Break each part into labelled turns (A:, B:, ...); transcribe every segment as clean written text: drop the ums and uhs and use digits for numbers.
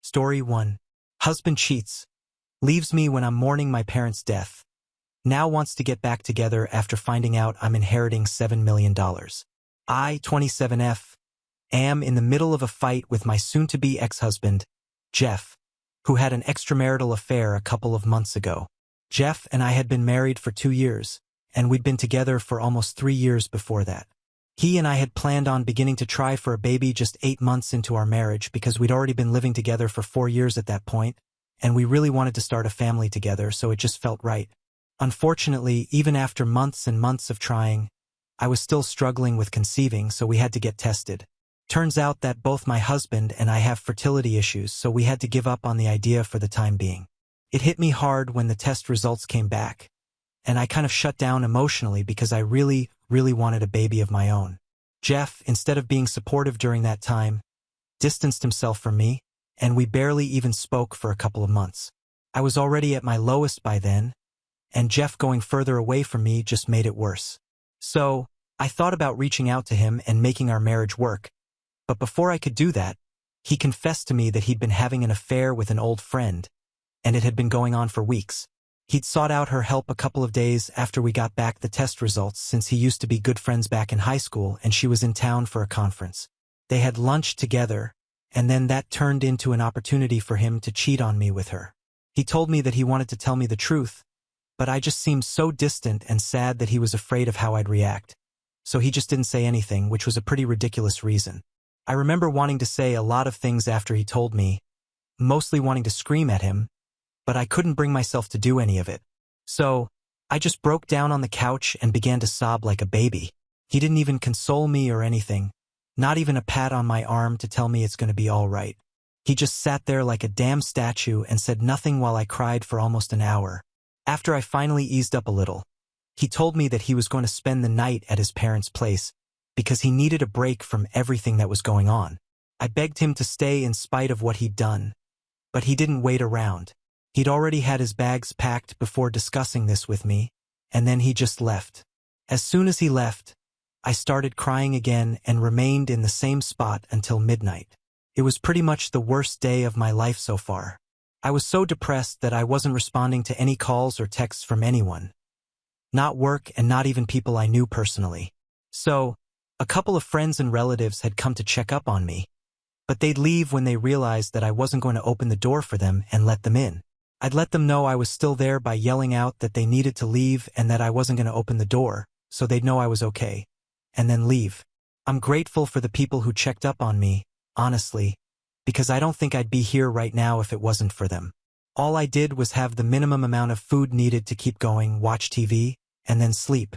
A: Story 1. Husband cheats. Leaves me when I'm mourning my parents' death. Now wants to get back together after finding out I'm inheriting $7 million. I, 27F, am in the middle of a fight with my soon-to-be ex-husband, Jeff, who had an extramarital affair a couple of months ago. Jeff and I had been married for 2 years, and we'd been together for almost 3 years before that. He and I had planned on beginning to try for a baby just 8 months into our marriage because we'd already been living together for 4 years at that point, and we really wanted to start a family together, so it just felt right. Unfortunately, even after months and months of trying, I was still struggling with conceiving, so we had to get tested. Turns out that both my husband and I have fertility issues, so we had to give up on the idea for the time being. It hit me hard when the test results came back, and I kind of shut down emotionally because I really wanted a baby of my own. Jeff, instead of being supportive during that time, distanced himself from me, and we barely even spoke for a couple of months. I was already at my lowest by then, and Jeff going further away from me just made it worse. So, I thought about reaching out to him and making our marriage work, but before I could do that, he confessed to me that he'd been having an affair with an old friend, and it had been going on for weeks. He'd sought out her help a couple of days after we got back the test results since he used to be good friends back in high school and she was in town for a conference. They had lunch together, and then that turned into an opportunity for him to cheat on me with her. He told me that he wanted to tell me the truth, but I just seemed so distant and sad that he was afraid of how I'd react. So he just didn't say anything, which was a pretty ridiculous reason. I remember wanting to say a lot of things after he told me, mostly wanting to scream at him, but I couldn't bring myself to do any of it. So, I just broke down on the couch and began to sob like a baby. He didn't even console me or anything, not even a pat on my arm to tell me it's going to be all right. He just sat there like a damn statue and said nothing while I cried for almost an hour. After I finally eased up a little, he told me that he was going to spend the night at his parents' place because he needed a break from everything that was going on. I begged him to stay in spite of what he'd done, but he didn't wait around. He'd already had his bags packed before discussing this with me, and then he just left. As soon as he left, I started crying again and remained in the same spot until midnight. It was pretty much the worst day of my life so far. I was so depressed that I wasn't responding to any calls or texts from anyone. Not work and not even people I knew personally. So, a couple of friends and relatives had come to check up on me, but they'd leave when they realized that I wasn't going to open the door for them and let them in. I'd let them know I was still there by yelling out that they needed to leave and that I wasn't going to open the door, so they'd know I was okay, and then leave. I'm grateful for the people who checked up on me, honestly, because I don't think I'd be here right now if it wasn't for them. All I did was have the minimum amount of food needed to keep going, watch TV, and then sleep.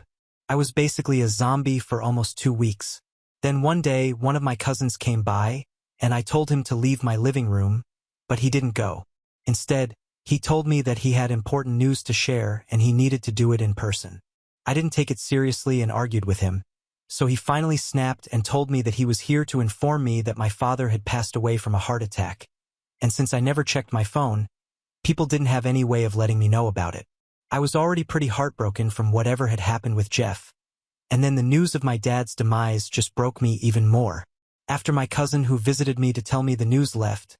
A: I was basically a zombie for almost 2 weeks. Then one day, one of my cousins came by, and I told him to leave my living room, but he didn't go. Instead, he told me that he had important news to share and he needed to do it in person. I didn't take it seriously and argued with him, so he finally snapped and told me that he was here to inform me that my father had passed away from a heart attack, and since I never checked my phone, people didn't have any way of letting me know about it. I was already pretty heartbroken from whatever had happened with Jeff, and then the news of my dad's demise just broke me even more. After my cousin who visited me to tell me the news left,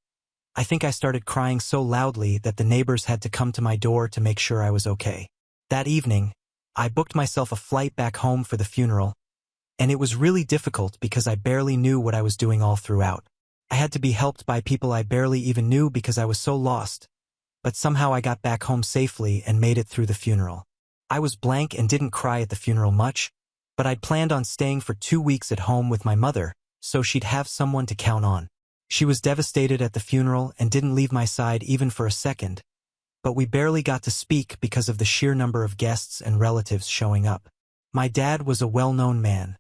A: I think I started crying so loudly that the neighbors had to come to my door to make sure I was okay. That evening, I booked myself a flight back home for the funeral, and it was really difficult because I barely knew what I was doing all throughout. I had to be helped by people I barely even knew because I was so lost, but somehow I got back home safely and made it through the funeral. I was blank and didn't cry at the funeral much, but I'd planned on staying for 2 weeks at home with my mother, so she'd have someone to count on. She was devastated at the funeral and didn't leave my side even for a second, but we barely got to speak because of the sheer number of guests and relatives showing up. My dad was a well-known man.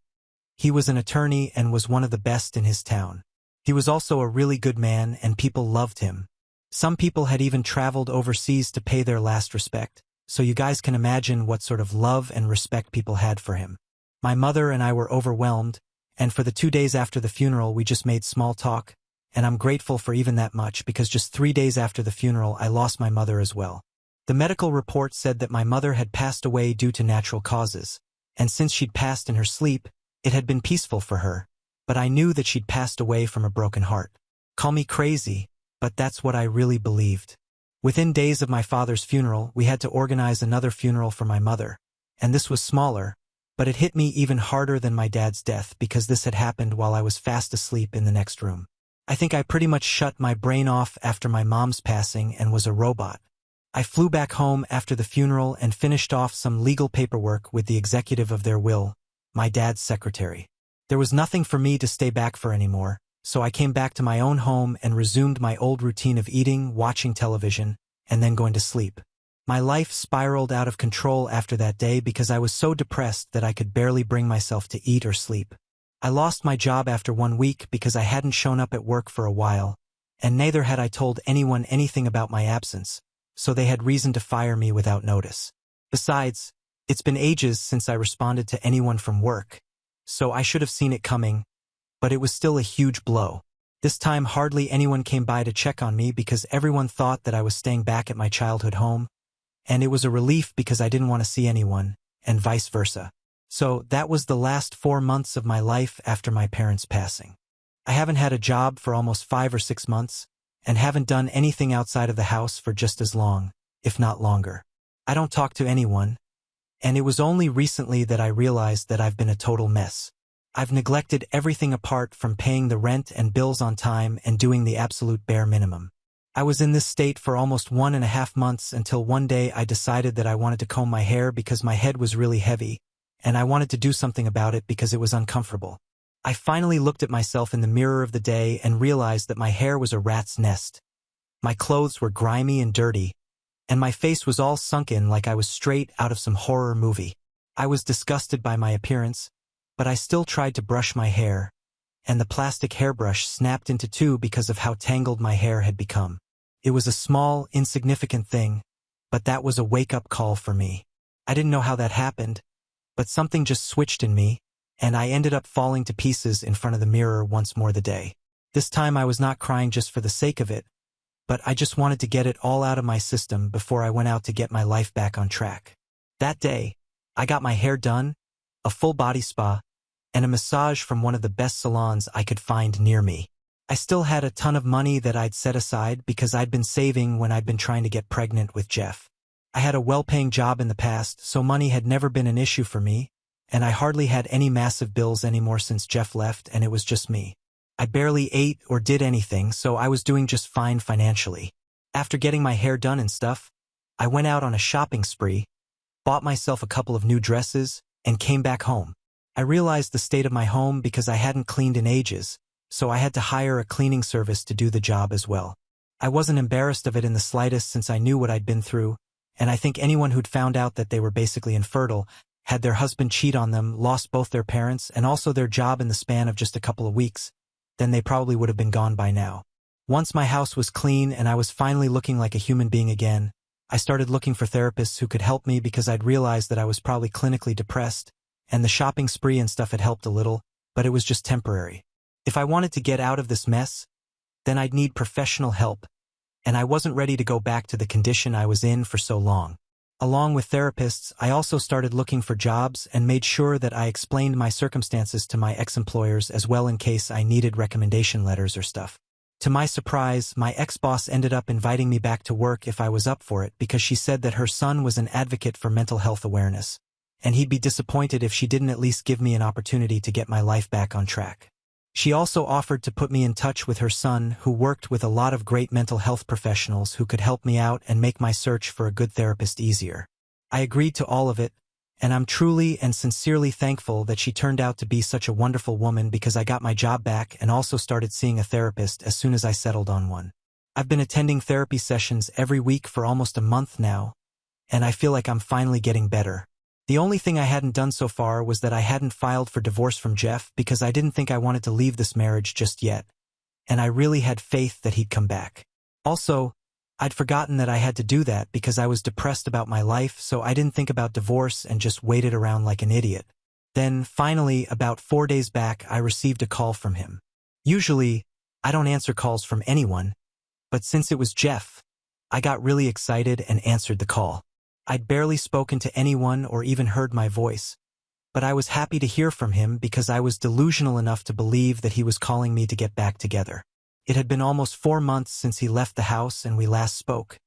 A: He was an attorney and was one of the best in his town. He was also a really good man and people loved him. Some people had even traveled overseas to pay their last respect, so you guys can imagine what sort of love and respect people had for him. My mother and I were overwhelmed, and for the 2 days after the funeral we just made small talk, and I'm grateful for even that much because just 3 days after the funeral I lost my mother as well. The medical report said that my mother had passed away due to natural causes, and since she'd passed in her sleep, it had been peaceful for her, but I knew that she'd passed away from a broken heart. Call me crazy, but that's what I really believed. Within days of my father's funeral, we had to organize another funeral for my mother, and this was smaller, but it hit me even harder than my dad's death because this had happened while I was fast asleep in the next room. I think I pretty much shut my brain off after my mom's passing and was a robot. I flew back home after the funeral and finished off some legal paperwork with the executive of their will, my dad's secretary. There was nothing for me to stay back for anymore, so I came back to my own home and resumed my old routine of eating, watching television, and then going to sleep. My life spiraled out of control after that day because I was so depressed that I could barely bring myself to eat or sleep. I lost my job after 1 week because I hadn't shown up at work for a while, and neither had I told anyone anything about my absence, so they had reason to fire me without notice. Besides, it's been ages since I responded to anyone from work, so I should have seen it coming, but it was still a huge blow. This time hardly anyone came by to check on me because everyone thought that I was staying back at my childhood home, and it was a relief because I didn't want to see anyone, and vice versa. So that was the last 4 months of my life after my parents' passing. I haven't had a job for almost 5 or 6 months, and haven't done anything outside of the house for just as long, if not longer. I don't talk to anyone, and it was only recently that I realized that I've been a total mess. I've neglected everything apart from paying the rent and bills on time and doing the absolute bare minimum. I was in this state for almost 1.5 months until one day I decided that I wanted to comb my hair because my head was really heavy, and I wanted to do something about it because it was uncomfortable. I finally looked at myself in the mirror of the day and realized that my hair was a rat's nest. My clothes were grimy and dirty, and my face was all sunken like I was straight out of some horror movie. I was disgusted by my appearance, but I still tried to brush my hair, and the plastic hairbrush snapped into two because of how tangled my hair had become. It was a small, insignificant thing, but that was a wake-up call for me. I didn't know how that happened, but something just switched in me, and I ended up falling to pieces in front of the mirror once more the day. This time I was not crying just for the sake of it, but I just wanted to get it all out of my system before I went out to get my life back on track. That day, I got my hair done, a full body spa, and a massage from one of the best salons I could find near me. I still had a ton of money that I'd set aside because I'd been saving when I'd been trying to get pregnant with Jeff. I had a well-paying job in the past, so money had never been an issue for me, and I hardly had any massive bills anymore since Jeff left and it was just me. I barely ate or did anything, so I was doing just fine financially. After getting my hair done and stuff, I went out on a shopping spree, bought myself a couple of new dresses, and came back home. I realized the state of my home because I hadn't cleaned in ages, so I had to hire a cleaning service to do the job as well. I wasn't embarrassed of it in the slightest since I knew what I'd been through, and I think anyone who'd found out that they were basically infertile, had their husband cheat on them, lost both their parents and also their job in the span of just a couple of weeks, then they probably would have been gone by now. Once my house was clean and I was finally looking like a human being again, I started looking for therapists who could help me because I'd realized that I was probably clinically depressed, and the shopping spree and stuff had helped a little, but it was just temporary. If I wanted to get out of this mess, then I'd need professional help, and I wasn't ready to go back to the condition I was in for so long. Along with therapists, I also started looking for jobs and made sure that I explained my circumstances to my ex-employers as well in case I needed recommendation letters or stuff. To my surprise, my ex-boss ended up inviting me back to work if I was up for it because she said that her son was an advocate for mental health awareness, and he'd be disappointed if she didn't at least give me an opportunity to get my life back on track. She also offered to put me in touch with her son, who worked with a lot of great mental health professionals who could help me out and make my search for a good therapist easier. I agreed to all of it, and I'm truly and sincerely thankful that she turned out to be such a wonderful woman because I got my job back and also started seeing a therapist as soon as I settled on one. I've been attending therapy sessions every week for almost a month now, and I feel like I'm finally getting better. The only thing I hadn't done so far was that I hadn't filed for divorce from Jeff because I didn't think I wanted to leave this marriage just yet, and I really had faith that he'd come back. Also, I'd forgotten that I had to do that because I was depressed about my life, so I didn't think about divorce and just waited around like an idiot. Then, finally, about 4 days back, I received a call from him. Usually, I don't answer calls from anyone, but since it was Jeff, I got really excited and answered the call. I'd barely spoken to anyone or even heard my voice, but I was happy to hear from him because I was delusional enough to believe that he was calling me to get back together. It had been almost 4 months since he left the house and we last spoke.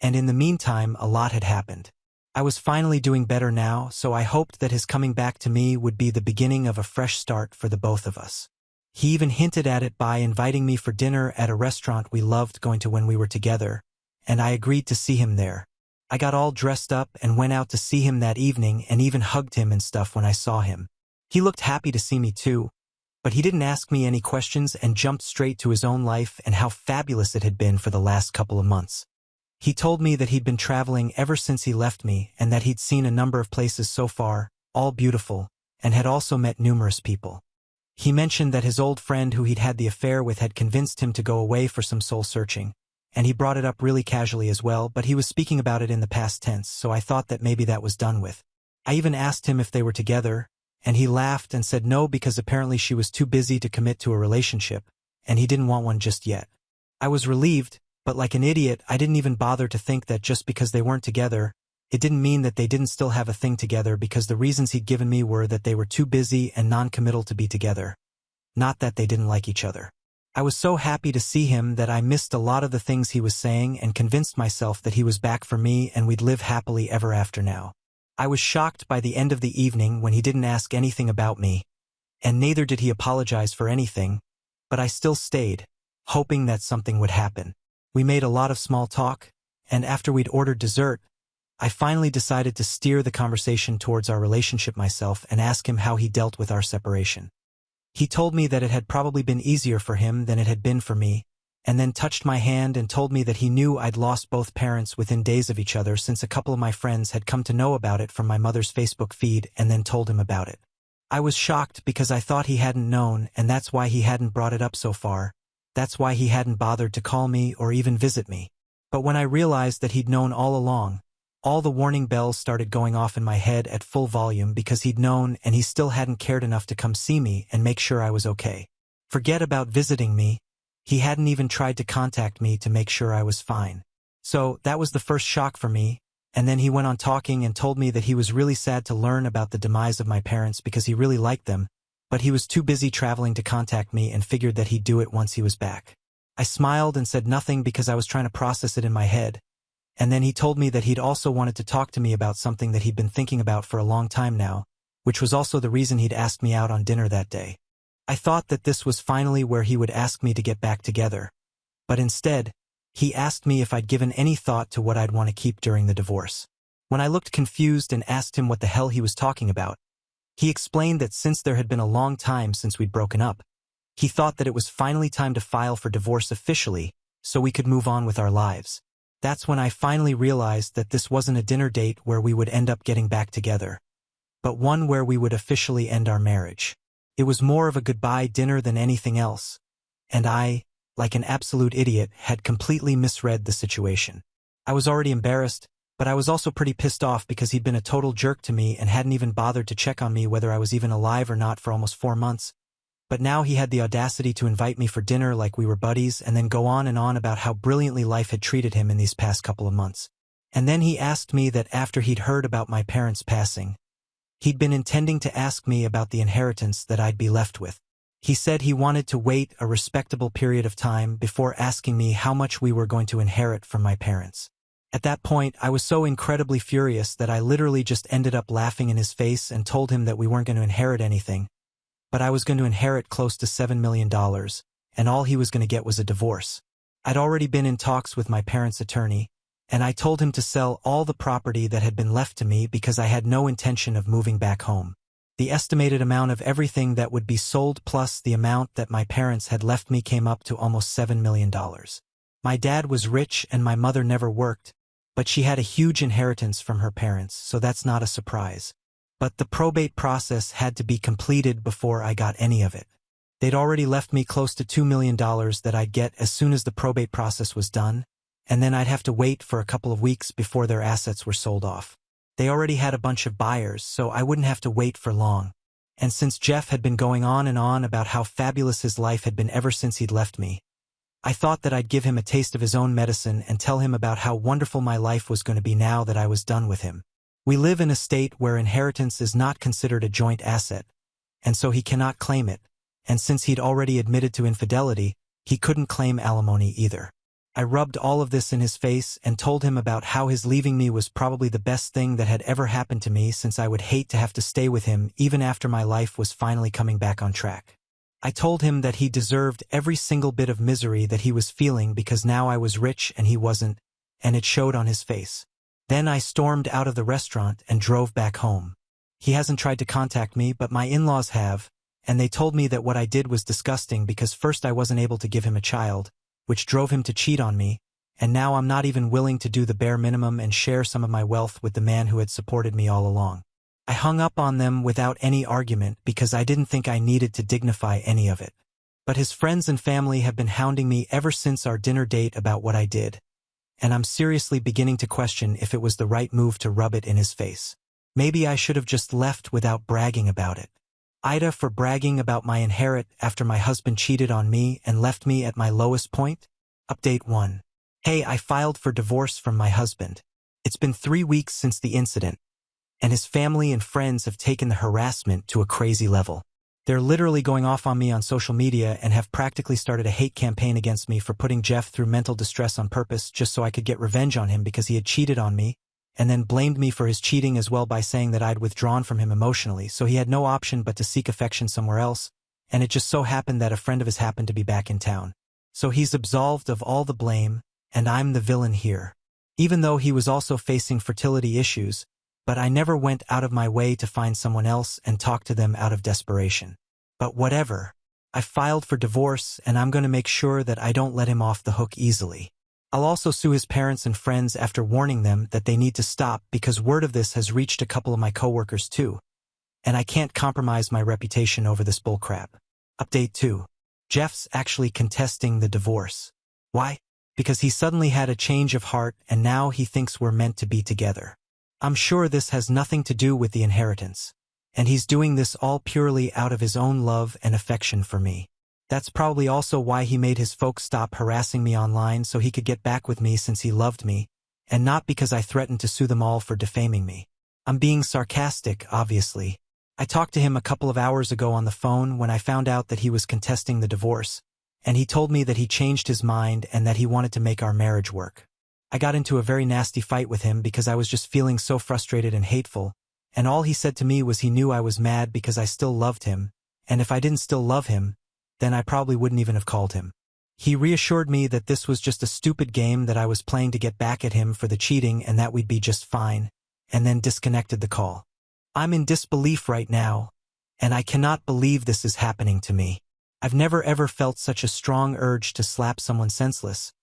A: And in the meantime, a lot had happened. I was finally doing better now, so I hoped that his coming back to me would be the beginning of a fresh start for the both of us. He even hinted at it by inviting me for dinner at a restaurant we loved going to when we were together, and I agreed to see him there. I got all dressed up and went out to see him that evening and even hugged him and stuff when I saw him. He looked happy to see me too, but he didn't ask me any questions and jumped straight to his own life and how fabulous it had been for the last couple of months. He told me that he'd been traveling ever since he left me and that he'd seen a number of places so far, all beautiful, and had also met numerous people. He mentioned that his old friend who he'd had the affair with had convinced him to go away for some soul-searching, and he brought it up really casually as well, but he was speaking about it in the past tense, so I thought that maybe that was done with. I even asked him if they were together, and he laughed and said no because apparently she was too busy to commit to a relationship, and he didn't want one just yet. I was relieved, but like an idiot, I didn't even bother to think that just because they weren't together, it didn't mean that they didn't still have a thing together because the reasons he'd given me were that they were too busy and non-committal to be together. Not that they didn't like each other. I was so happy to see him that I missed a lot of the things he was saying and convinced myself that he was back for me and we'd live happily ever after now. I was shocked by the end of the evening when he didn't ask anything about me, and neither did he apologize for anything, but I still stayed, hoping that something would happen. We made a lot of small talk, and after we'd ordered dessert, I finally decided to steer the conversation towards our relationship myself and ask him how he dealt with our separation. He told me that it had probably been easier for him than it had been for me, and then touched my hand and told me that he knew I'd lost both parents within days of each other since a couple of my friends had come to know about it from my mother's Facebook feed and then told him about it. I was shocked because I thought he hadn't known, and that's why he hadn't brought it up so far. That's why he hadn't bothered to call me or even visit me. But when I realized that he'd known all along, all the warning bells started going off in my head at full volume because he'd known and he still hadn't cared enough to come see me and make sure I was okay. Forget about visiting me. He hadn't even tried to contact me to make sure I was fine. So that was the first shock for me, and then he went on talking and told me that he was really sad to learn about the demise of my parents because he really liked them, but he was too busy traveling to contact me and figured that he'd do it once he was back. I smiled and said nothing because I was trying to process it in my head. And then he told me that he'd also wanted to talk to me about something that he'd been thinking about for a long time now, which was also the reason he'd asked me out on dinner that day. I thought that this was finally where he would ask me to get back together. But instead, he asked me if I'd given any thought to what I'd want to keep during the divorce. When I looked confused and asked him what the hell he was talking about, he explained that since there had been a long time since we'd broken up, he thought that it was finally time to file for divorce officially so we could move on with our lives. That's when I finally realized that this wasn't a dinner date where we would end up getting back together, but one where we would officially end our marriage. It was more of a goodbye dinner than anything else, and I, like an absolute idiot, had completely misread the situation. I was already embarrassed, but I was also pretty pissed off because he'd been a total jerk to me and hadn't even bothered to check on me whether I was even alive or not for almost 4 months. But now he had the audacity to invite me for dinner like we were buddies and then go on and on about how brilliantly life had treated him in these past couple of months. And then he asked me that after he'd heard about my parents passing, he'd been intending to ask me about the inheritance that I'd be left with. He said he wanted to wait a respectable period of time before asking me how much we were going to inherit from my parents. At that point, I was so incredibly furious that I literally just ended up laughing in his face and told him that we weren't going to inherit anything, but I was going to inherit close to $7 million, and all he was going to get was a divorce. I'd already been in talks with my parents' attorney, and I told him to sell all the property that had been left to me because I had no intention of moving back home. The estimated amount of everything that would be sold plus the amount that my parents had left me came up to almost $7 million. My dad was rich and my mother never worked, but she had a huge inheritance from her parents, so that's not a surprise. But the probate process had to be completed before I got any of it. They'd already left me close to $2 million that I'd get as soon as the probate process was done, and then I'd have to wait for a couple of weeks before their assets were sold off. They already had a bunch of buyers, so I wouldn't have to wait for long. And since Jeff had been going on and on about how fabulous his life had been ever since he'd left me, I thought that I'd give him a taste of his own medicine and tell him about how wonderful my life was going to be now that I was done with him. We live in a state where inheritance is not considered a joint asset, and so he cannot claim it, and since he'd already admitted to infidelity, He couldn't claim alimony either. I rubbed all of this in his face and told him about how his leaving me was probably the best thing that had ever happened to me, since I would hate to have to stay with him even after my life was finally coming back on track. I told him that he deserved every single bit of misery that he was feeling because now I was rich and he wasn't, and it showed on his face. Then I stormed out of the restaurant and drove back home. He hasn't tried to contact me, but my in-laws have, and they told me that what I did was disgusting because first I wasn't able to give him a child, which drove him to cheat on me, and now I'm not even willing to do the bare minimum and share some of my wealth with the man who had supported me all along. I hung up on them without any argument because I didn't think I needed to dignify any of it. But his friends and family have been hounding me ever since our dinner date about what I did, and I'm seriously beginning to question if it was the right move to rub it in his face. Maybe I should have just left without bragging about it. Aita for bragging about my inherit after my husband cheated on me and left me at my lowest point? Update 1. Hey, I filed for divorce from my husband. It's been 3 weeks since the incident, and his family and friends have taken the harassment to a crazy level. They're literally going off on me on social media and have practically started a hate campaign against me for putting Jeff through mental distress on purpose just so I could get revenge on him because he had cheated on me, and then blamed me for his cheating as well by saying that I'd withdrawn from him emotionally, so he had no option but to seek affection somewhere else, and it just so happened that a friend of his happened to be back in town. So he's absolved of all the blame, and I'm the villain here. Even though he was also facing fertility issues, but I never went out of my way to find someone else and talk to them out of desperation. But whatever. I filed for divorce, and I'm going to make sure that I don't let him off the hook easily. I'll also sue his parents and friends after warning them that they need to stop because word of this has reached a couple of my coworkers too, and I can't compromise my reputation over this bullcrap. Update 2. Jeff's actually contesting the divorce. Why? Because he suddenly had a change of heart and now he thinks we're meant to be together. I'm sure this has nothing to do with the inheritance, and he's doing this all purely out of his own love and affection for me. That's probably also why he made his folks stop harassing me online so he could get back with me since he loved me, and not because I threatened to sue them all for defaming me. I'm being sarcastic, obviously. I talked to him a couple of hours ago on the phone when I found out that he was contesting the divorce, and he told me that he changed his mind and that he wanted to make our marriage work. I got into a very nasty fight with him because I was just feeling so frustrated and hateful, and all he said to me was he knew I was mad because I still loved him, and if I didn't still love him, then I probably wouldn't even have called him. He reassured me that this was just a stupid game that I was playing to get back at him for the cheating and that we'd be just fine, and then disconnected the call. I'm in disbelief right now, and I cannot believe this is happening to me. I've never ever felt such a strong urge to slap someone senseless,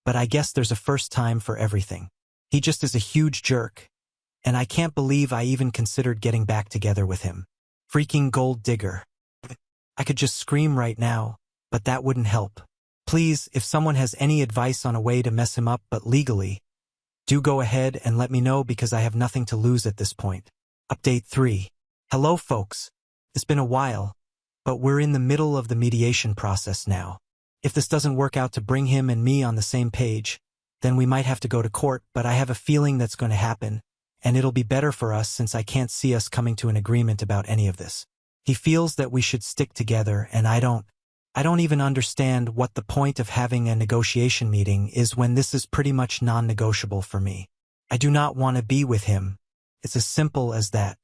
A: but I guess there's a first time for everything. He just is a huge jerk, and I can't believe I even considered getting back together with him. Freaking gold digger. I could just scream right now, but that wouldn't help. Please, if someone has any advice on a way to mess him up but legally, do go ahead and let me know because I have nothing to lose at this point. Update 3. Hello folks. It's been a while, but we're in the middle of the mediation process now. If this doesn't work out to bring him and me on the same page, then we might have to go to court, but I have a feeling that's going to happen, and it'll be better for us since I can't see us coming to an agreement about any of this. He feels that we should stick together, and I don't even understand what the point of having a negotiation meeting is when this is pretty much non-negotiable for me. I do not want to be with him. It's as simple as that.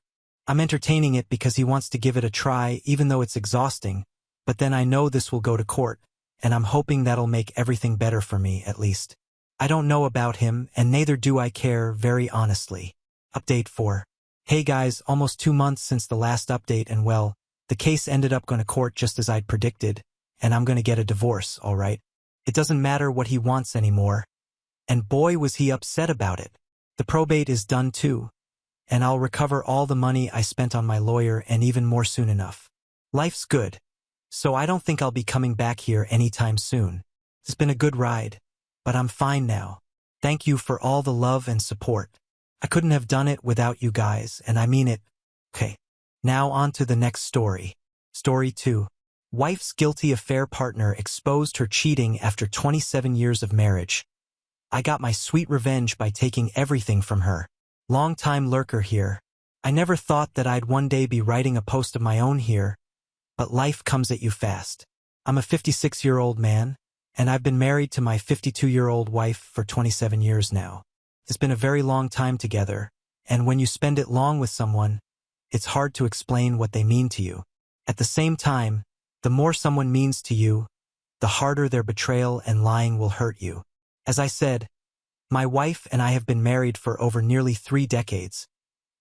A: I'm entertaining it because he wants to give it a try even though it's exhausting, but then I know this will go to court, and I'm hoping that'll make everything better for me, at least. I don't know about him, and neither do I care, very honestly. Update 4. Hey guys, almost 2 months since the last update, and well, the case ended up going to court just as I'd predicted, and I'm going to get a divorce, alright? It doesn't matter what he wants anymore. And boy was he upset about it. The probate is done too, and I'll recover all the money I spent on my lawyer and even more soon enough. Life's good, so I don't think I'll be coming back here anytime soon. It's been a good ride, but I'm fine now. Thank you for all the love and support. I couldn't have done it without you guys, and I mean it. Okay, now on to the next story. Story 2. Wife's guilty affair partner exposed her cheating after 27 years of marriage. I got my sweet revenge by taking everything from her. Long-time lurker here. I never thought that I'd one day be writing a post of my own here, but life comes at you fast. I'm a 56-year-old man, and I've been married to my 52-year-old wife for 27 years now. It's been a very long time together, and when you spend it long with someone, it's hard to explain what they mean to you. At the same time, the more someone means to you, the harder their betrayal and lying will hurt you. As I said, my wife and I have been married for over nearly 3 decades,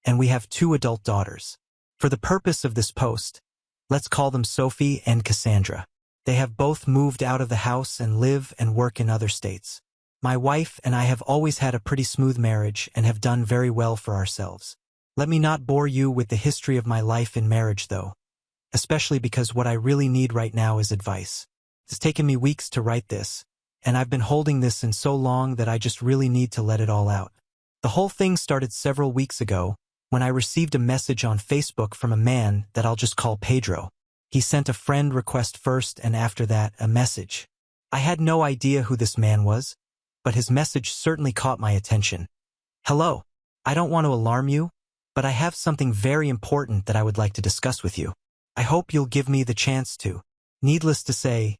A: and we have 2 adult daughters. For the purpose of this post, let's call them Sophie and Cassandra. They have both moved out of the house and live and work in other states. My wife and I have always had a pretty smooth marriage and have done very well for ourselves. Let me not bore you with the history of my life in marriage though, especially because what I really need right now is advice. It's taken me weeks to write this, and I've been holding this in so long that I just really need to let it all out. The whole thing started several weeks ago when I received a message on Facebook from a man that I'll just call Pedro. He sent a friend request first and after that a message. I had no idea who this man was, but his message certainly caught my attention. Hello, I don't want to alarm you, but I have something very important that I would like to discuss with you. I hope you'll give me the chance to. Needless to say,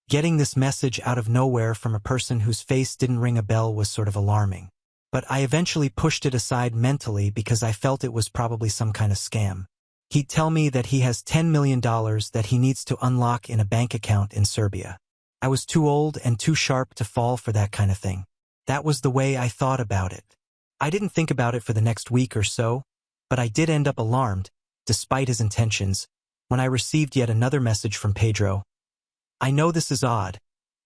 A: getting this message out of nowhere from a person whose face didn't ring a bell was sort of alarming. But I eventually pushed it aside mentally because I felt it was probably some kind of scam. He'd tell me that he has $10 million that he needs to unlock in a bank account in Serbia. I was too old and too sharp to fall for that kind of thing. That was the way I thought about it. I didn't think about it for the next week or so, but I did end up alarmed, despite his intentions, when I received yet another message from Pedro. I know this is odd,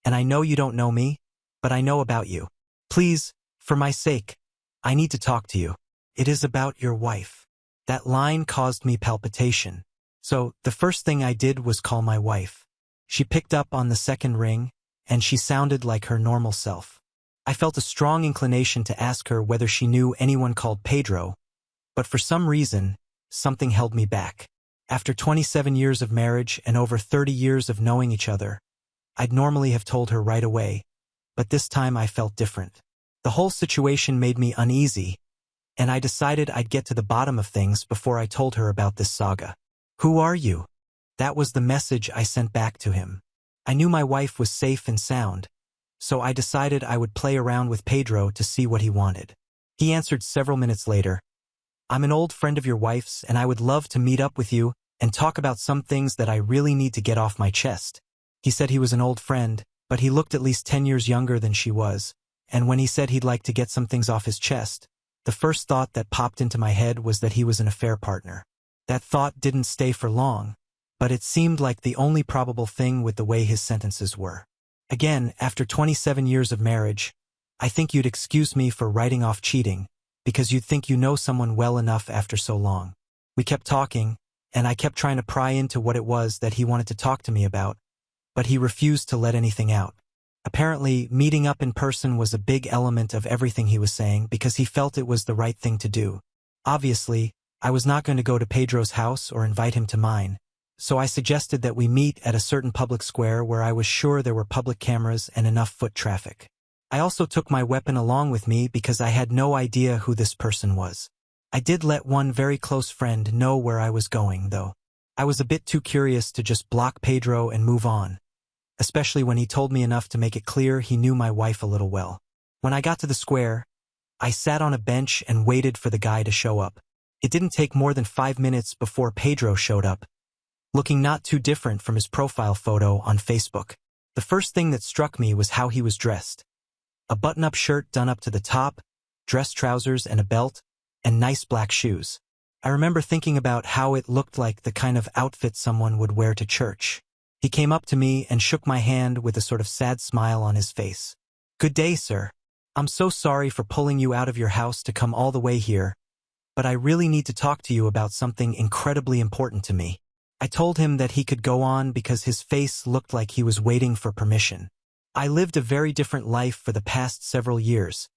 A: and I know you don't know me, but I know about you. Please, for my sake, I need to talk to you. It is about your wife. That line caused me palpitation. So, the first thing I did was call my wife. She picked up on the second ring, and she sounded like her normal self. I felt a strong inclination to ask her whether she knew anyone called Pedro, but for some reason, something held me back. After 27 years of marriage and over 30 years of knowing each other, I'd normally have told her right away, but this time I felt different. The whole situation made me uneasy, and I decided I'd get to the bottom of things before I told her about this saga. Who are you? That was the message I sent back to him. I knew my wife was safe and sound, so I decided I would play around with Pedro to see what he wanted. He answered several minutes later. I'm an old friend of your wife's, and I would love to meet up with you and talk about some things that I really need to get off my chest. He said he was an old friend, but he looked at least 10 years younger than she was, and when he said he'd like to get some things off his chest, the first thought that popped into my head was that he was an affair partner. That thought didn't stay for long, but it seemed like the only probable thing with the way his sentences were. Again, after 27 years of marriage, I think you'd excuse me for writing off cheating, because you'd think you know someone well enough after so long. We kept talking, and I kept trying to pry into what it was that he wanted to talk to me about, but he refused to let anything out. Apparently, meeting up in person was a big element of everything he was saying because he felt it was the right thing to do. Obviously, I was not going to go to Pedro's house or invite him to mine, so I suggested that we meet at a certain public square where I was sure there were public cameras and enough foot traffic. I also took my weapon along with me because I had no idea who this person was. I did let one very close friend know where I was going, though. I was a bit too curious to just block Pedro and move on, especially when he told me enough to make it clear he knew my wife a little well. When I got to the square, I sat on a bench and waited for the guy to show up. It didn't take more than 5 minutes before Pedro showed up, looking not too different from his profile photo on Facebook. The first thing that struck me was how he was dressed. A button-up shirt done up to the top, dress trousers and a belt, and nice black shoes. I remember thinking about how it looked like the kind of outfit someone would wear to church. He came up to me and shook my hand with a sort of sad smile on his face. Good day, sir. I'm so sorry for pulling you out of your house to come all the way here, but I really need to talk to you about something incredibly important to me. I told him that he could go on because his face looked like he was waiting for permission. I lived a very different life for the past several years,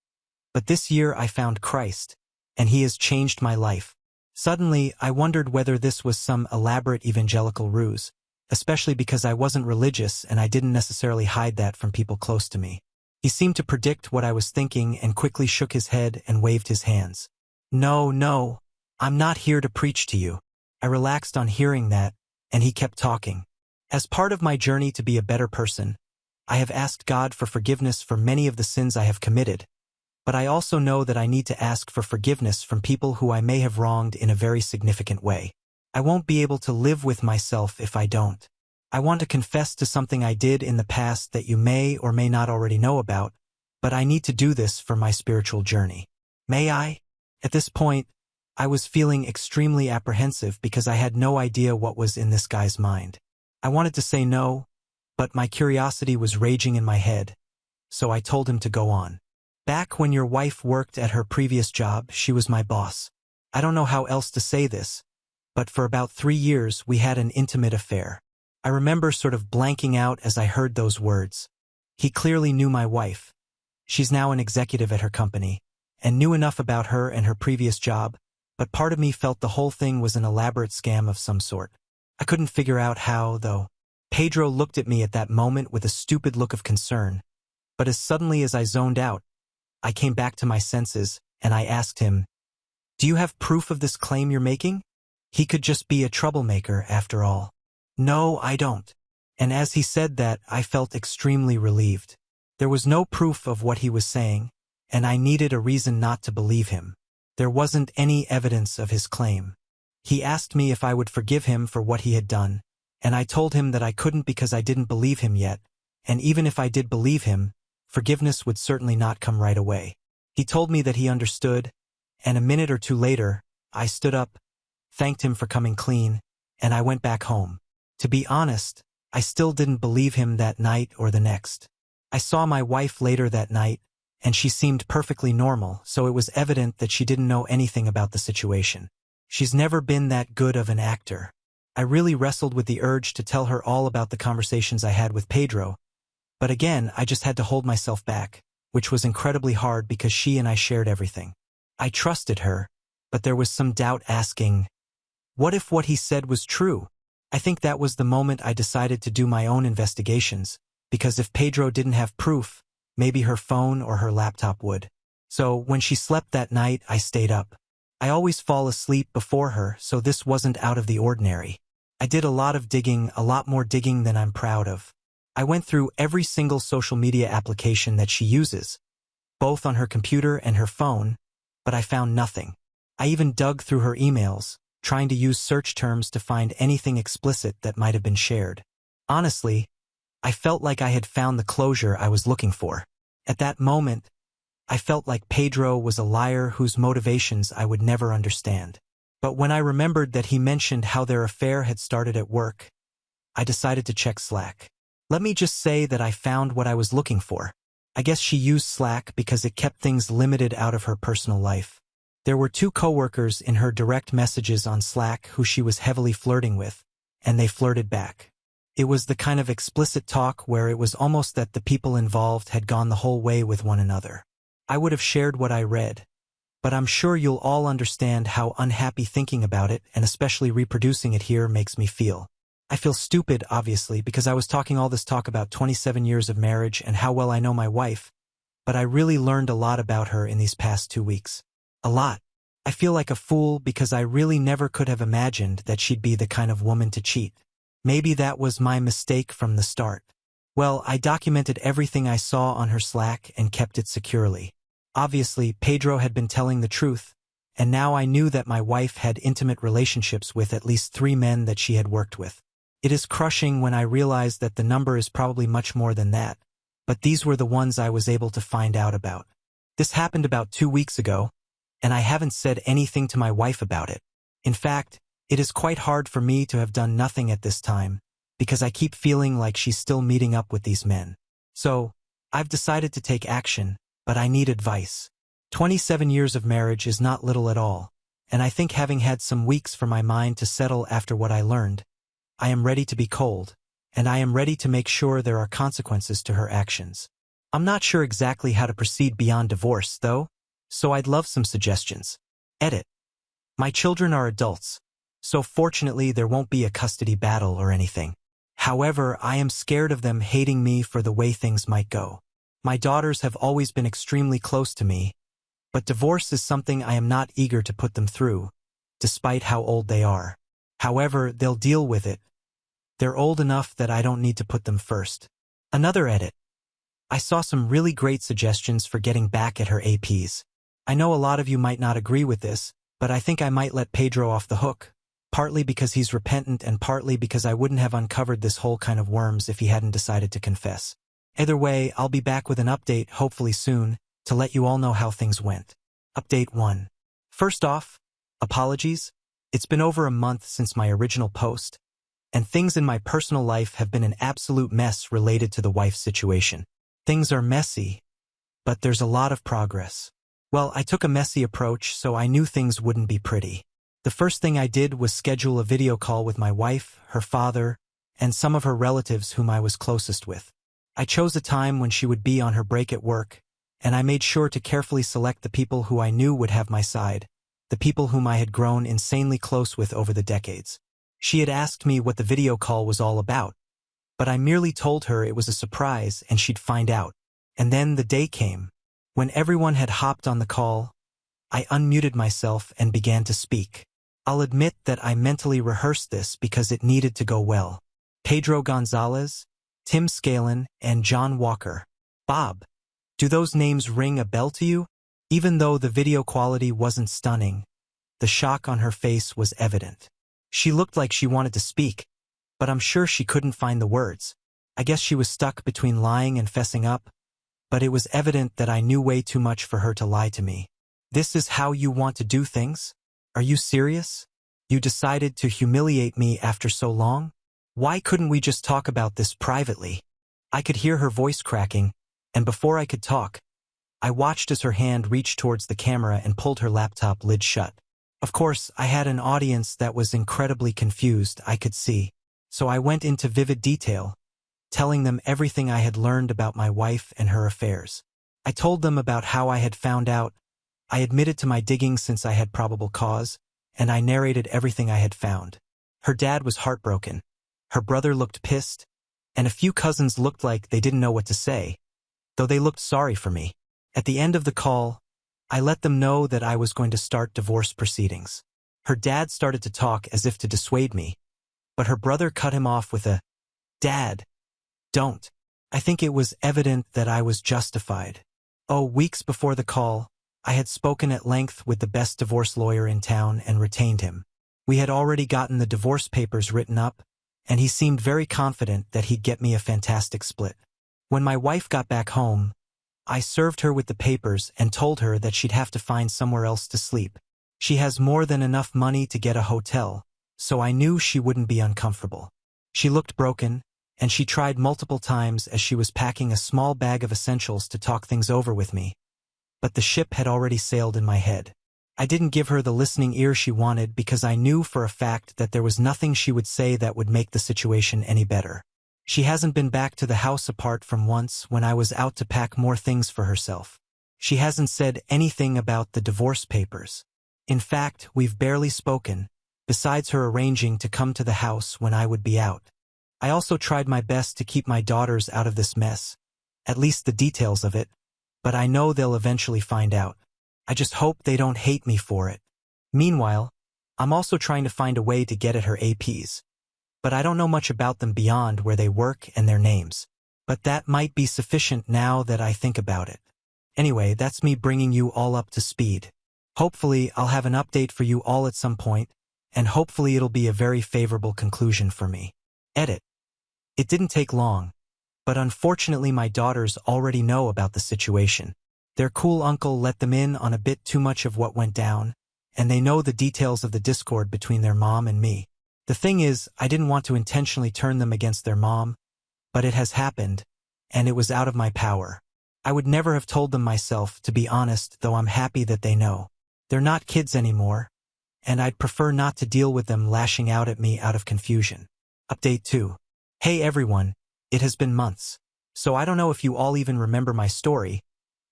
A: but this year I found Christ, and he has changed my life. Suddenly, I wondered whether this was some elaborate evangelical ruse, especially because I wasn't religious and I didn't necessarily hide that from people close to me. He seemed to predict what I was thinking and quickly shook his head and waved his hands. No, I'm not here to preach to you. I relaxed on hearing that, and he kept talking. As part of my journey to be a better person, I have asked God for forgiveness for many of the sins I have committed, but I also know that I need to ask for forgiveness from people who I may have wronged in a very significant way. I won't be able to live with myself if I don't. I want to confess to something I did in the past that you may or may not already know about, but I need to do this for my spiritual journey. May I? At this point, I was feeling extremely apprehensive because I had no idea what was in this guy's mind. I wanted to say no, but my curiosity was raging in my head, so I told him to go on. Back when your wife worked at her previous job, she was my boss. I don't know how else to say this, but for about 3 years we had an intimate affair. I remember sort of blanking out as I heard those words. He clearly knew my wife. She's now an executive at her company, and knew enough about her and her previous job, but part of me felt the whole thing was an elaborate scam of some sort. I couldn't figure out how, though. Pedro looked at me at that moment with a stupid look of concern, but as suddenly as I zoned out, I came back to my senses, and I asked him, "Do you have proof of this claim you're making?" He could just be a troublemaker after all. "No, I don't." And as he said that, I felt extremely relieved. There was no proof of what he was saying, and I needed a reason not to believe him. There wasn't any evidence of his claim. He asked me if I would forgive him for what he had done, and I told him that I couldn't because I didn't believe him yet, and even if I did believe him, forgiveness would certainly not come right away. He told me that he understood, and a minute or two later, I stood up, thanked him for coming clean, and I went back home. To be honest, I still didn't believe him that night or the next. I saw my wife later that night, and she seemed perfectly normal, so it was evident that she didn't know anything about the situation. She's never been that good of an actor. I really wrestled with the urge to tell her all about the conversations I had with Pedro, but again, I just had to hold myself back, which was incredibly hard because she and I shared everything. I trusted her, but there was some doubt asking, what if what he said was true? I think that was the moment I decided to do my own investigations, because if Pedro didn't have proof, maybe her phone or her laptop would. So when she slept that night, I stayed up. I always fall asleep before her, so this wasn't out of the ordinary. I did a lot of digging, a lot more digging than I'm proud of. I went through every single social media application that she uses, both on her computer and her phone, but I found nothing. I even dug through her emails, trying to use search terms to find anything explicit that might have been shared. Honestly, I felt like I had found the closure I was looking for. At that moment, I felt like Pedro was a liar whose motivations I would never understand. But when I remembered that he mentioned how their affair had started at work, I decided to check Slack. Let me just say that I found what I was looking for. I guess she used Slack because it kept things limited out of her personal life. There were 2 coworkers in her direct messages on Slack who she was heavily flirting with, and they flirted back. It was the kind of explicit talk where it was almost that the people involved had gone the whole way with one another. I would have shared what I read, but I'm sure you'll all understand how unhappy thinking about it and especially reproducing it here makes me feel. I feel stupid, obviously, because I was talking all this talk about 27 years of marriage and how well I know my wife, but I really learned a lot about her in these past 2 weeks. A lot. I feel like a fool because I really never could have imagined that she'd be the kind of woman to cheat. Maybe that was my mistake from the start. Well, I documented everything I saw on her Slack and kept it securely. Obviously, Pedro had been telling the truth, and now I knew that my wife had intimate relationships with at least 3 men that she had worked with. It is crushing when I realize that the number is probably much more than that, but these were the ones I was able to find out about. This happened about 2 weeks ago, and I haven't said anything to my wife about it. In fact, it is quite hard for me to have done nothing at this time, because I keep feeling like she's still meeting up with these men. So, I've decided to take action, but I need advice. 27 years of marriage is not little at all, and I think having had some weeks for my mind to settle after what I learned, I am ready to be cold, and I am ready to make sure there are consequences to her actions. I'm not sure exactly how to proceed beyond divorce, though, so I'd love some suggestions. Edit. My children are adults, so fortunately there won't be a custody battle or anything. However, I am scared of them hating me for the way things might go. My daughters have always been extremely close to me, but divorce is something I am not eager to put them through, despite how old they are. However, they'll deal with it. They're old enough that I don't need to put them first. Another edit. I saw some really great suggestions for getting back at her APs. I know a lot of you might not agree with this, but I think I might let Pedro off the hook, partly because he's repentant and partly because I wouldn't have uncovered this whole kind of worms if he hadn't decided to confess. Either way, I'll be back with an update, hopefully soon, to let you all know how things went. Update 1. First off, apologies. It's been over a month since my original post, and things in my personal life have been an absolute mess related to the wife situation. Things are messy, but there's a lot of progress. Well, I took a messy approach, so I knew things wouldn't be pretty. The first thing I did was schedule a video call with my wife, her father, and some of her relatives whom I was closest with. I chose a time when she would be on her break at work, and I made sure to carefully select the people who I knew would have my side, the people whom I had grown insanely close with over the decades. She had asked me what the video call was all about, but I merely told her it was a surprise and she'd find out. And then the day came. When everyone had hopped on the call, I unmuted myself and began to speak. I'll admit that I mentally rehearsed this because it needed to go well. Pedro Gonzalez, Tim Scalen, and John Walker. Bob, do those names ring a bell to you? Even though the video quality wasn't stunning, the shock on her face was evident. She looked like she wanted to speak, but I'm sure she couldn't find the words. I guess she was stuck between lying and fessing up, but it was evident that I knew way too much for her to lie to me. This is how you want to do things? Are you serious? You decided to humiliate me after so long? Why couldn't we just talk about this privately? I could hear her voice cracking, and before I could talk, I watched as her hand reached towards the camera and pulled her laptop lid shut. Of course, I had an audience that was incredibly confused, I could see, so I went into vivid detail, telling them everything I had learned about my wife and her affairs. I told them about how I had found out. I admitted to my digging since I had probable cause, and I narrated everything I had found. Her dad was heartbroken. Her brother looked pissed, and a few cousins looked like they didn't know what to say, though they looked sorry for me. At the end of the call, I let them know that I was going to start divorce proceedings. Her dad started to talk as if to dissuade me, but her brother cut him off with a, "Dad, don't." I think it was evident that I was justified. Oh, weeks before the call, I had spoken at length with the best divorce lawyer in town and retained him. We had already gotten the divorce papers written up, and he seemed very confident that he'd get me a fantastic split. When my wife got back home, I served her with the papers and told her that she'd have to find somewhere else to sleep. She has more than enough money to get a hotel, so I knew she wouldn't be uncomfortable. She looked broken, and she tried multiple times as she was packing a small bag of essentials to talk things over with me. But the ship had already sailed in my head. I didn't give her the listening ear she wanted because I knew for a fact that there was nothing she would say that would make the situation any better. She hasn't been back to the house apart from once when I was out to pack more things for herself. She hasn't said anything about the divorce papers. In fact, we've barely spoken, besides her arranging to come to the house when I would be out. I also tried my best to keep my daughters out of this mess, at least the details of it, but I know they'll eventually find out. I just hope they don't hate me for it. Meanwhile, I'm also trying to find a way to get at her APs. But I don't know much about them beyond where they work and their names. But that might be sufficient now that I think about it. Anyway, that's me bringing you all up to speed. Hopefully, I'll have an update for you all at some point, and hopefully it'll be a very favorable conclusion for me. Edit. It didn't take long, but unfortunately my daughters already know about the situation. Their cool uncle let them in on a bit too much of what went down, and they know the details of the discord between their mom and me. The thing is, I didn't want to intentionally turn them against their mom, but it has happened, and it was out of my power. I would never have told them myself, to be honest, though I'm happy that they know. They're not kids anymore, and I'd prefer not to deal with them lashing out at me out of confusion. Update 2. Hey everyone, it has been months, so I don't know if you all even remember my story,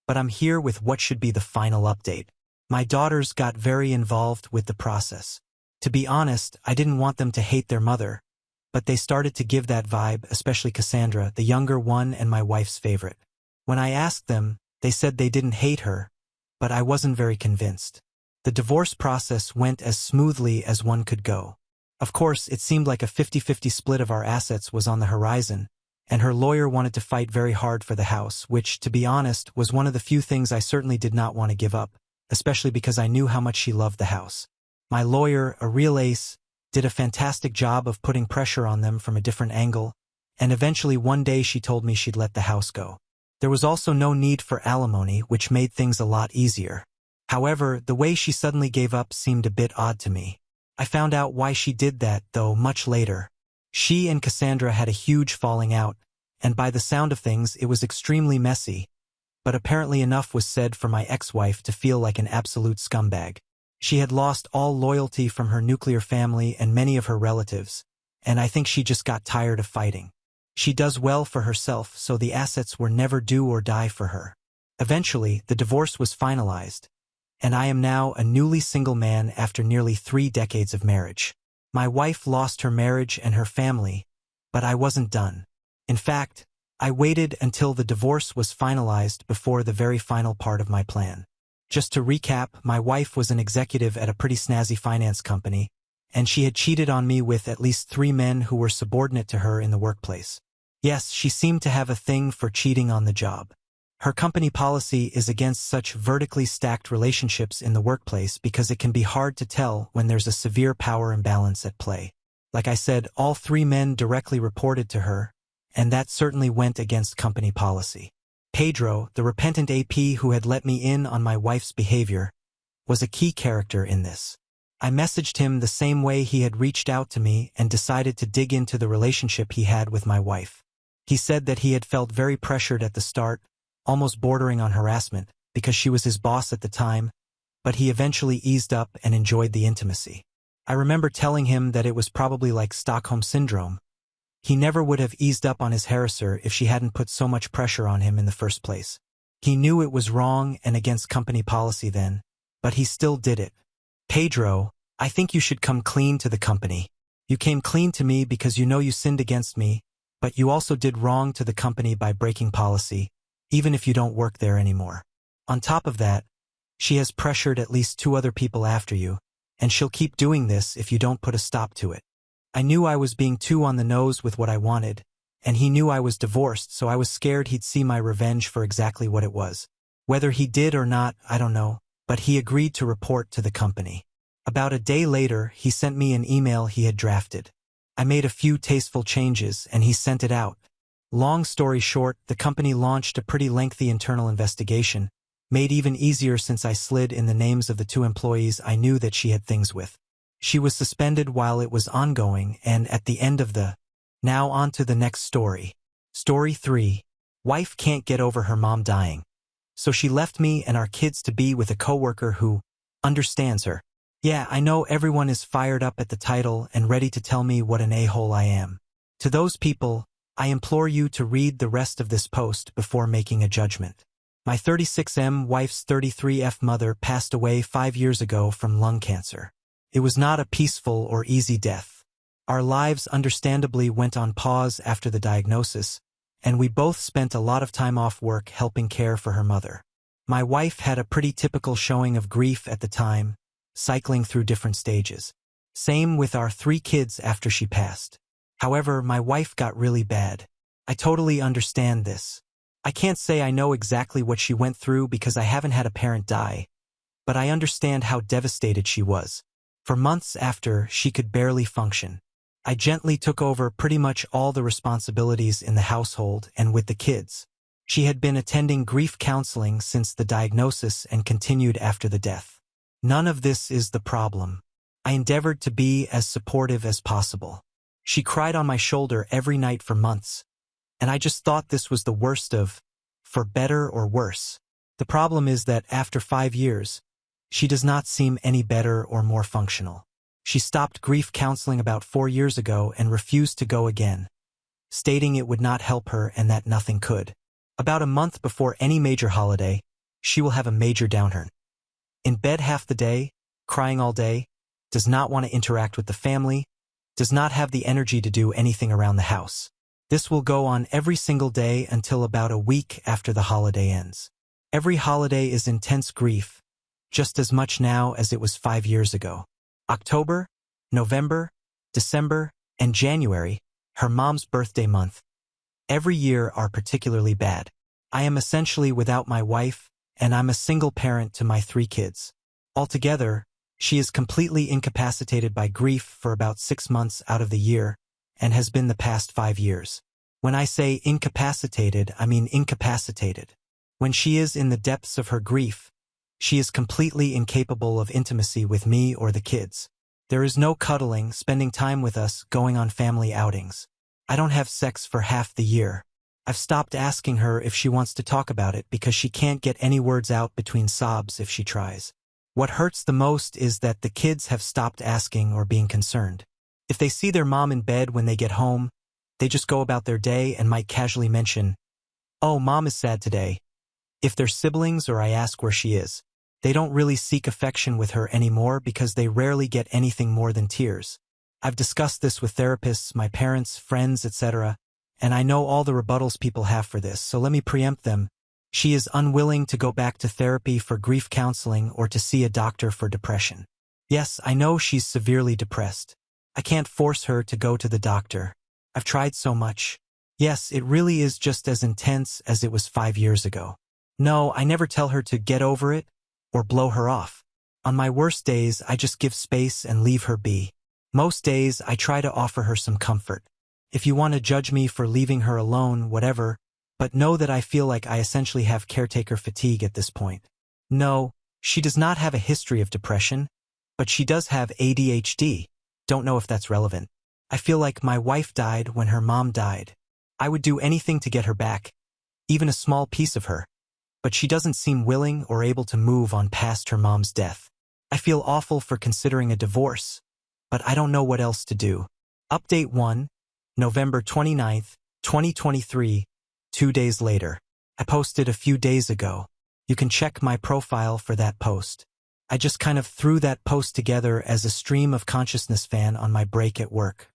A: but I'm here with what should be the final update. My daughters got very involved with the process. To be honest, I didn't want them to hate their mother, but they started to give that vibe, especially Cassandra, the younger one and my wife's favorite. When I asked them, they said they didn't hate her, but I wasn't very convinced. The divorce process went as smoothly as one could go. Of course, it seemed like a 50-50 split of our assets was on the horizon, and her lawyer wanted to fight very hard for the house, which, to be honest, was one of the few things I certainly did not want to give up, especially because I knew how much she loved the house. My lawyer, a real ace, did a fantastic job of putting pressure on them from a different angle, and eventually one day she told me she'd let the house go. There was also no need for alimony, which made things a lot easier. However, the way she suddenly gave up seemed a bit odd to me. I found out why she did that, though, much later. She and Cassandra had a huge falling out, and by the sound of things it was extremely messy, but apparently enough was said for my ex-wife to feel like an absolute scumbag. She had lost all loyalty from her nuclear family and many of her relatives, and I think she just got tired of fighting. She does well for herself, so the assets were never do or die for her. Eventually, the divorce was finalized, and I am now a newly single man after nearly 3 decades of marriage. My wife lost her marriage and her family, but I wasn't done. In fact, I waited until the divorce was finalized before the very final part of my plan. Just to recap, my wife was an executive at a pretty snazzy finance company, and she had cheated on me with at least 3 men who were subordinate to her in the workplace. Yes, she seemed to have a thing for cheating on the job. Her company policy is against such vertically stacked relationships in the workplace because it can be hard to tell when there's a severe power imbalance at play. Like I said, all 3 men directly reported to her, and that certainly went against company policy. Pedro, the repentant AP who had let me in on my wife's behavior, was a key character in this. I messaged him the same way he had reached out to me and decided to dig into the relationship he had with my wife. He said that he had felt very pressured at the start, almost bordering on harassment, because she was his boss at the time, but he eventually eased up and enjoyed the intimacy. I remember telling him that it was probably like Stockholm Syndrome. He never would have eased up on his harasser if she hadn't put so much pressure on him in the first place. He knew it was wrong and against company policy then, but he still did it. Pedro, I think you should come clean to the company. You came clean to me because you know you sinned against me, but you also did wrong to the company by breaking policy, even if you don't work there anymore. On top of that, she has pressured at least 2 other people after you, and she'll keep doing this if you don't put a stop to it. I knew I was being too on the nose with what I wanted, and he knew I was divorced, so I was scared he'd see my revenge for exactly what it was. Whether he did or not, I don't know, but he agreed to report to the company. About a day later, he sent me an email he had drafted. I made a few tasteful changes, and he sent it out. Long story short, the company launched a pretty lengthy internal investigation, made even easier since I slid in the names of the 2 employees I knew that she had things with. She was suspended while it was ongoing, and at the end of the... Now on to the next story. Story 3. Wife can't get over her mom dying. So she left me and our kids to be with a coworker who understands her. Yeah, I know everyone is fired up at the title and ready to tell me what an a-hole I am. To those people, I implore you to read the rest of this post before making a judgment. My 36M wife's 33F mother passed away 5 years ago from lung cancer. It was not a peaceful or easy death. Our lives understandably went on pause after the diagnosis, and we both spent a lot of time off work helping care for her mother. My wife had a pretty typical showing of grief at the time, cycling through different stages. Same with our 3 kids after she passed. However, my wife got really bad. I totally understand this. I can't say I know exactly what she went through because I haven't had a parent die, but I understand how devastated she was. For months after, she could barely function. I gently took over pretty much all the responsibilities in the household and with the kids. She had been attending grief counseling since the diagnosis and continued after the death. None of this is the problem. I endeavored to be as supportive as possible. She cried on my shoulder every night for months, and I just thought this was the worst of, for better or worse. The problem is that after 5 years, she does not seem any better or more functional. She stopped grief counseling about 4 years ago and refused to go again, stating it would not help her and that nothing could. About a month before any major holiday, she will have a major downturn. In bed half the day, crying all day, does not want to interact with the family, does not have the energy to do anything around the house. This will go on every single day until about a week after the holiday ends. Every holiday is intense grief, just as much now as it was 5 years ago. October, November, December, and January, her mom's birthday month, every year are particularly bad. I am essentially without my wife, and I'm a single parent to my 3 kids. Altogether, she is completely incapacitated by grief for about 6 months out of the year, and has been the past 5 years. When I say incapacitated, I mean incapacitated. When she is in the depths of her grief, she is completely incapable of intimacy with me or the kids. There is no cuddling, spending time with us, going on family outings. I don't have sex for half the year. I've stopped asking her if she wants to talk about it because she can't get any words out between sobs if she tries. What hurts the most is that the kids have stopped asking or being concerned. If they see their mom in bed when they get home, they just go about their day and might casually mention, "Oh, mom is sad today." If they're siblings or I ask where she is, they don't really seek affection with her anymore because they rarely get anything more than tears. I've discussed this with therapists, my parents, friends, etc., and I know all the rebuttals people have for this, so let me preempt them. She is unwilling to go back to therapy for grief counseling or to see a doctor for depression. Yes, I know she's severely depressed. I can't force her to go to the doctor. I've tried so much. Yes, it really is just as intense as it was 5 years ago. No, I never tell her to get over it or blow her off. On my worst days, I just give space and leave her be. Most days, I try to offer her some comfort. If you want to judge me for leaving her alone, whatever, but know that I feel like I essentially have caretaker fatigue at this point. No, she does not have a history of depression, but she does have ADHD. Don't know if that's relevant. I feel like my wife died when her mom died. I would do anything to get her back, even a small piece of her. But she doesn't seem willing or able to move on past her mom's death. I feel awful for considering a divorce, but I don't know what else to do. Update 1, November 29th, 2023, 2 days later. I posted a few days ago. You can check my profile for that post. I just kind of threw that post together as a stream of consciousness fan on my break at work.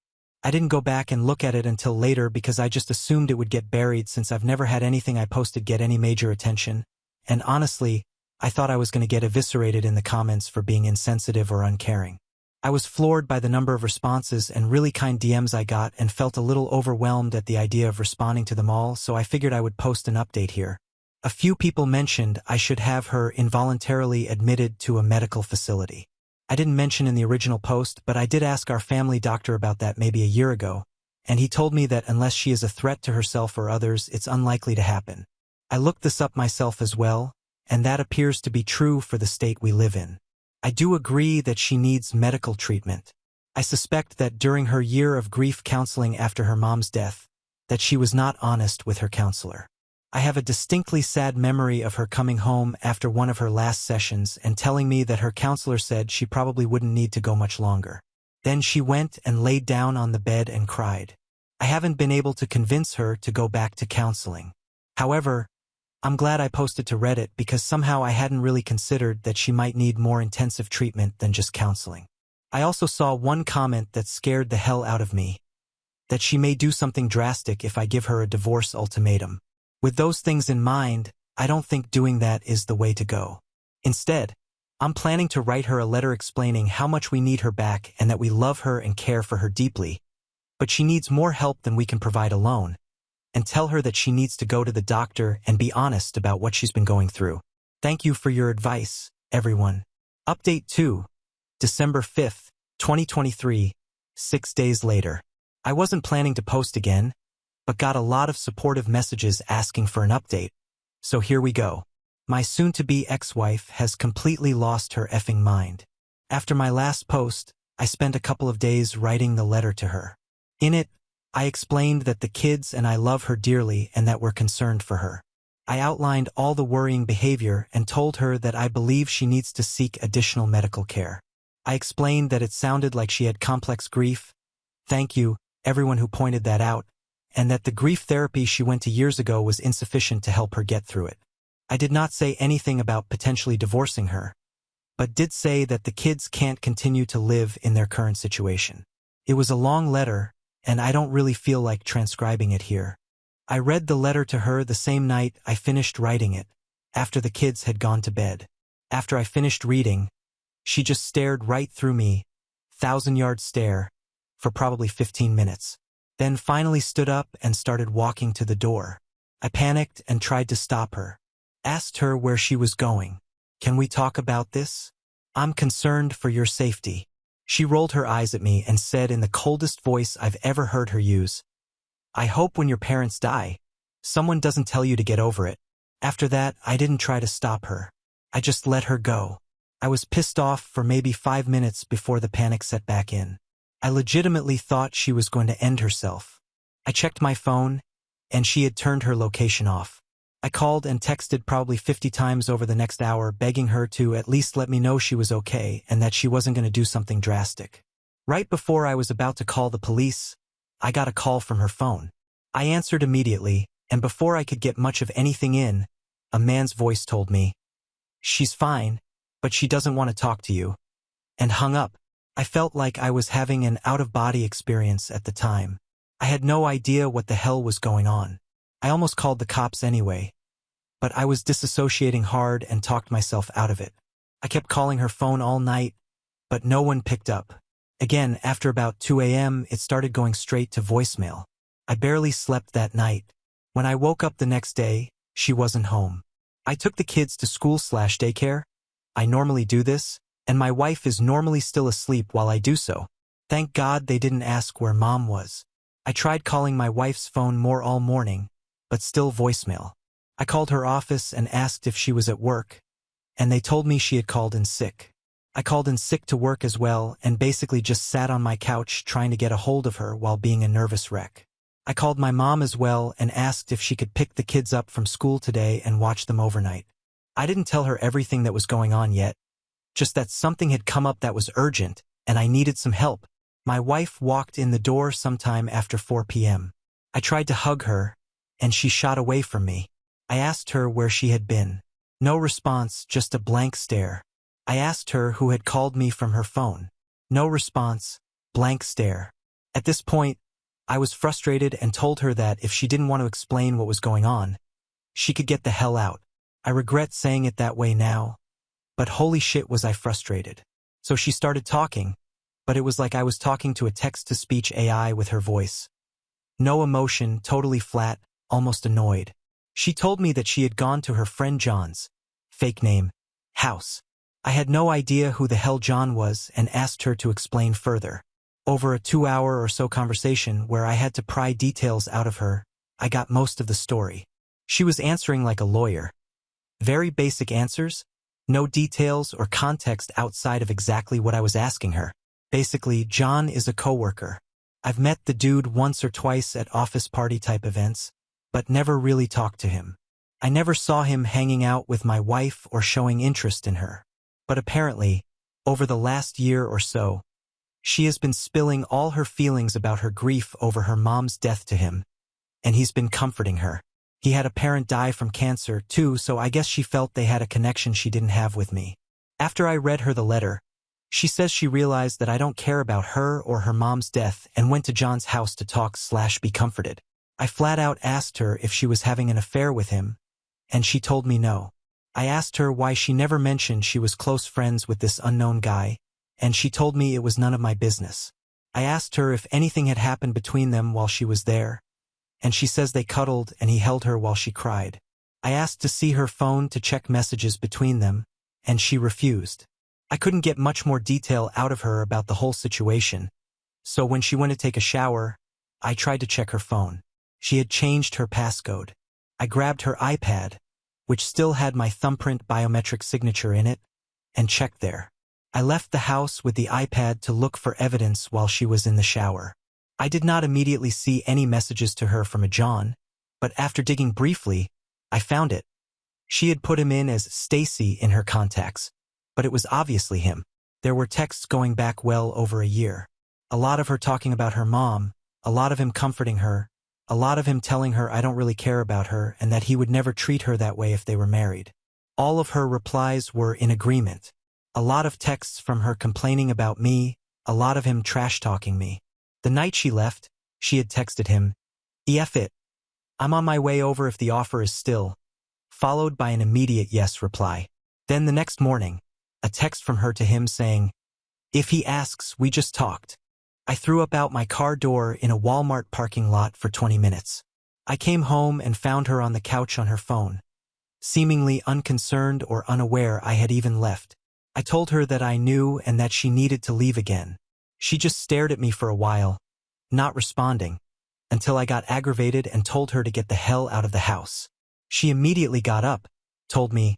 A: I didn't go back and look at it until later because I just assumed it would get buried since I've never had anything I posted get any major attention, and honestly, I thought I was going to get eviscerated in the comments for being insensitive or uncaring. I was floored by the number of responses and really kind DMs I got and felt a little overwhelmed at the idea of responding to them all, so I figured I would post an update here. A few people mentioned I should have her involuntarily admitted to a medical facility. I didn't mention in the original post, but I did ask our family doctor about that maybe a year ago, and he told me that unless she is a threat to herself or others, it's unlikely to happen. I looked this up myself as well, and that appears to be true for the state we live in. I do agree that she needs medical treatment. I suspect that during her year of grief counseling after her mom's death, that she was not honest with her counselor. I have a distinctly sad memory of her coming home after one of her last sessions and telling me that her counselor said she probably wouldn't need to go much longer. Then she went and laid down on the bed and cried. I haven't been able to convince her to go back to counseling. However, I'm glad I posted to Reddit because somehow I hadn't really considered that she might need more intensive treatment than just counseling. I also saw one comment that scared the hell out of me. That she may do something drastic if I give her a divorce ultimatum. With those things in mind, I don't think doing that is the way to go. Instead, I'm planning to write her a letter explaining how much we need her back and that we love her and care for her deeply, but she needs more help than we can provide alone, and tell her that she needs to go to the doctor and be honest about what she's been going through. Thank you for your advice, everyone. Update 2, December 5th, 2023, 6 days later. I wasn't planning to post again, but got a lot of supportive messages asking for an update. So here we go. My soon-to-be ex-wife has completely lost her effing mind. After my last post, I spent a couple of days writing the letter to her. In it, I explained that the kids and I love her dearly and that we're concerned for her. I outlined all the worrying behavior and told her that I believe she needs to seek additional medical care. I explained that it sounded like she had complex grief. Thank you, everyone who pointed that out, and that the grief therapy she went to years ago was insufficient to help her get through it. I did not say anything about potentially divorcing her, but did say that the kids can't continue to live in their current situation. It was a long letter, and I don't really feel like transcribing it here. I read the letter to her the same night I finished writing it, after the kids had gone to bed. After I finished reading, she just stared right through me, 1,000-yard stare, for probably 15 minutes. then finally stood up and started walking to the door. I panicked and tried to stop her. Asked her where she was going. Can we talk about this? I'm concerned for your safety. She rolled her eyes at me and said in the coldest voice I've ever heard her use, I hope when your parents die, someone doesn't tell you to get over it. After that, I didn't try to stop her. I just let her go. I was pissed off for maybe 5 minutes before the panic set back in. I legitimately thought she was going to end herself. I checked my phone, and she had turned her location off. I called and texted probably 50 times over the next hour, begging her to at least let me know she was okay and that she wasn't going to do something drastic. Right before I was about to call the police, I got a call from her phone. I answered immediately, and before I could get much of anything in, a man's voice told me, she's fine, but she doesn't want to talk to you, and hung up. I felt like I was having an out-of-body experience at the time. I had no idea what the hell was going on. I almost called the cops anyway, but I was disassociating hard and talked myself out of it. I kept calling her phone all night, but no one picked up. Again, after about 2 a.m., it started going straight to voicemail. I barely slept that night. When I woke up the next day, she wasn't home. I took the kids to school/daycare. I normally do this, and my wife is normally still asleep while I do so. Thank God they didn't ask where Mom was. I tried calling my wife's phone more all morning, but still voicemail. I called her office and asked if she was at work, and they told me she had called in sick. I called in sick to work as well and basically just sat on my couch trying to get a hold of her while being a nervous wreck. I called my mom as well and asked if she could pick the kids up from school today and watch them overnight. I didn't tell her everything that was going on yet, just that something had come up that was urgent and I needed some help. My wife walked in the door sometime after 4 p.m. I tried to hug her, and she shot away from me. I asked her where she had been. No response, just a blank stare. I asked her who had called me from her phone. No response, blank stare. At this point, I was frustrated and told her that if she didn't want to explain what was going on, she could get the hell out. I regret saying it that way now, but holy shit was I frustrated. So she started talking, but it was like I was talking to a text-to-speech AI with her voice. No emotion, totally flat, almost annoyed. She told me that she had gone to her friend John's, fake name, house. I had no idea who the hell John was and asked her to explain further. Over a 2-hour or so conversation where I had to pry details out of her, I got most of the story. She was answering like a lawyer. Very basic answers, no details or context outside of exactly what I was asking her. Basically, John is a coworker. I've met the dude once or twice at office party type events, but never really talked to him. I never saw him hanging out with my wife or showing interest in her. But apparently, over the last year or so, she has been spilling all her feelings about her grief over her mom's death to him, and he's been comforting her. He had a parent die from cancer too, so I guess she felt they had a connection she didn't have with me. After I read her the letter, she says she realized that I don't care about her or her mom's death and went to John's house to talk/be comforted. I flat out asked her if she was having an affair with him, and she told me no. I asked her why she never mentioned she was close friends with this unknown guy, and she told me it was none of my business. I asked her if anything had happened between them while she was there, and she says they cuddled and he held her while she cried. I asked to see her phone to check messages between them, and she refused. I couldn't get much more detail out of her about the whole situation, so when she went to take a shower, I tried to check her phone. She had changed her passcode. I grabbed her iPad, which still had my thumbprint biometric signature in it, and checked there. I left the house with the iPad to look for evidence while she was in the shower. I did not immediately see any messages to her from a John, but after digging briefly, I found it. She had put him in as Stacy in her contacts, but it was obviously him. There were texts going back well over a year. A lot of her talking about her mom, a lot of him comforting her, a lot of him telling her I don't really care about her and that he would never treat her that way if they were married. All of her replies were in agreement. A lot of texts from her complaining about me, a lot of him trash-talking me. The night she left, she had texted him, "F it. I'm on my way over if the offer is still," followed by an immediate yes reply. Then the next morning, a text from her to him saying, "If he asks, we just talked." I threw up out my car door in a Walmart parking lot for 20 minutes. I came home and found her on the couch on her phone, seemingly unconcerned or unaware I had even left. I told her that I knew and that she needed to leave again. She just stared at me for a while, not responding, until I got aggravated and told her to get the hell out of the house. She immediately got up, told me,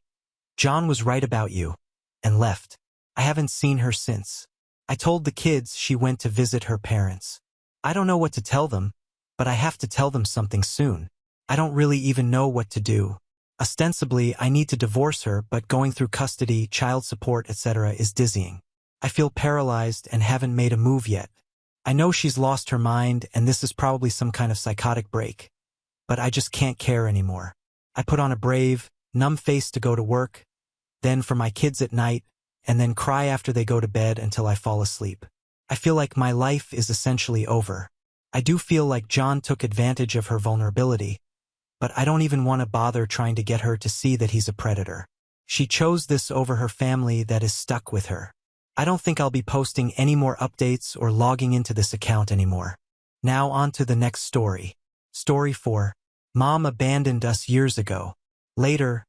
A: "John was right about you," and left. I haven't seen her since. I told the kids she went to visit her parents. I don't know what to tell them, but I have to tell them something soon. I don't really even know what to do. Ostensibly, I need to divorce her, but going through custody, child support, etc. is dizzying. I feel paralyzed and haven't made a move yet. I know she's lost her mind and this is probably some kind of psychotic break, but I just can't care anymore. I put on a brave, numb face to go to work, then for my kids at night, and then cry after they go to bed until I fall asleep. I feel like my life is essentially over. I do feel like John took advantage of her vulnerability, but I don't even want to bother trying to get her to see that he's a predator. She chose this over her family that is stuck with her. I don't think I'll be posting any more updates or logging into this account anymore. Now on to the next story. Story 4. Mom abandoned us years ago. Later,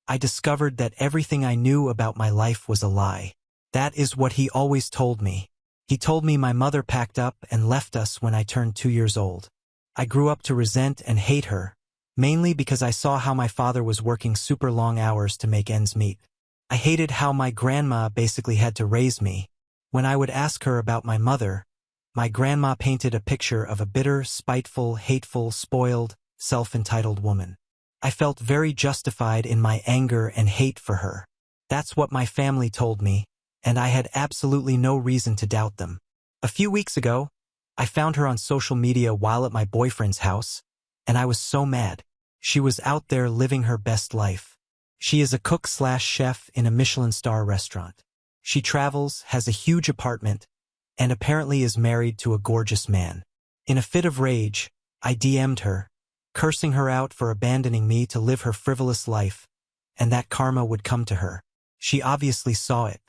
A: I discovered that everything I knew about my life was a lie. That is what he always told me. He told me my mother packed up and left us when I turned 2 years old. I grew up to resent and hate her, mainly because I saw how my father was working super long hours to make ends meet. I hated how my grandma basically had to raise me. When I would ask her about my mother, my grandma painted a picture of a bitter, spiteful, hateful, spoiled, self-entitled woman. I felt very justified in my anger and hate for her. That's what my family told me, and I had absolutely no reason to doubt them. A few weeks ago, I found her on social media while at my boyfriend's house, and I was so mad. She was out there living her best life. She is a cook/chef in a Michelin star restaurant. She travels, has a huge apartment, and apparently is married to a gorgeous man. In a fit of rage, I DM'd her, cursing her out for abandoning me to live her frivolous life, and that karma would come to her. She obviously saw it.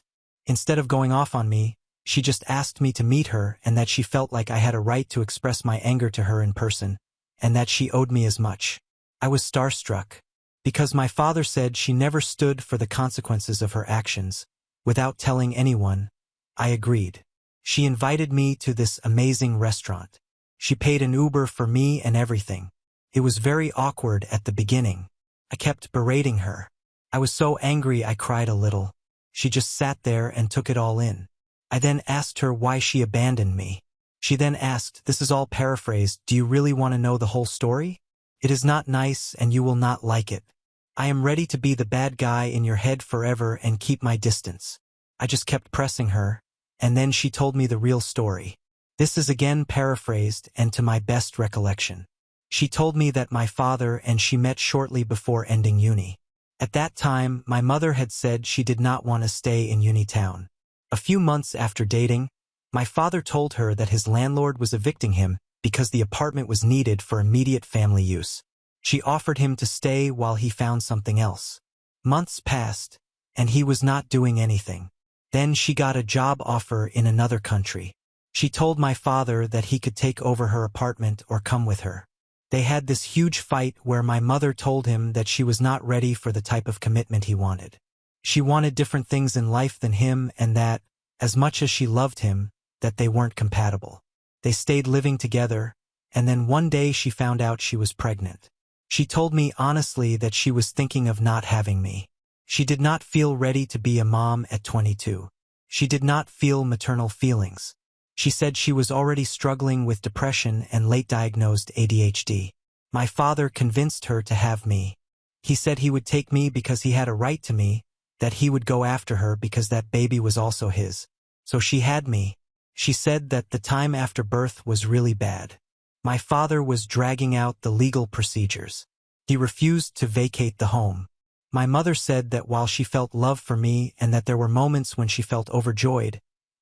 A: Instead of going off on me, she just asked me to meet her and that she felt like I had a right to express my anger to her in person, and that she owed me as much. I was starstruck. Because my father said she never stood for the consequences of her actions, without telling anyone, I agreed. She invited me to this amazing restaurant. She paid an Uber for me and everything. It was very awkward at the beginning. I kept berating her. I was so angry I cried a little. She just sat there and took it all in. I then asked her why she abandoned me. She then asked, this is all paraphrased, do you really want to know the whole story? It is not nice and you will not like it. I am ready to be the bad guy in your head forever and keep my distance. I just kept pressing her, and then she told me the real story. This is again paraphrased and to my best recollection. She told me that my father and she met shortly before ending uni. At that time, my mother had said she did not want to stay in Unitown. A few months after dating, my father told her that his landlord was evicting him because the apartment was needed for immediate family use. She offered him to stay while he found something else. Months passed, and he was not doing anything. Then she got a job offer in another country. She told my father that he could take over her apartment or come with her. They had this huge fight where my mother told him that she was not ready for the type of commitment he wanted. She wanted different things in life than him and that, as much as she loved him, that they weren't compatible. They stayed living together, and then one day she found out she was pregnant. She told me honestly that she was thinking of not having me. She did not feel ready to be a mom at 22. She did not feel maternal feelings. She said she was already struggling with depression and late-diagnosed ADHD. My father convinced her to have me. He said he would take me because he had a right to me, that he would go after her because that baby was also his. So she had me. She said that the time after birth was really bad. My father was dragging out the legal procedures. He refused to vacate the home. My mother said that while she felt love for me and that there were moments when she felt overjoyed,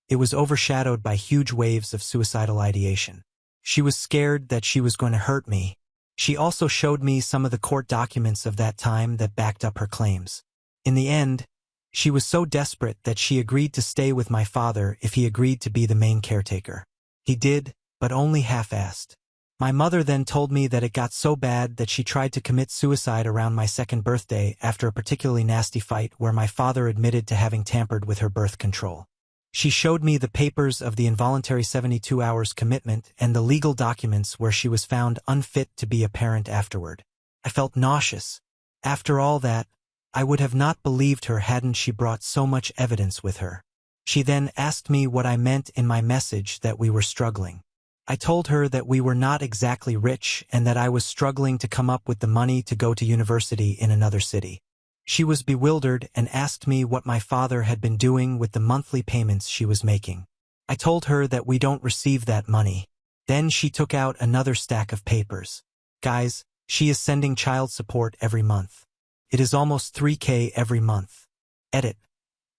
A: it was overshadowed by huge waves of suicidal ideation. She was scared that she was going to hurt me. She also showed me some of the court documents of that time that backed up her claims. In the end, she was so desperate that she agreed to stay with my father if he agreed to be the main caretaker. He did, but only half-assed. My mother then told me that it got so bad that she tried to commit suicide around my 2nd birthday after a particularly nasty fight where my father admitted to having tampered with her birth control. She showed me the papers of the involuntary 72 hours commitment and the legal documents where she was found unfit to be a parent afterward. I felt nauseous. After all that, I would have not believed her hadn't she brought so much evidence with her. She then asked me what I meant in my message that we were struggling. I told her that we were not exactly rich and that I was struggling to come up with the money to go to university in another city. She was bewildered and asked me what my father had been doing with the monthly payments she was making. I told her that we don't receive that money. Then she took out another stack of papers. Guys, she is sending child support every month. It is almost $3,000 every month. Edit.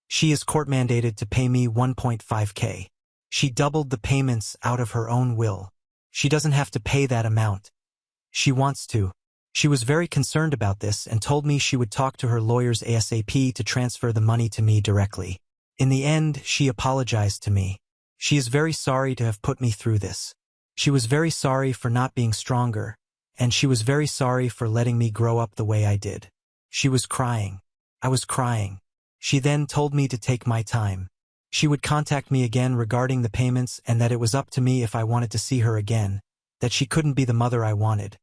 A: She is court-mandated to pay me $1.5K. She doubled the payments out of her own will. She doesn't have to pay that amount. She wants to. She was very concerned about this and told me she would talk to her lawyers ASAP to transfer the money to me directly. In the end, she apologized to me. She is very sorry to have put me through this. She was very sorry for not being stronger, and she was very sorry for letting me grow up the way I did. She was crying. I was crying. She then told me to take my time. She would contact me again regarding the payments and that it was up to me if I wanted to see her again, that she couldn't be the mother I wanted.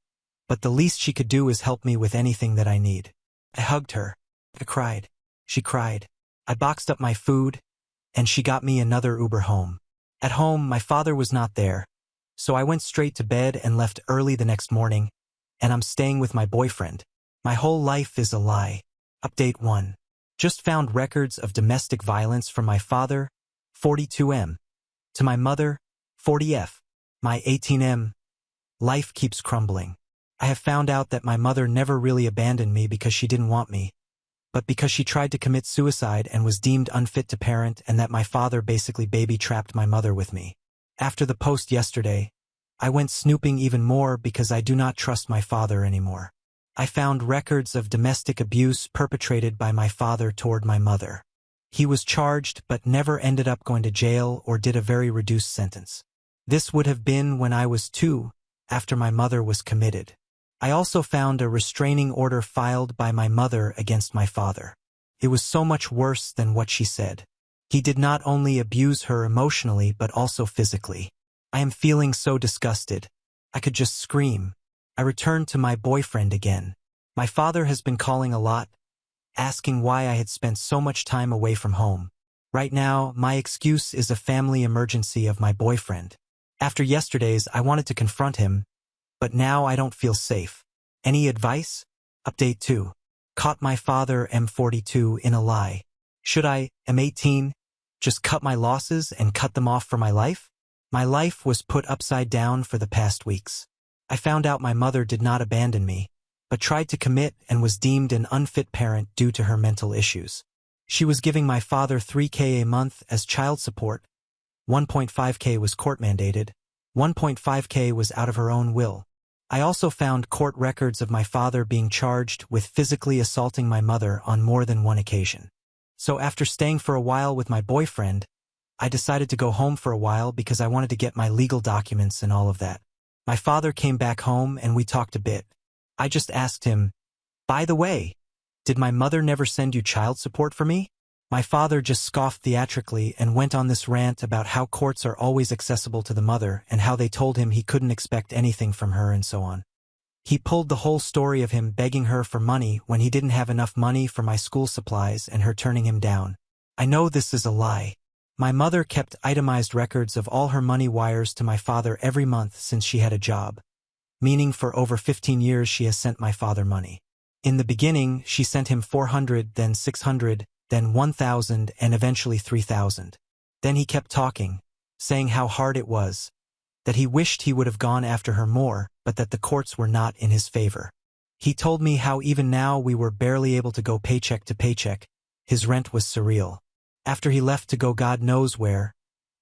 A: But the least she could do is help me with anything that I need. I hugged her. I cried. She cried. I boxed up my food, and she got me another Uber home. At home, my father was not there, so I went straight to bed and left early the next morning, and I'm staying with my boyfriend. My whole life is a lie. Update 1. Just found records of domestic violence from my father, 42M, to my mother, 40F, my 18M. Life keeps crumbling. I have found out that my mother never really abandoned me because she didn't want me, but because she tried to commit suicide and was deemed unfit to parent, and that my father basically baby-trapped my mother with me. After the post yesterday, I went snooping even more because I do not trust my father anymore. I found records of domestic abuse perpetrated by my father toward my mother. He was charged but never ended up going to jail or did a very reduced sentence. This would have been when I was 2, after my mother was committed. I also found a restraining order filed by my mother against my father. It was so much worse than what she said. He did not only abuse her emotionally but also physically. I am feeling so disgusted. I could just scream. I returned to my boyfriend again. My father has been calling a lot, asking why I had spent so much time away from home. Right now, my excuse is a family emergency of my boyfriend. After yesterday's, I wanted to confront him, but now I don't feel safe. Any advice? Update 2. Caught my father M42 in a lie. Should I, M18, just cut my losses and cut them off for my life? My life was put upside down for the past weeks. I found out my mother did not abandon me, but tried to commit and was deemed an unfit parent due to her mental issues. She was giving my father $3,000 a month as child support. $1.5K was court-mandated. $1.5K was out of her own will. I also found court records of my father being charged with physically assaulting my mother on more than one occasion. So after staying for a while with my boyfriend, I decided to go home for a while because I wanted to get my legal documents and all of that. My father came back home and we talked a bit. I just asked him, "By the way, did my mother never send you child support for me?" My father just scoffed theatrically and went on this rant about how courts are always accessible to the mother and how they told him he couldn't expect anything from her and so on. He pulled the whole story of him begging her for money when he didn't have enough money for my school supplies and her turning him down. I know this is a lie. My mother kept itemized records of all her money wires to my father every month since she had a job, meaning for over 15 years she has sent my father money. In the beginning, she sent him $400, then $600, then $1,000, and eventually $3,000. Then he kept talking, saying how hard it was, that he wished he would have gone after her more, but that the courts were not in his favor. He told me how even now we were barely able to go paycheck to paycheck. His rent was surreal. After he left to go God knows where,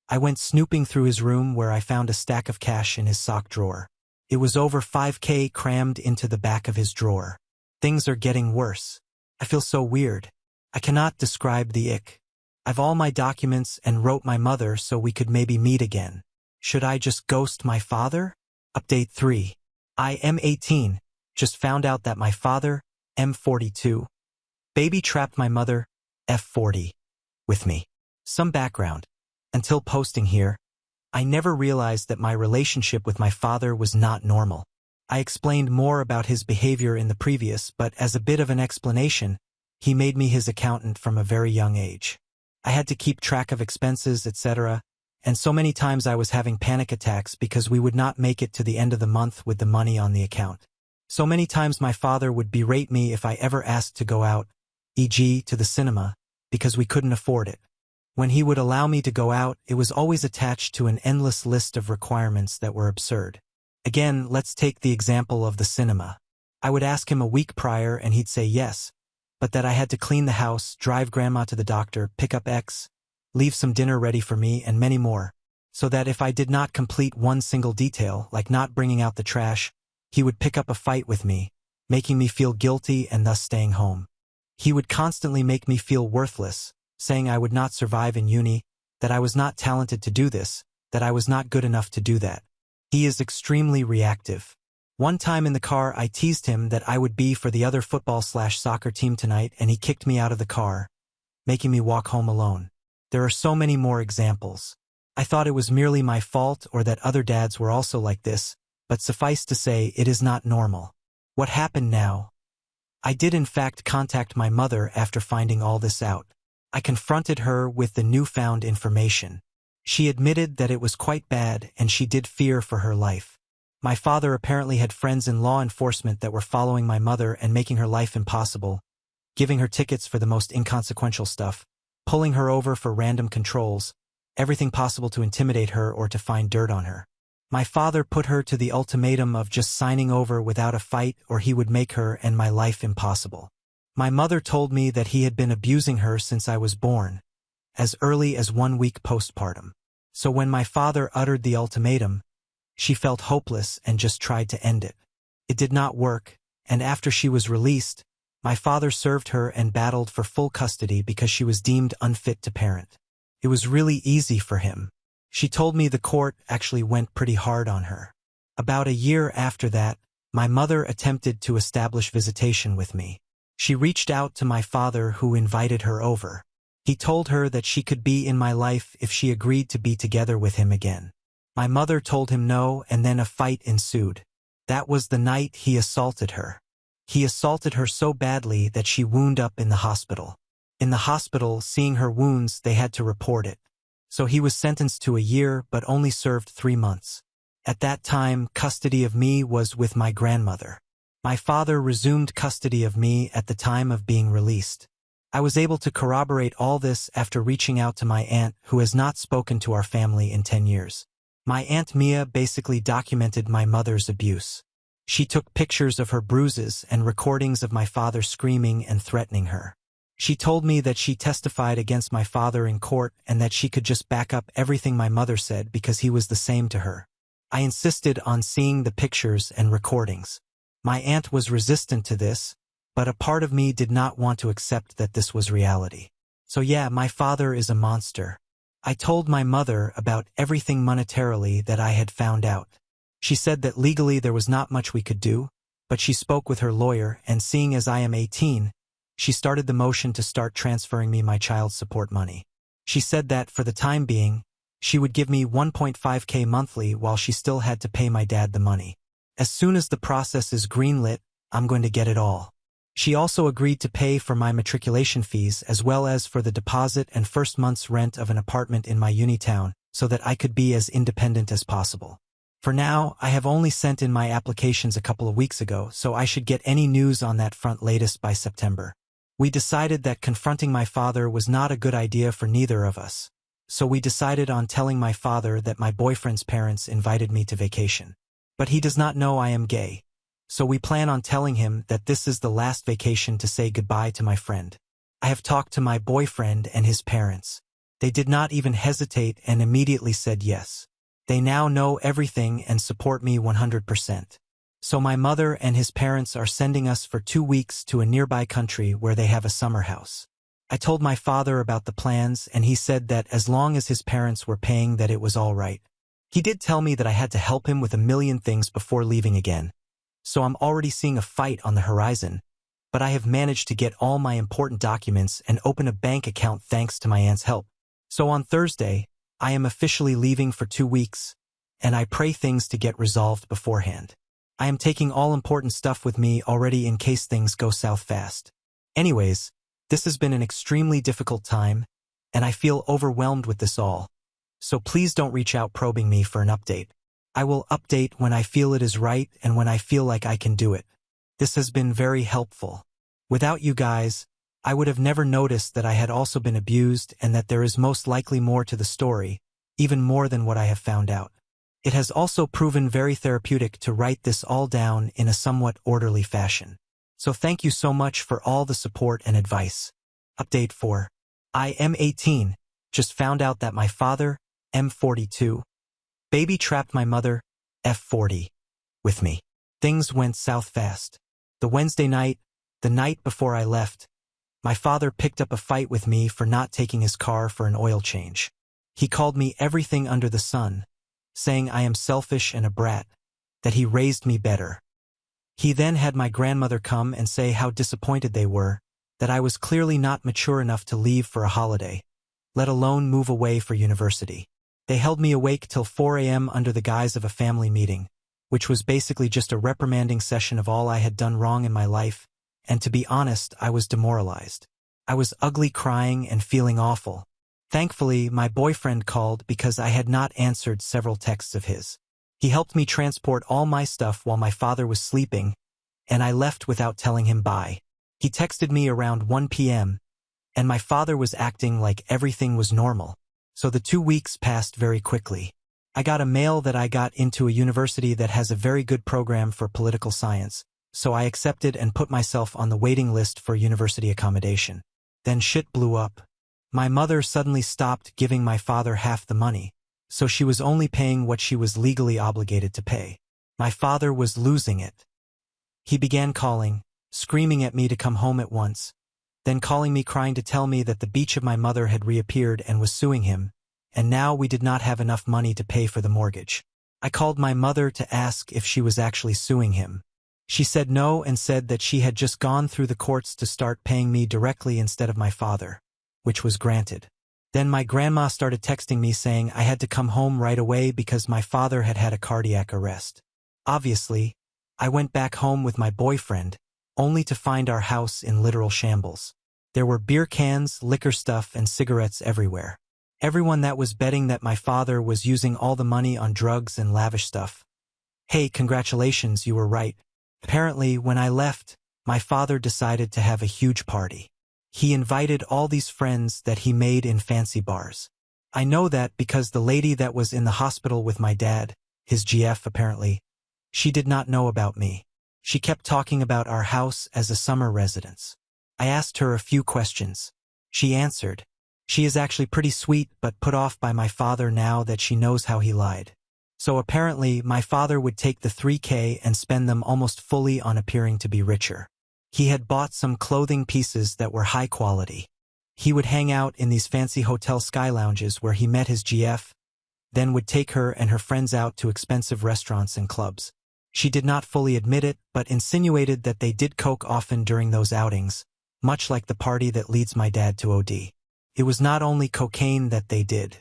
A: I went snooping through his room where I found a stack of cash in his sock drawer. It was over $5,000 crammed into the back of his drawer. Things are getting worse. I feel so weird. I cannot describe the ick. I've all my documents and wrote my mother so we could maybe meet again. Should I just ghost my father? Update 3. I am 18. Just found out that my father, M42, baby trapped my mother, F40, with me. Some background. Until posting here, I never realized that my relationship with my father was not normal. I explained more about his behavior in the previous, but as a bit of an explanation, he made me his accountant from a very young age. I had to keep track of expenses, etc., and so many times I was having panic attacks because we would not make it to the end of the month with the money on the account. So many times my father would berate me if I ever asked to go out, e.g. to the cinema, because we couldn't afford it. When he would allow me to go out, it was always attached to an endless list of requirements that were absurd. Again, let's take the example of the cinema. I would ask him a week prior and he'd say yes, but that I had to clean the house, drive grandma to the doctor, pick up X, leave some dinner ready for me, and many more, so that if I did not complete one single detail, like not bringing out the trash, he would pick up a fight with me, making me feel guilty and thus staying home. He would constantly make me feel worthless, saying I would not survive in uni, that I was not talented to do this, that I was not good enough to do that. He is extremely reactive. One time in the car I teased him that I would be for the other football/soccer team tonight and he kicked me out of the car, making me walk home alone. There are so many more examples. I thought it was merely my fault or that other dads were also like this, but suffice to say it is not normal. What happened now? I did in fact contact my mother after finding all this out. I confronted her with the newfound information. She admitted that it was quite bad and she did fear for her life. My father apparently had friends in law enforcement that were following my mother and making her life impossible, giving her tickets for the most inconsequential stuff, pulling her over for random controls, everything possible to intimidate her or to find dirt on her. My father put her to the ultimatum of just signing over without a fight or he would make her and my life impossible. My mother told me that he had been abusing her since I was born, as early as 1 week postpartum. So when my father uttered the ultimatum, she felt hopeless and just tried to end it. It did not work, and after she was released, my father served her and battled for full custody because she was deemed unfit to parent. It was really easy for him. She told me the court actually went pretty hard on her. About a year after that, my mother attempted to establish visitation with me. She reached out to my father who invited her over. He told her that she could be in my life if she agreed to be together with him again. My mother told him no and then a fight ensued. That was the night he assaulted her. He assaulted her so badly that she wound up in the hospital. In the hospital, seeing her wounds, they had to report it. So he was sentenced to a year but only served 3 months. At that time, custody of me was with my grandmother. My father resumed custody of me at the time of being released. I was able to corroborate all this after reaching out to my aunt who has not spoken to our family in 10 years. My Aunt Mia basically documented my mother's abuse. She took pictures of her bruises and recordings of my father screaming and threatening her. She told me that she testified against my father in court and that she could just back up everything my mother said because he was the same to her. I insisted on seeing the pictures and recordings. My aunt was resistant to this, but a part of me did not want to accept that this was reality. So yeah, my father is a monster. I told my mother about everything monetarily that I had found out. She said that legally there was not much we could do, but she spoke with her lawyer and seeing as I am 18, she started the motion to start transferring me my child support money. She said that, for the time being, she would give me 1.5K monthly while she still had to pay my dad the money. As soon as the process is greenlit, I'm going to get it all. She also agreed to pay for my matriculation fees as well as for the deposit and first month's rent of an apartment in my uni town so that I could be as independent as possible. For now, I have only sent in my applications a couple of weeks ago, so I should get any news on that front latest by September. We decided that confronting my father was not a good idea for neither of us. So we decided on telling my father that my boyfriend's parents invited me to vacation. But he does not know I am gay. So we plan on telling him that this is the last vacation to say goodbye to my friend. I have talked to my boyfriend and his parents. They did not even hesitate and immediately said yes. They now know everything and support me 100%. So my mother and his parents are sending us for 2 weeks to a nearby country where they have a summer house. I told my father about the plans and he said that as long as his parents were paying that it was all right. He did tell me that I had to help him with a million things before leaving again. So I'm already seeing a fight on the horizon, but I have managed to get all my important documents and open a bank account thanks to my aunt's help. So on Thursday, I am officially leaving for 2 weeks, and I pray things to get resolved beforehand. I am taking all important stuff with me already in case things go south fast. Anyways, this has been an extremely difficult time, and I feel overwhelmed with this all. So please don't reach out probing me for an update. I will update when I feel it is right and when I feel like I can do it. This has been very helpful. Without you guys, I would have never noticed that I had also been abused and that there is most likely more to the story, even more than what I have found out. It has also proven very therapeutic to write this all down in a somewhat orderly fashion. So thank you so much for all the support and advice. Update 4. I am 18. Just found out that my father, M42, baby trapped my mother, F40, with me. Things went south fast. The Wednesday night, the night before I left, my father picked up a fight with me for not taking his car for an oil change. He called me everything under the sun, saying I am selfish and a brat, that he raised me better. He then had my grandmother come and say how disappointed they were, that I was clearly not mature enough to leave for a holiday, let alone move away for university. They held me awake till 4 a.m. under the guise of a family meeting, which was basically just a reprimanding session of all I had done wrong in my life, and to be honest, I was demoralized. I was ugly, crying and feeling awful. Thankfully, my boyfriend called because I had not answered several texts of his. He helped me transport all my stuff while my father was sleeping, and I left without telling him bye. He texted me around 1 p.m., and my father was acting like everything was normal. So the 2 weeks passed very quickly. I got a mail that I got into a university that has a very good program for political science, so I accepted and put myself on the waiting list for university accommodation. Then shit blew up. My mother suddenly stopped giving my father half the money, so she was only paying what she was legally obligated to pay. My father was losing it. He began calling, screaming at me to come home at once, then calling me crying to tell me that the beach of my mother had reappeared and was suing him, and now we did not have enough money to pay for the mortgage. I called my mother to ask if she was actually suing him. She said no and said that she had just gone through the courts to start paying me directly instead of my father, which was granted. Then my grandma started texting me saying I had to come home right away because my father had had a cardiac arrest. Obviously, I went back home with my boyfriend, only to find our house in literal shambles. There were beer cans, liquor stuff, and cigarettes everywhere. Everyone that was betting that my father was using all the money on drugs and lavish stuff. Hey, congratulations, you were right. Apparently, when I left, my father decided to have a huge party. He invited all these friends that he made in fancy bars. I know that because the lady that was in the hospital with my dad, his GF apparently, she did not know about me. She kept talking about our house as a summer residence. I asked her a few questions. She answered. She is actually pretty sweet but put off by my father now that she knows how he lied. So apparently my father would take the 3K and spend them almost fully on appearing to be richer. He had bought some clothing pieces that were high quality. He would hang out in these fancy hotel sky lounges where he met his GF, then would take her and her friends out to expensive restaurants and clubs. She did not fully admit it, but insinuated that they did coke often during those outings, much like the party that leads my dad to OD. It was not only cocaine that they did.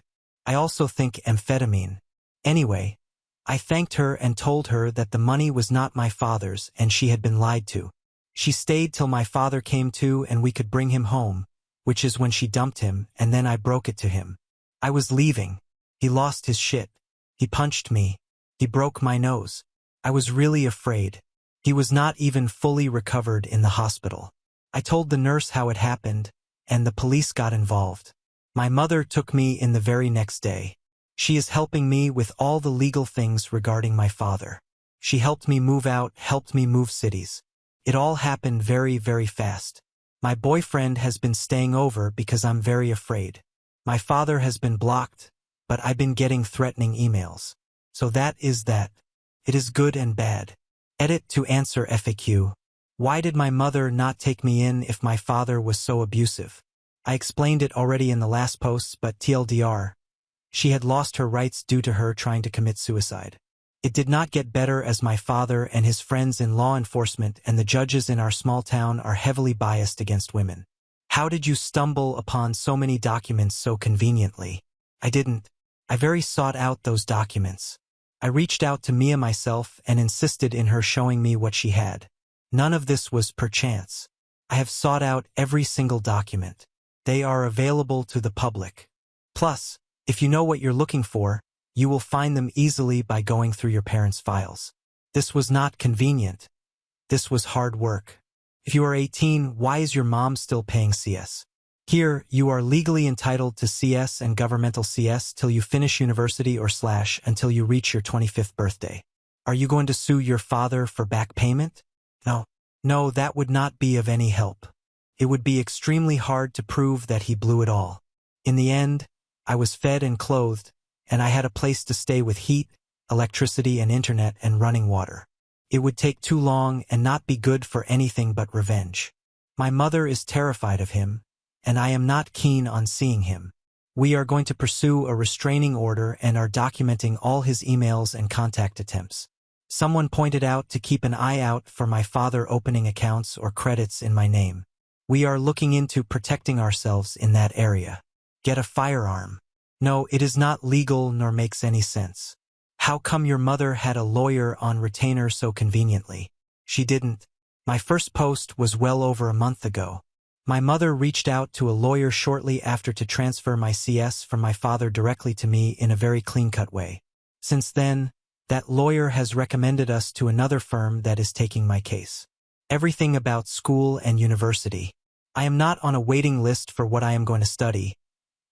A: I also think amphetamine. Anyway, I thanked her and told her that the money was not my father's and she had been lied to. She stayed till my father came to and we could bring him home, which is when she dumped him, and then I broke it to him. I was leaving. He lost his shit. He punched me. He broke my nose. I was really afraid. He was not even fully recovered in the hospital. I told the nurse how it happened, and the police got involved. My mother took me in the very next day. She is helping me with all the legal things regarding my father. She helped me move out, helped me move cities. It all happened very, very fast. My boyfriend has been staying over because I'm very afraid. My father has been blocked, but I've been getting threatening emails. So that is that. It is good and bad. Edit to answer FAQ. Why did my mother not take me in if my father was so abusive? I explained it already in the last posts, but TLDR. She had lost her rights due to her trying to commit suicide. It did not get better as my father and his friends in law enforcement and the judges in our small town are heavily biased against women. How did you stumble upon so many documents so conveniently? I didn't. I very sought out those documents. I reached out to Mia myself and insisted in her showing me what she had. None of this was perchance. I have sought out every single document. They are available to the public. Plus, if you know what you're looking for, you will find them easily by going through your parents' files. This was not convenient. This was hard work. If you are 18, why is your mom still paying CS? Here, you are legally entitled to CS and governmental CS till you finish university or / until you reach your 25th birthday. Are you going to sue your father for back payment? No. No, that would not be of any help. It would be extremely hard to prove that he blew it all. In the end, I was fed and clothed, and I had a place to stay with heat, electricity and internet and running water. It would take too long and not be good for anything but revenge. My mother is terrified of him, and I am not keen on seeing him. We are going to pursue a restraining order and are documenting all his emails and contact attempts. Someone pointed out to keep an eye out for my father opening accounts or credits in my name. We are looking into protecting ourselves in that area. Get a firearm. No, it is not legal nor makes any sense. How come your mother had a lawyer on retainer so conveniently? She didn't. My first post was well over a month ago. My mother reached out to a lawyer shortly after to transfer my CS from my father directly to me in a very clean-cut way. Since then, that lawyer has recommended us to another firm that is taking my case. Everything about school and university. I am not on a waiting list for what I am going to study.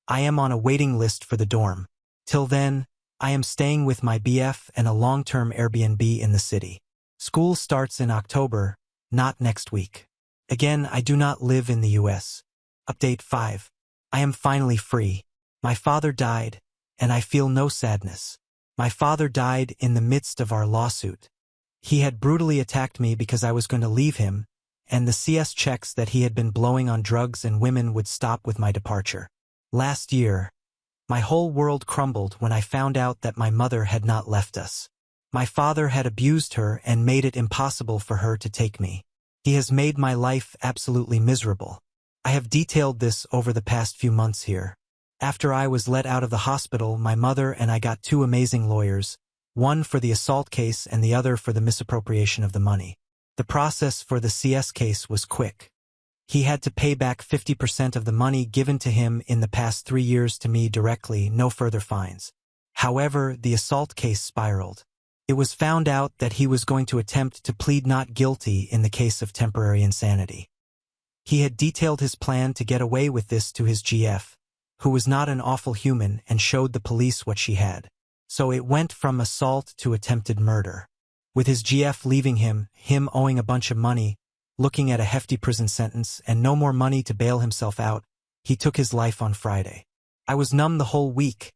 A: I am on a waiting list for the dorm. Till then, I am staying with my BF and a long-term Airbnb in the city. School starts in October, not next week. Again, I do not live in the US. Update 5. I am finally free. My father died, and I feel no sadness. My father died in the midst of our lawsuit. He had brutally attacked me because I was going to leave him, and the CS checks that he had been blowing on drugs and women would stop with my departure. Last year, my whole world crumbled when I found out that my mother had not left us. My father had abused her and made it impossible for her to take me. He has made my life absolutely miserable. I have detailed this over the past few months here. After I was let out of the hospital, my mother and I got 2 amazing lawyers, one for the assault case and the other for the misappropriation of the money. The process for the CS case was quick. He had to pay back 50% of the money given to him in the past 3 years to me directly, no further fines. However, the assault case spiraled. It was found out that he was going to attempt to plead not guilty in the case of temporary insanity. He had detailed his plan to get away with this to his GF, who was not an awful human and showed the police what she had. So it went from assault to attempted murder. With his GF leaving him owing a bunch of money, looking at a hefty prison sentence and no more money to bail himself out, he took his life on Friday. I was numb the whole week,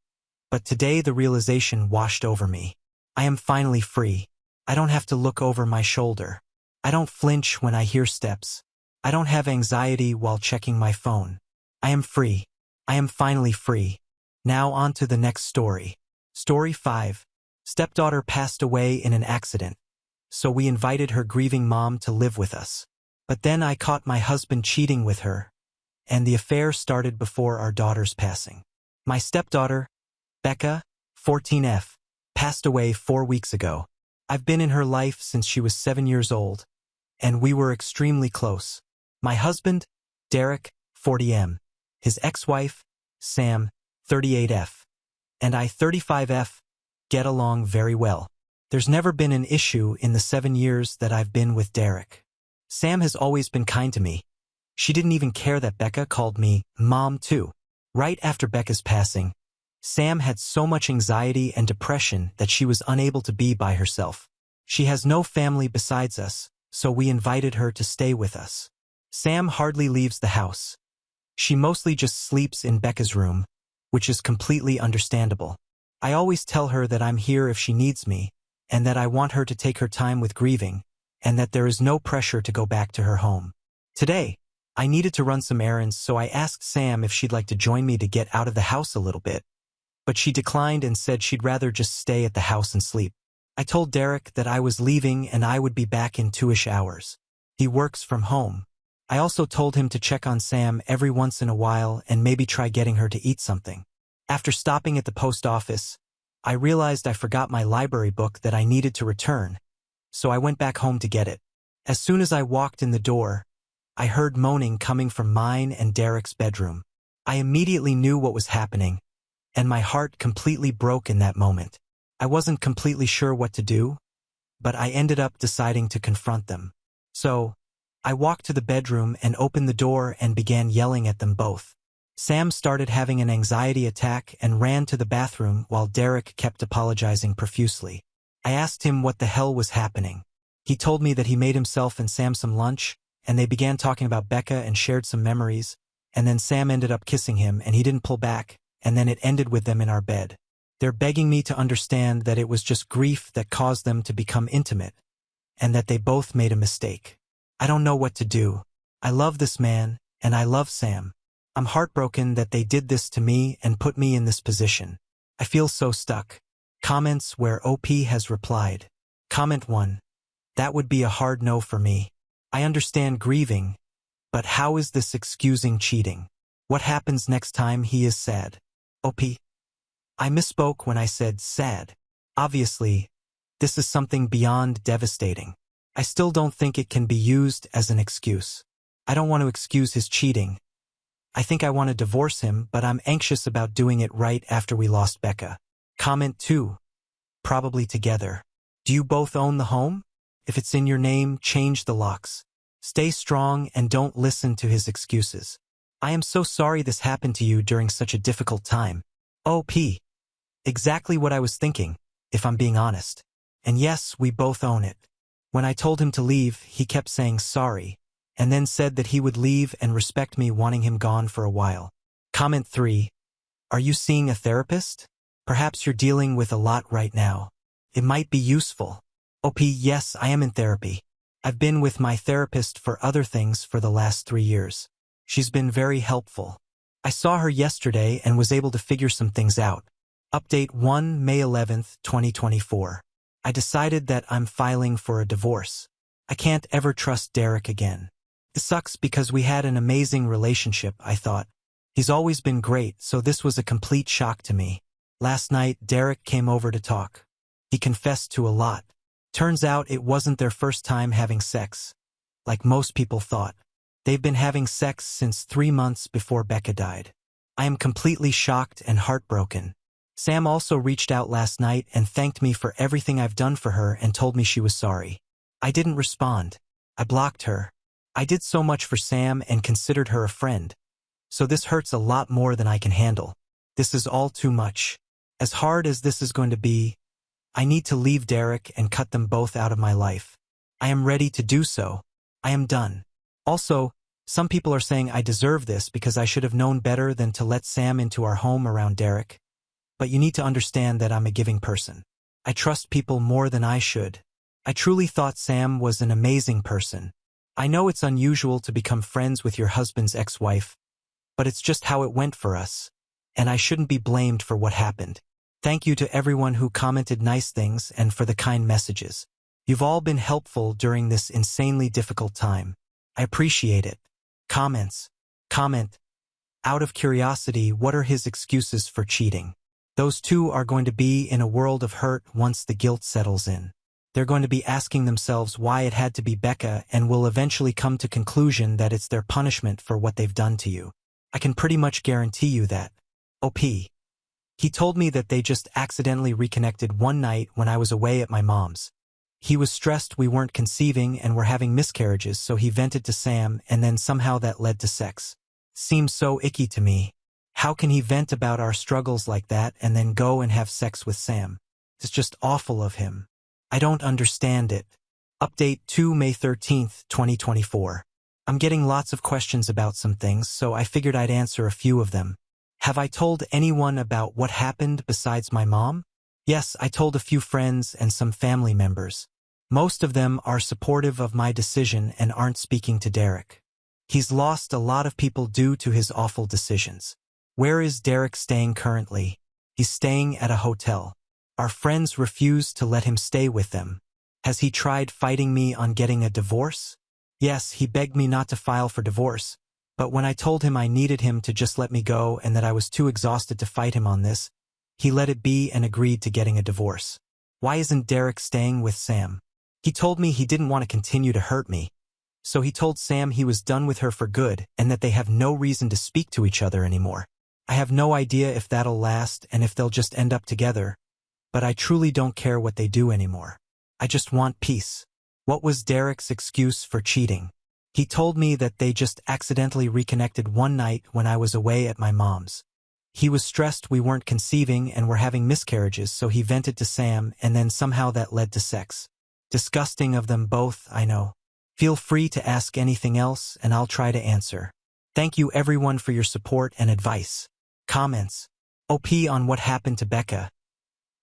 A: but today the realization washed over me. I am finally free. I don't have to look over my shoulder. I don't flinch when I hear steps. I don't have anxiety while checking my phone. I am free. I am finally free. Now on to the next story. Story 5. Stepdaughter passed away in an accident, so we invited her grieving mom to live with us. But then I caught my husband cheating with her, and the affair started before our daughter's passing. My stepdaughter, Becca, 14F, passed away 4 weeks ago. I've been in her life since she was 7 years old, and we were extremely close. My husband, Derek, 40M, his ex-wife, Sam, 38F, and I, 35F, get along very well. There's never been an issue in the 7 years that I've been with Derek. Sam has always been kind to me. She didn't even care that Becca called me Mom too. Right after Becca's passing, Sam had so much anxiety and depression that she was unable to be by herself. She has no family besides us, so we invited her to stay with us. Sam hardly leaves the house. She mostly just sleeps in Becca's room, which is completely understandable. I always tell her that I'm here if she needs me, and that I want her to take her time with grieving, and that there is no pressure to go back to her home. Today, I needed to run some errands, so I asked Sam if she'd like to join me to get out of the house a little bit. but she declined and said she'd rather just stay at the house and sleep. I told Derek that I was leaving and I would be back in 2-ish hours. He works from home. I also told him to check on Sam every once in a while and maybe try getting her to eat something. After stopping at the post office, I realized I forgot my library book that I needed to return, so I went back home to get it. As soon as I walked in the door, I heard moaning coming from mine and Derek's bedroom. I immediately knew what was happening, and my heart completely broke in that moment. I wasn't completely sure what to do, but I ended up deciding to confront them. So, I walked to the bedroom and opened the door and began yelling at them both. Sam started having an anxiety attack and ran to the bathroom while Derek kept apologizing profusely. I asked him what the hell was happening. He told me that he made himself and Sam some lunch, and they began talking about Becca and shared some memories, and then Sam ended up kissing him and he didn't pull back, and then it ended with them in our bed. They're begging me to understand that it was just grief that caused them to become intimate, and that they both made a mistake. I don't know what to do. I love this man, and I love Sam. I'm heartbroken that they did this to me and put me in this position. I feel so stuck. Comments where OP has replied. Comment 1. That would be a hard no for me. I understand grieving, but how is this excusing cheating? What happens next time he is sad? OP. I misspoke when I said sad. Obviously, this is something beyond devastating. I still don't think it can be used as an excuse. I don't want to excuse his cheating. I think I want to divorce him, but I'm anxious about doing it right after we lost Becca. Comment 2. Probably together. Do you both own the home? If it's in your name, change the locks. Stay strong and don't listen to his excuses. I am so sorry this happened to you during such a difficult time. OP. Exactly what I was thinking, if I'm being honest. And yes, we both own it. When I told him to leave, he kept saying sorry, and then said that he would leave and respect me wanting him gone for a while. Comment 3. Are you seeing a therapist? Perhaps you're dealing with a lot right now. It might be useful. OP. Yes, I am in therapy. I've been with my therapist for other things for the last 3 years. She's been very helpful. I saw her yesterday and was able to figure some things out. Update 1 May 11th, 2024. I decided that I'm filing for a divorce. I can't ever trust Derek again. It sucks because we had an amazing relationship, I thought. He's always been great, so this was a complete shock to me. Last night, Derek came over to talk. He confessed to a lot. Turns out it wasn't their first time having sex, like most people thought. They've been having sex since 3 months before Becca died. I am completely shocked and heartbroken. Sam also reached out last night and thanked me for everything I've done for her and told me she was sorry. I didn't respond. I blocked her. I did so much for Sam and considered her a friend. So this hurts a lot more than I can handle. This is all too much. As hard as this is going to be, I need to leave Derek and cut them both out of my life. I am ready to do so. I am done. Also, some people are saying I deserve this because I should have known better than to let Sam into our home around Derek. But you need to understand that I'm a giving person. I trust people more than I should. I truly thought Sam was an amazing person. I know it's unusual to become friends with your husband's ex-wife, but it's just how it went for us, and I shouldn't be blamed for what happened. Thank you to everyone who commented nice things and for the kind messages. You've all been helpful during this insanely difficult time. I appreciate it. Comments. Comment. Out of curiosity, what are his excuses for cheating? Those two are going to be in a world of hurt once the guilt settles in. They're going to be asking themselves why it had to be Becca and will eventually come to conclusion that it's their punishment for what they've done to you. I can pretty much guarantee you that. OP. He told me that they just accidentally reconnected one night when I was away at my mom's. He was stressed we weren't conceiving and were having miscarriages, so he vented to Sam, and then somehow that led to sex. Seems so icky to me. How can he vent about our struggles like that and then go and have sex with Sam? It's just awful of him. I don't understand it. Update 2 May 13th, 2024. I'm getting lots of questions about some things, so I figured I'd answer a few of them. Have I told anyone about what happened besides my mom? Yes, I told a few friends and some family members. Most of them are supportive of my decision and aren't speaking to Derek. He's lost a lot of people due to his awful decisions. Where is Derek staying currently? He's staying at a hotel. Our friends refuse to let him stay with them. Has he tried fighting me on getting a divorce? Yes, he begged me not to file for divorce, but when I told him I needed him to just let me go and that I was too exhausted to fight him on this, he let it be and agreed to getting a divorce. Why isn't Derek staying with Sam? He told me he didn't want to continue to hurt me, so he told Sam he was done with her for good and that they have no reason to speak to each other anymore. I have no idea if that'll last and if they'll just end up together, but I truly don't care what they do anymore. I just want peace. What was Derek's excuse for cheating? He told me that they just accidentally reconnected one night when I was away at my mom's. He was stressed we weren't conceiving and were having miscarriages, so he vented to Sam, and then somehow that led to sex. Disgusting of them both, I know. Feel free to ask anything else and I'll try to answer. Thank you everyone for your support and advice. Comments. OP on what happened to Becca.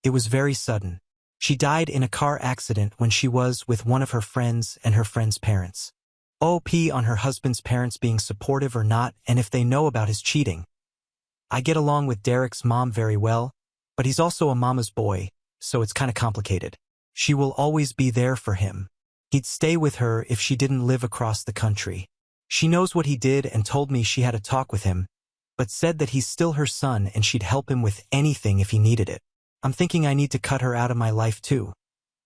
A: It was very sudden. She died in a car accident when she was with one of her friends and her friend's parents. OP on her husband's parents being supportive or not and if they know about his cheating. I get along with Derek's mom very well, but he's also a mama's boy, so it's kind of complicated. She will always be there for him. He'd stay with her if she didn't live across the country. She knows what he did and told me she had a talk with him, but said that he's still her son and she'd help him with anything if he needed it. I'm thinking I need to cut her out of my life too,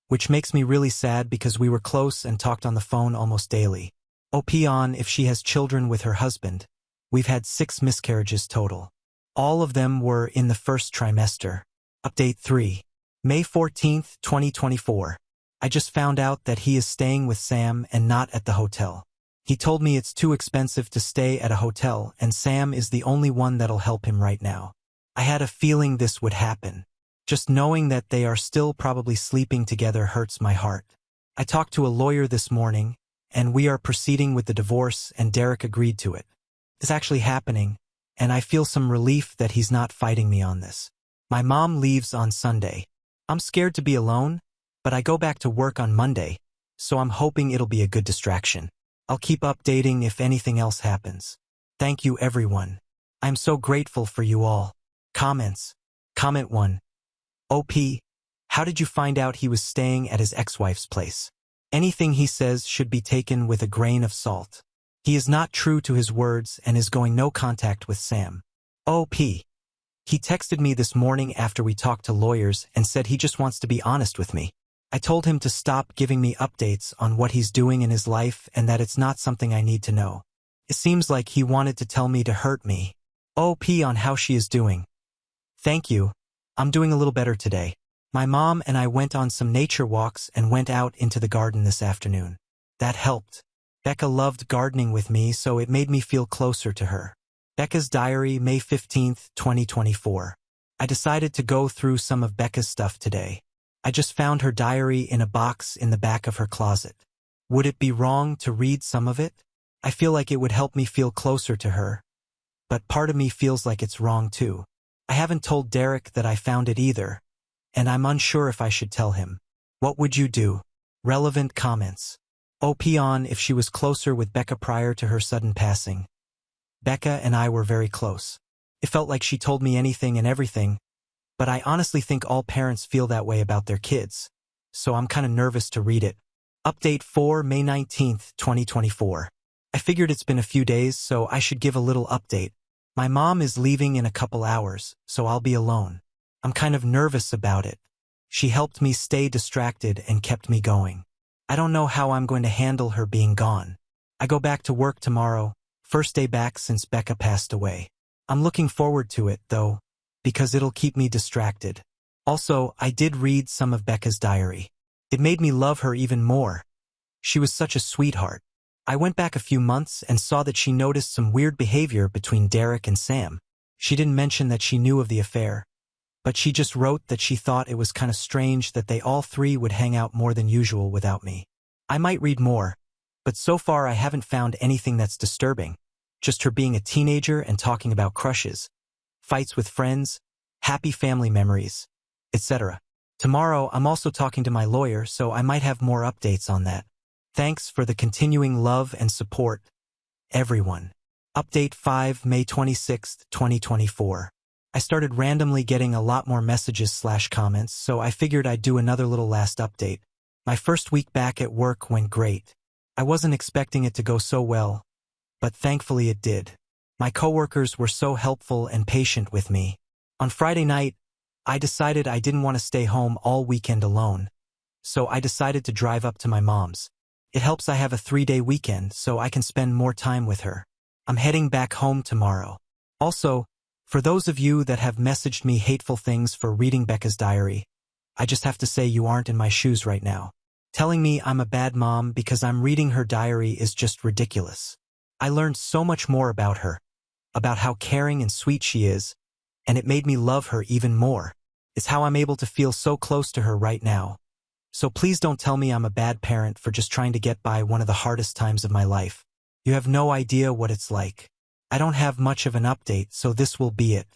A: which makes me really sad because we were close and talked on the phone almost daily. OP on if she has children with her husband. We've had 6 miscarriages total. All of them were in the first trimester. Update 3. May 14, 2024. I just found out that he is staying with Sam and not at the hotel. He told me it's too expensive to stay at a hotel and Sam is the only one that'll help him right now. I had a feeling this would happen. Just knowing that they are still probably sleeping together hurts my heart. I talked to a lawyer this morning, and we are proceeding with the divorce and Derek agreed to it. It's actually happening, and I feel some relief that he's not fighting me on this. My mom leaves on Sunday. I'm scared to be alone, but I go back to work on Monday, so I'm hoping it'll be a good distraction. I'll keep updating if anything else happens. Thank you everyone. I'm so grateful for you all. Comments. Comment 1. OP, how did you find out he was staying at his ex-wife's place? Anything he says should be taken with a grain of salt. He is not true to his words and is going no contact with Sam. OP, he texted me this morning after we talked to lawyers and said he just wants to be honest with me. I told him to stop giving me updates on what he's doing in his life and that it's not something I need to know. It seems like he wanted to tell me to hurt me. OP on how she is doing. Thank you. I'm doing a little better today. My mom and I went on some nature walks and went out into the garden this afternoon. That helped. Becca loved gardening with me, so it made me feel closer to her. Becca's diary, May 15, 2024. I decided to go through some of Becca's stuff today. I just found her diary in a box in the back of her closet. Would it be wrong to read some of it? I feel like it would help me feel closer to her, but part of me feels like it's wrong too. I haven't told Derek that I found it either, and I'm unsure if I should tell him. What would you do? Relevant comments. OP on if she was closer with Becca prior to her sudden passing. Becca and I were very close. It felt like she told me anything and everything, but I honestly think all parents feel that way about their kids, so I'm kind of nervous to read it. Update 4 May 19, 2024. I figured it's been a few days, so I should give a little update. My mom is leaving in a couple hours, so I'll be alone. I'm kind of nervous about it. She helped me stay distracted and kept me going. I don't know how I'm going to handle her being gone. I go back to work tomorrow, first day back since Becca passed away. I'm looking forward to it, though, because it'll keep me distracted. Also, I did read some of Becca's diary. It made me love her even more. She was such a sweetheart. I went back a few months and saw that she noticed some weird behavior between Derek and Sam. She didn't mention that she knew of the affair, but she just wrote that she thought it was kind of strange that they all three would hang out more than usual without me. I might read more, but so far I haven't found anything that's disturbing. Just her being a teenager and talking about crushes, fights with friends, happy family memories, etc. Tomorrow I'm also talking to my lawyer, so I might have more updates on that. Thanks for the continuing love and support, everyone. Update 5 May 26, 2024. I started randomly getting a lot more messages/comments, so I figured I'd do another little last update. My first week back at work went great. I wasn't expecting it to go so well, but thankfully it did. My coworkers were so helpful and patient with me. On Friday night, I decided I didn't want to stay home all weekend alone, so I decided to drive up to my mom's. It helps I have a 3-day weekend, so I can spend more time with her. I'm heading back home tomorrow. Also, for those of you that have messaged me hateful things for reading Becca's diary, I just have to say you aren't in my shoes right now. Telling me I'm a bad mom because I'm reading her diary is just ridiculous. I learned so much more about her, about how caring and sweet she is, and it made me love her even more. It's how I'm able to feel so close to her right now. So please don't tell me I'm a bad parent for just trying to get by one of the hardest times of my life. You have no idea what it's like. I don't have much of an update, so this will be it.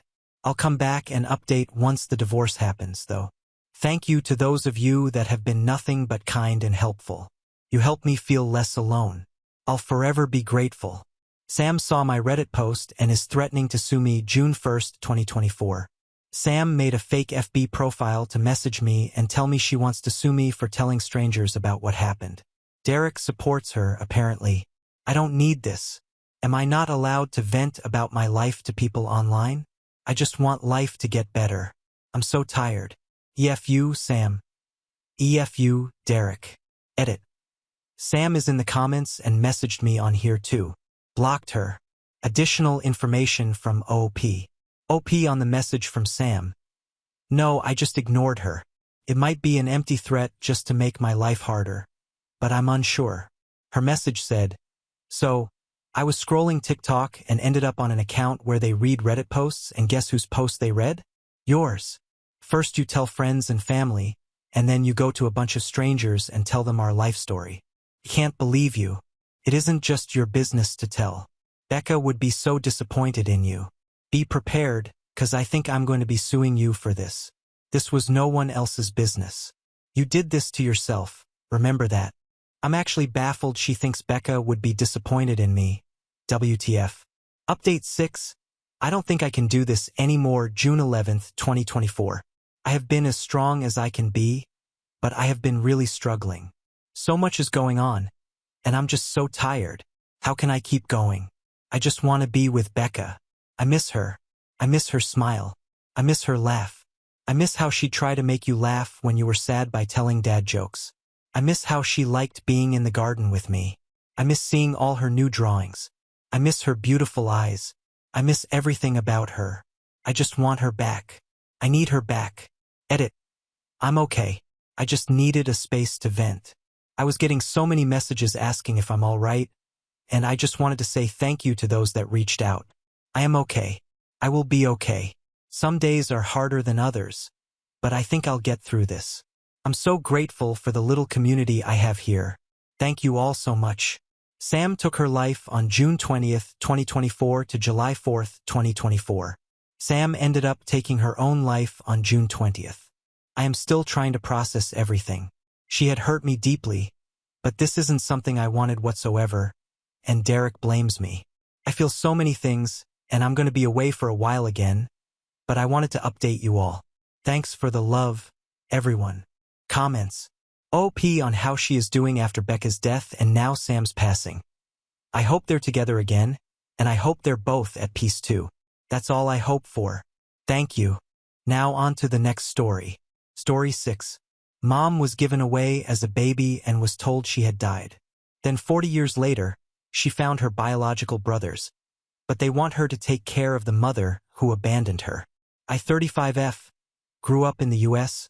A: I'll come back and update once the divorce happens, though. Thank you to those of you that have been nothing but kind and helpful. You help me feel less alone. I'll forever be grateful. Sam saw my Reddit post and is threatening to sue me June 1st, 2024. Sam made a fake FB profile to message me and tell me she wants to sue me for telling strangers about what happened. Derek supports her, apparently. I don't need this. Am I not allowed to vent about my life to people online? I just want life to get better. I'm so tired. EFU, Sam. EFU, Derek. Edit. Sam is in the comments and messaged me on here too. Blocked her. Additional information from OP. OP on the message from Sam. No, I just ignored her. It might be an empty threat just to make my life harder, but I'm unsure. Her message said, so, I was scrolling TikTok and ended up on an account where they read Reddit posts, and guess whose post they read? Yours. First you tell friends and family, and then you go to a bunch of strangers and tell them our life story. I can't believe you. It isn't just your business to tell. Becca would be so disappointed in you. Be prepared, 'cause I think I'm going to be suing you for this. This was no one else's business. You did this to yourself, remember that. I'm actually baffled she thinks Becca would be disappointed in me. WTF. Update 6. I don't think I can do this anymore. June 11th, 2024. I have been as strong as I can be, but I have been really struggling. So much is going on, and I'm just so tired. How can I keep going? I just want to be with Becca. I miss her. I miss her smile. I miss her laugh. I miss how she'd try to make you laugh when you were sad by telling dad jokes. I miss how she liked being in the garden with me. I miss seeing all her new drawings. I miss her beautiful eyes. I miss everything about her. I just want her back. I need her back. Edit. I'm okay. I just needed a space to vent. I was getting so many messages asking if I'm all right, and I just wanted to say thank you to those that reached out. I am okay. I will be okay. Some days are harder than others, but I think I'll get through this. I'm so grateful for the little community I have here. Thank you all so much. Sam took her life on June 20th, 2024 to July 4th, 2024. Sam ended up taking her own life on June 20th. I am still trying to process everything. She had hurt me deeply, but this isn't something I wanted whatsoever, and Derek blames me. I feel so many things, and I'm going to be away for a while again, but I wanted to update you all. Thanks for the love, everyone. Comments. OP on how she is doing after Becca's death and now Sam's passing. I hope they're together again, and I hope they're both at peace too. That's all I hope for. Thank you. Now on to the next story. Story 6. Mom was given away as a baby and was told she had died. Then 40 years later, she found her biological brothers, but they want her to take care of the mother who abandoned her. I 35F, grew up in the U.S.,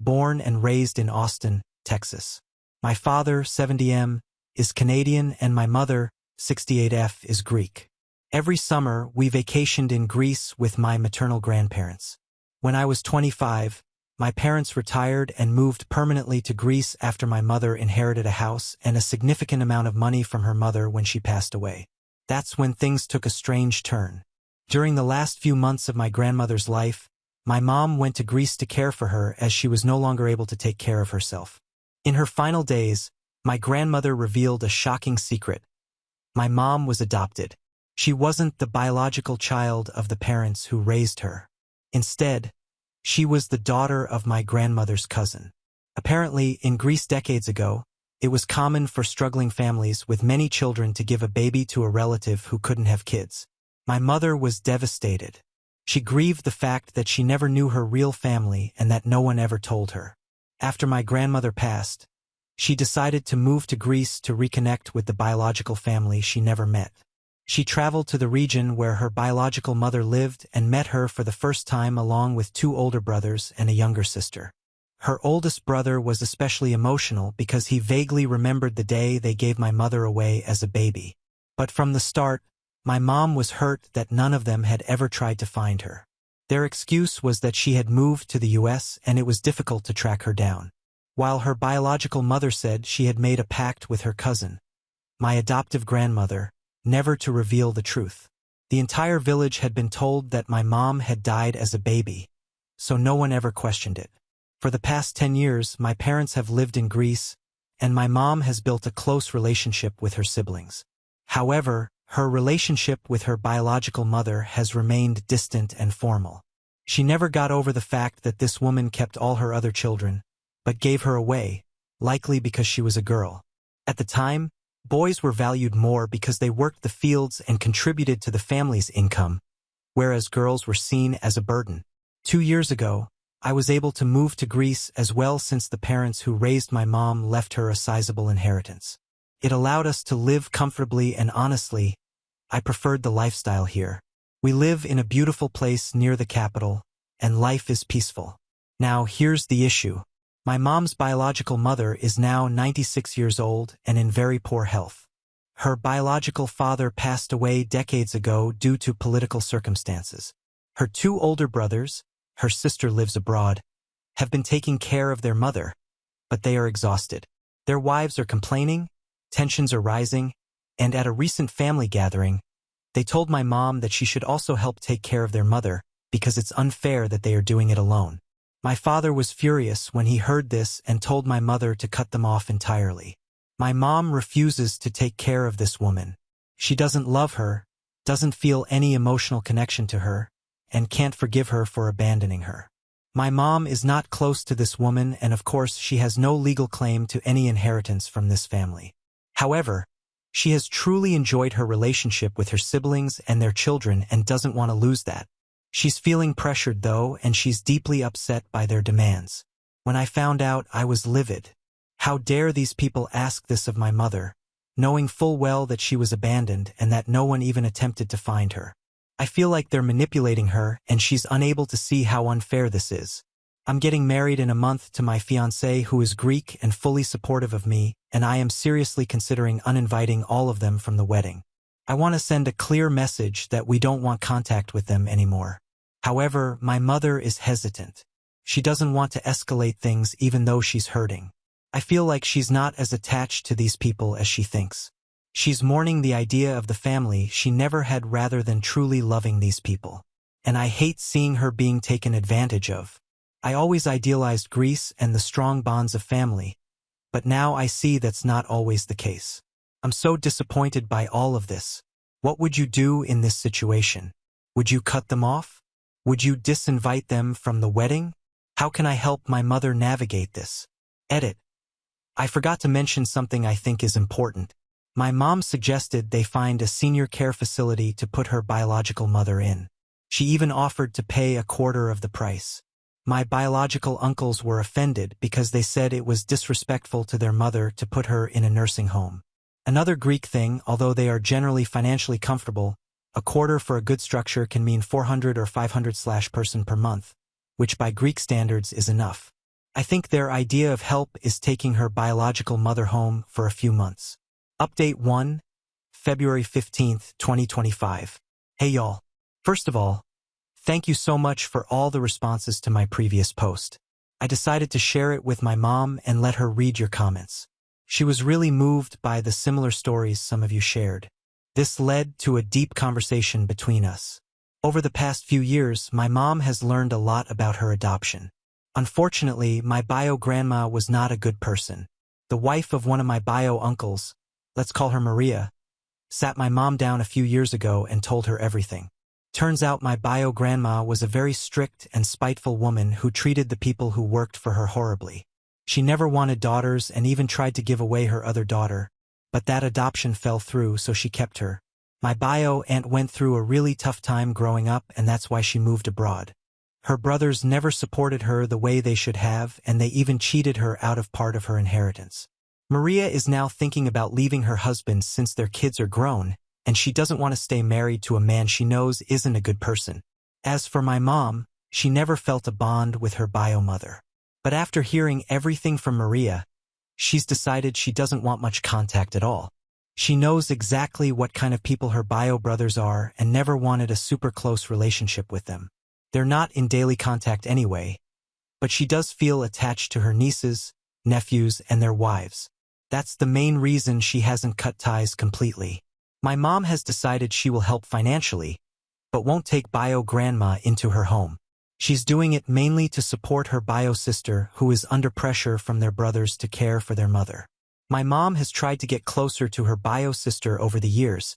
A: born and raised in Austin, Texas. My father, 70M, is Canadian and my mother, 68F, is Greek. Every summer, we vacationed in Greece with my maternal grandparents. When I was 25, my parents retired and moved permanently to Greece after my mother inherited a house and a significant amount of money from her mother when she passed away. That's when things took a strange turn. During the last few months of my grandmother's life, my mom went to Greece to care for her as she was no longer able to take care of herself. In her final days, my grandmother revealed a shocking secret. My mom was adopted. She wasn't the biological child of the parents who raised her. Instead, she was the daughter of my grandmother's cousin. Apparently, in Greece decades ago, it was common for struggling families with many children to give a baby to a relative who couldn't have kids. My mother was devastated. She grieved the fact that she never knew her real family and that no one ever told her. After my grandmother passed, she decided to move to Greece to reconnect with the biological family she never met. She traveled to the region where her biological mother lived and met her for the first time along with 2 older brothers and a younger sister. Her oldest brother was especially emotional because he vaguely remembered the day they gave my mother away as a baby. But from the start, my mom was hurt that none of them had ever tried to find her. Their excuse was that she had moved to the US and it was difficult to track her down. While her biological mother said she had made a pact with her cousin, my adoptive grandmother, never to reveal the truth. The entire village had been told that my mom had died as a baby, so no one ever questioned it. For the past 10 years, my parents have lived in Greece, and my mom has built a close relationship with her siblings. However, her relationship with her biological mother has remained distant and formal. She never got over the fact that this woman kept all her other children, but gave her away, likely because she was a girl. At the time, boys were valued more because they worked the fields and contributed to the family's income, whereas girls were seen as a burden. 2 years ago, I was able to move to Greece as well since the parents who raised my mom left her a sizable inheritance. It allowed us to live comfortably and honestly. I preferred the lifestyle here. We live in a beautiful place near the capital, and life is peaceful. Now here's the issue. My mom's biological mother is now 96 years old and in very poor health. Her biological father passed away decades ago due to political circumstances. Her 2 older brothers, her sister lives abroad, have been taking care of their mother, but they are exhausted. Their wives are complaining, tensions are rising, and at a recent family gathering, they told my mom that she should also help take care of their mother because it's unfair that they are doing it alone. My father was furious when he heard this and told my mother to cut them off entirely. My mom refuses to take care of this woman. She doesn't love her, doesn't feel any emotional connection to her, and can't forgive her for abandoning her. My mom is not close to this woman and of course she has no legal claim to any inheritance from this family. However, she has truly enjoyed her relationship with her siblings and their children and doesn't want to lose that. She's feeling pressured though, and she's deeply upset by their demands. When I found out, I was livid. How dare these people ask this of my mother, knowing full well that she was abandoned and that no one even attempted to find her. I feel like they're manipulating her and she's unable to see how unfair this is. I'm getting married in a month to my fiancé who is Greek and fully supportive of me, and I am seriously considering uninviting all of them from the wedding. I want to send a clear message that we don't want contact with them anymore. However, my mother is hesitant. She doesn't want to escalate things even though she's hurting. I feel like she's not as attached to these people as she thinks. She's mourning the idea of the family she never had rather than truly loving these people. And I hate seeing her being taken advantage of. I always idealized Greece and the strong bonds of family, but now I see that's not always the case. I'm so disappointed by all of this. What would you do in this situation? Would you cut them off? Would you disinvite them from the wedding? How can I help my mother navigate this? Edit. I forgot to mention something I think is important. My mom suggested they find a senior care facility to put her biological mother in. She even offered to pay a quarter of the price. My biological uncles were offended because they said it was disrespectful to their mother to put her in a nursing home. Another Greek thing, although they are generally financially comfortable, a quarter for a good structure can mean 400 or 500 person per month, which by Greek standards is enough. I think their idea of help is taking her biological mother home for a few months. Update 1, February 15th, 2025. Hey y'all. First of all, thank you so much for all the responses to my previous post. I decided to share it with my mom and let her read your comments. She was really moved by the similar stories some of you shared. This led to a deep conversation between us. Over the past few years, my mom has learned a lot about her adoption. Unfortunately, my bio grandma was not a good person. The wife of one of my bio uncles, let's call her Maria, sat my mom down a few years ago and told her everything. Turns out my bio grandma was a very strict and spiteful woman who treated the people who worked for her horribly. She never wanted daughters and even tried to give away her other daughter, but that adoption fell through, so she kept her. My bio aunt went through a really tough time growing up, and that's why she moved abroad. Her brothers never supported her the way they should have, and they even cheated her out of part of her inheritance. Maria is now thinking about leaving her husband since their kids are grown, and she doesn't want to stay married to a man she knows isn't a good person. As for my mom, she never felt a bond with her bio mother. But after hearing everything from Maria, she's decided she doesn't want much contact at all. She knows exactly what kind of people her bio brothers are and never wanted a super close relationship with them. They're not in daily contact anyway, but she does feel attached to her nieces, nephews, and their wives. That's the main reason she hasn't cut ties completely. My mom has decided she will help financially, but won't take bio grandma into her home. She's doing it mainly to support her bio sister, who is under pressure from their brothers to care for their mother. My mom has tried to get closer to her bio sister over the years,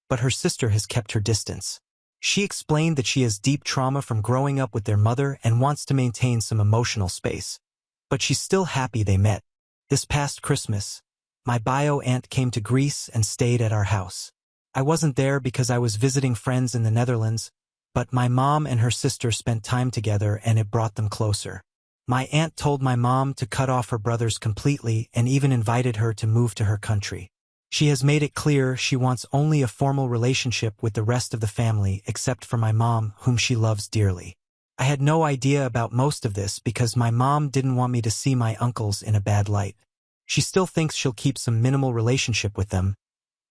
A: but her sister has kept her distance. She explained that she has deep trauma from growing up with their mother and wants to maintain some emotional space. But she's still happy they met. This past Christmas, my bio aunt came to Greece and stayed at our house. I wasn't there because I was visiting friends in the Netherlands, but my mom and her sister spent time together and it brought them closer. My aunt told my mom to cut off her brothers completely and even invited her to move to her country. She has made it clear she wants only a formal relationship with the rest of the family except for my mom, whom she loves dearly. I had no idea about most of this because my mom didn't want me to see my uncles in a bad light. She still thinks she'll keep some minimal relationship with them,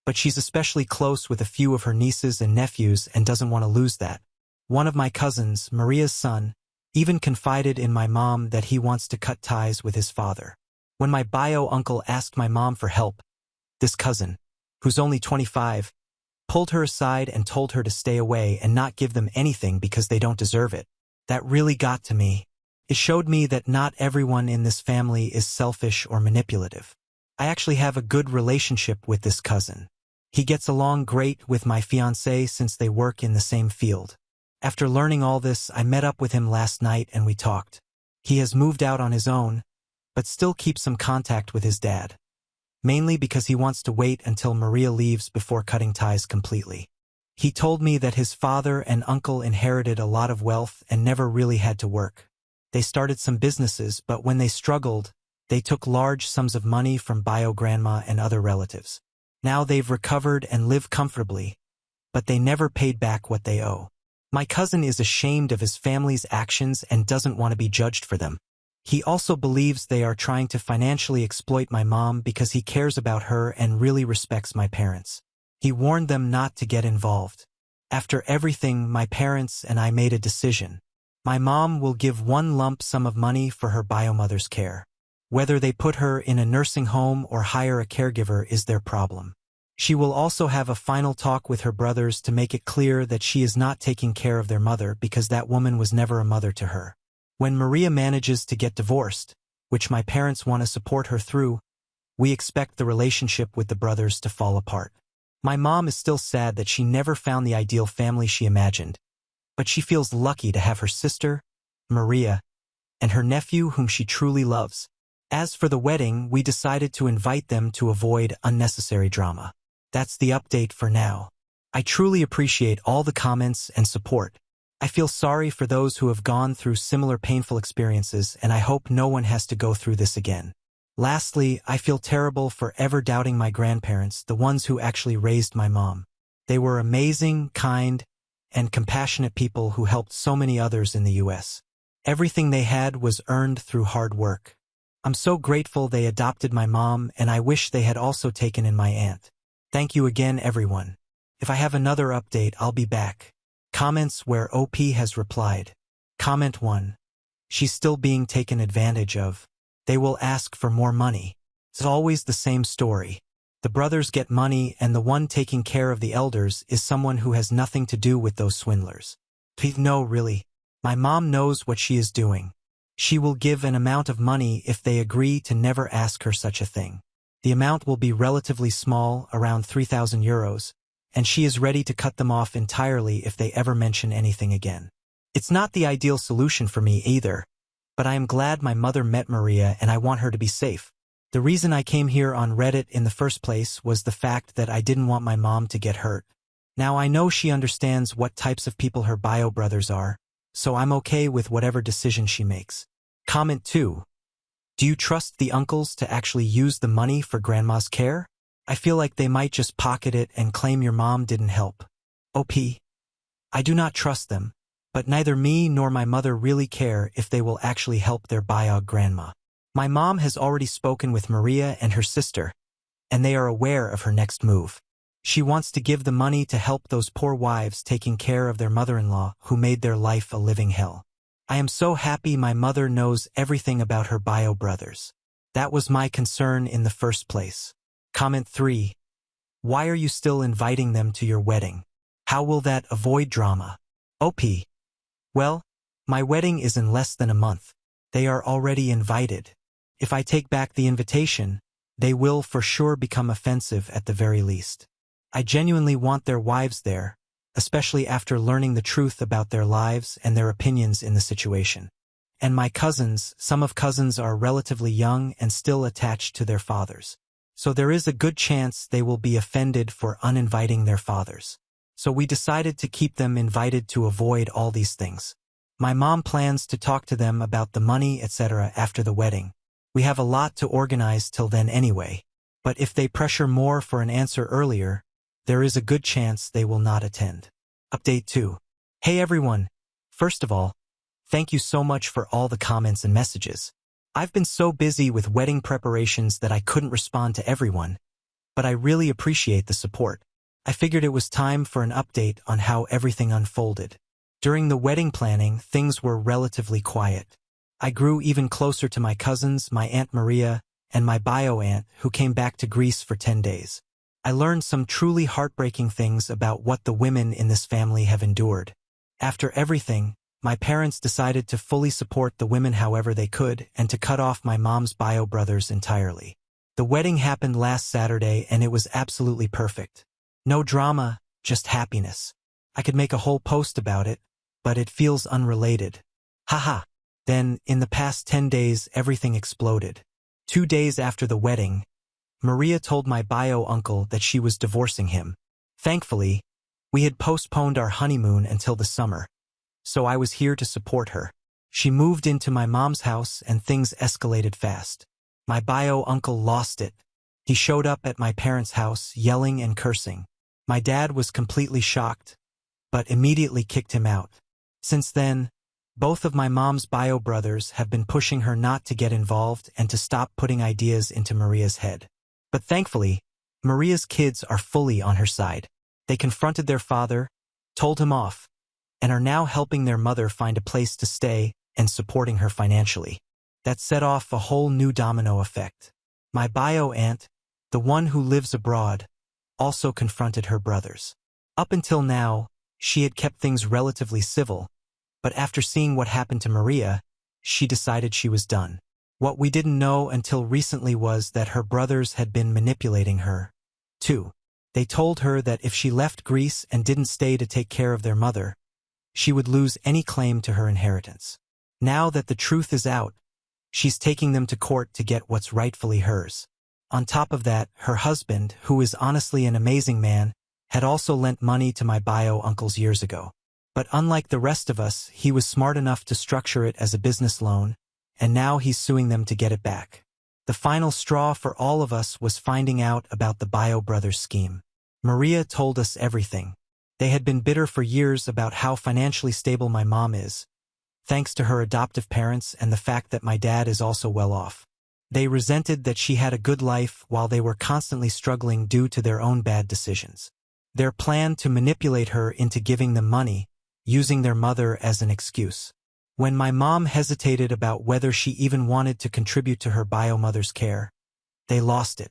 A: but she's especially close with a few of her nieces and nephews and doesn't want to lose that. One of my cousins, Maria's son, even confided in my mom that he wants to cut ties with his father. When my bio uncle asked my mom for help, this cousin, who's only 25, pulled her aside and told her to stay away and not give them anything because they don't deserve it. That really got to me. It showed me that not everyone in this family is selfish or manipulative. I actually have a good relationship with this cousin. He gets along great with my fiancée since they work in the same field. After learning all this, I met up with him last night and we talked. He has moved out on his own, but still keeps some contact with his dad. Mainly because he wants to wait until Maria leaves before cutting ties completely. He told me that his father and uncle inherited a lot of wealth and never really had to work. They started some businesses, but when they struggled, they took large sums of money from bio grandma and other relatives. Now they've recovered and live comfortably, but they never paid back what they owe. My cousin is ashamed of his family's actions and doesn't want to be judged for them. He also believes they are trying to financially exploit my mom because he cares about her and really respects my parents. He warned them not to get involved. After everything, my parents and I made a decision. My mom will give one lump sum of money for her bio mother's care. Whether they put her in a nursing home or hire a caregiver is their problem. She will also have a final talk with her brothers to make it clear that she is not taking care of their mother because that woman was never a mother to her. When Maria manages to get divorced, which my parents want to support her through, we expect the relationship with the brothers to fall apart. My mom is still sad that she never found the ideal family she imagined, but she feels lucky to have her sister, Maria, and her nephew whom she truly loves. As for the wedding, we decided to invite them to avoid unnecessary drama. That's the update for now. I truly appreciate all the comments and support. I feel sorry for those who have gone through similar painful experiences, and I hope no one has to go through this again. Lastly, I feel terrible for ever doubting my grandparents, the ones who actually raised my mom. They were amazing, kind, and compassionate people who helped so many others in the U.S. Everything they had was earned through hard work. I'm so grateful they adopted my mom, and I wish they had also taken in my aunt. Thank you again, everyone. If I have another update, I'll be back. Comments where OP has replied. Comment 1. She's still being taken advantage of. They will ask for more money. It's always the same story. The brothers get money and the one taking care of the elders is someone who has nothing to do with those swindlers. No, really. My mom knows what she is doing. She will give an amount of money if they agree to never ask her such a thing. The amount will be relatively small, around 3,000 euros, and she is ready to cut them off entirely if they ever mention anything again. It's not the ideal solution for me either, but I am glad my mother met Maria and I want her to be safe. The reason I came here on Reddit in the first place was the fact that I didn't want my mom to get hurt. Now I know she understands what types of people her bio brothers are, so I'm okay with whatever decision she makes. Comment 2. Do you trust the uncles to actually use the money for grandma's care? I feel like they might just pocket it and claim your mom didn't help. OP. I do not trust them, but neither me nor my mother really care if they will actually help their bio grandma. My mom has already spoken with Maria and her sister, and they are aware of her next move. She wants to give the money to help those poor wives taking care of their mother-in-law who made their life a living hell. I am so happy my mother knows everything about her bio brothers. That was my concern in the first place. Comment 3. Why are you still inviting them to your wedding? How will that avoid drama? OP. Well, my wedding is in less than a month. They are already invited. If I take back the invitation, they will for sure become offensive at the very least. I genuinely want their wives there, especially after learning the truth about their lives and their opinions in the situation. And my cousins, some of cousins are relatively young and still attached to their fathers. So there is a good chance they will be offended for uninviting their fathers. So we decided to keep them invited to avoid all these things. My mom plans to talk to them about the money, etc. after the wedding. We have a lot to organize till then anyway. But if they pressure more for an answer earlier, there is a good chance they will not attend. Update 2. Hey everyone. First of all, thank you so much for all the comments and messages. I've been so busy with wedding preparations that I couldn't respond to everyone, but I really appreciate the support. I figured it was time for an update on how everything unfolded. During the wedding planning, things were relatively quiet. I grew even closer to my cousins, my Aunt Maria, and my bio aunt who came back to Greece for 10 days. I learned some truly heartbreaking things about what the women in this family have endured. After everything, my parents decided to fully support the women however they could and to cut off my mom's bio brothers entirely. The wedding happened last Saturday and it was absolutely perfect. No drama, just happiness. I could make a whole post about it, but it feels unrelated. Haha. Then, in the past 10 days, everything exploded. 2 days after the wedding, Maria told my bio uncle that she was divorcing him. Thankfully, we had postponed our honeymoon until the summer, so I was here to support her. She moved into my mom's house and things escalated fast. My bio uncle lost it. He showed up at my parents' house, yelling and cursing. My dad was completely shocked, but immediately kicked him out. Since then, both of my mom's bio brothers have been pushing her not to get involved and to stop putting ideas into Maria's head. But thankfully, Maria's kids are fully on her side. They confronted their father, told him off, and are now helping their mother find a place to stay and supporting her financially. That set off a whole new domino effect. My bio aunt, the one who lives abroad, also confronted her brothers. Up until now, she had kept things relatively civil, but after seeing what happened to Maria, she decided she was done. What we didn't know until recently was that her brothers had been manipulating her, too. They told her that if she left Greece and didn't stay to take care of their mother, she would lose any claim to her inheritance. Now that the truth is out, she's taking them to court to get what's rightfully hers. On top of that, her husband, who is honestly an amazing man, had also lent money to my bio uncles years ago. But unlike the rest of us, he was smart enough to structure it as a business loan, and now he's suing them to get it back. The final straw for all of us was finding out about the bio brothers scheme. Maria told us everything. They had been bitter for years about how financially stable my mom is, thanks to her adoptive parents and the fact that my dad is also well off. They resented that she had a good life while they were constantly struggling due to their own bad decisions. Their plan to manipulate her into giving them money, using their mother as an excuse. When my mom hesitated about whether she even wanted to contribute to her bio mother's care, they lost it.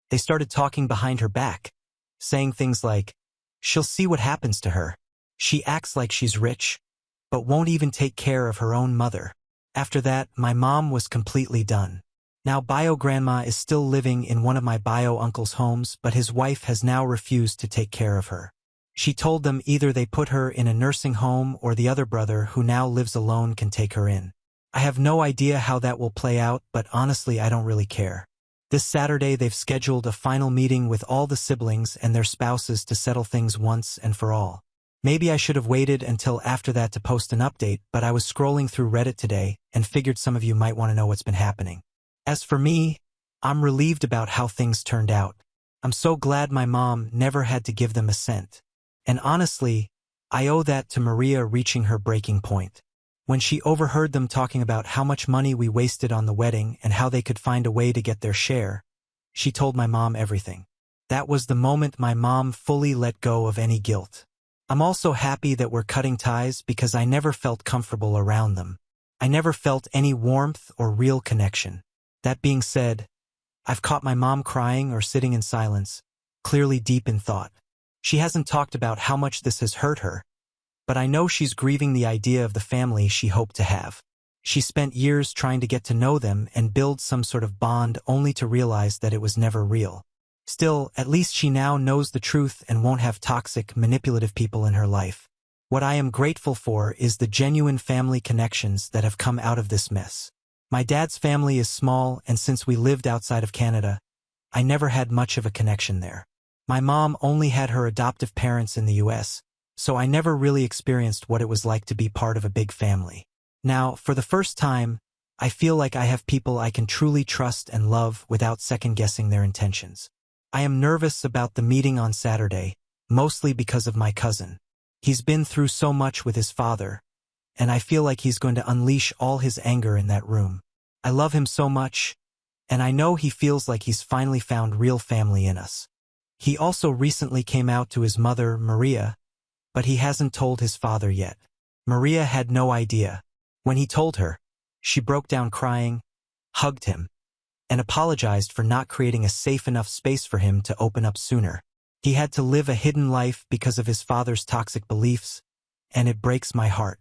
A: They started talking behind her back, saying things like, "She'll see what happens to her. She acts like she's rich, but won't even take care of her own mother." After that, my mom was completely done. Now bio-grandma is still living in one of my bio-uncle's homes, but his wife has now refused to take care of her. She told them either they put her in a nursing home or the other brother, who now lives alone, can take her in. I have no idea how that will play out, but honestly I don't really care. This Saturday they've scheduled a final meeting with all the siblings and their spouses to settle things once and for all. Maybe I should have waited until after that to post an update, but I was scrolling through Reddit today and figured some of you might want to know what's been happening. As for me, I'm relieved about how things turned out. I'm so glad my mom never had to give them a cent. And honestly, I owe that to Maria reaching her breaking point. When she overheard them talking about how much money we wasted on the wedding and how they could find a way to get their share, she told my mom everything. That was the moment my mom fully let go of any guilt. I'm also happy that we're cutting ties because I never felt comfortable around them. I never felt any warmth or real connection. That being said, I've caught my mom crying or sitting in silence, clearly deep in thought. She hasn't talked about how much this has hurt her, but I know she's grieving the idea of the family she hoped to have. She spent years trying to get to know them and build some sort of bond, only to realize that it was never real. Still, at least she now knows the truth and won't have toxic, manipulative people in her life. What I am grateful for is the genuine family connections that have come out of this mess. My dad's family is small, and since we lived outside of Canada, I never had much of a connection there. My mom only had her adoptive parents in the US, so I never really experienced what it was like to be part of a big family. Now, for the first time, I feel like I have people I can truly trust and love without second-guessing their intentions. I am nervous about the meeting on Saturday, mostly because of my cousin. He's been through so much with his father, and I feel like he's going to unleash all his anger in that room. I love him so much, and I know he feels like he's finally found real family in us. He also recently came out to his mother, Maria, but he hasn't told his father yet. Maria had no idea. When he told her, she broke down crying, hugged him, and apologized for not creating a safe enough space for him to open up sooner. He had to live a hidden life because of his father's toxic beliefs, and it breaks my heart.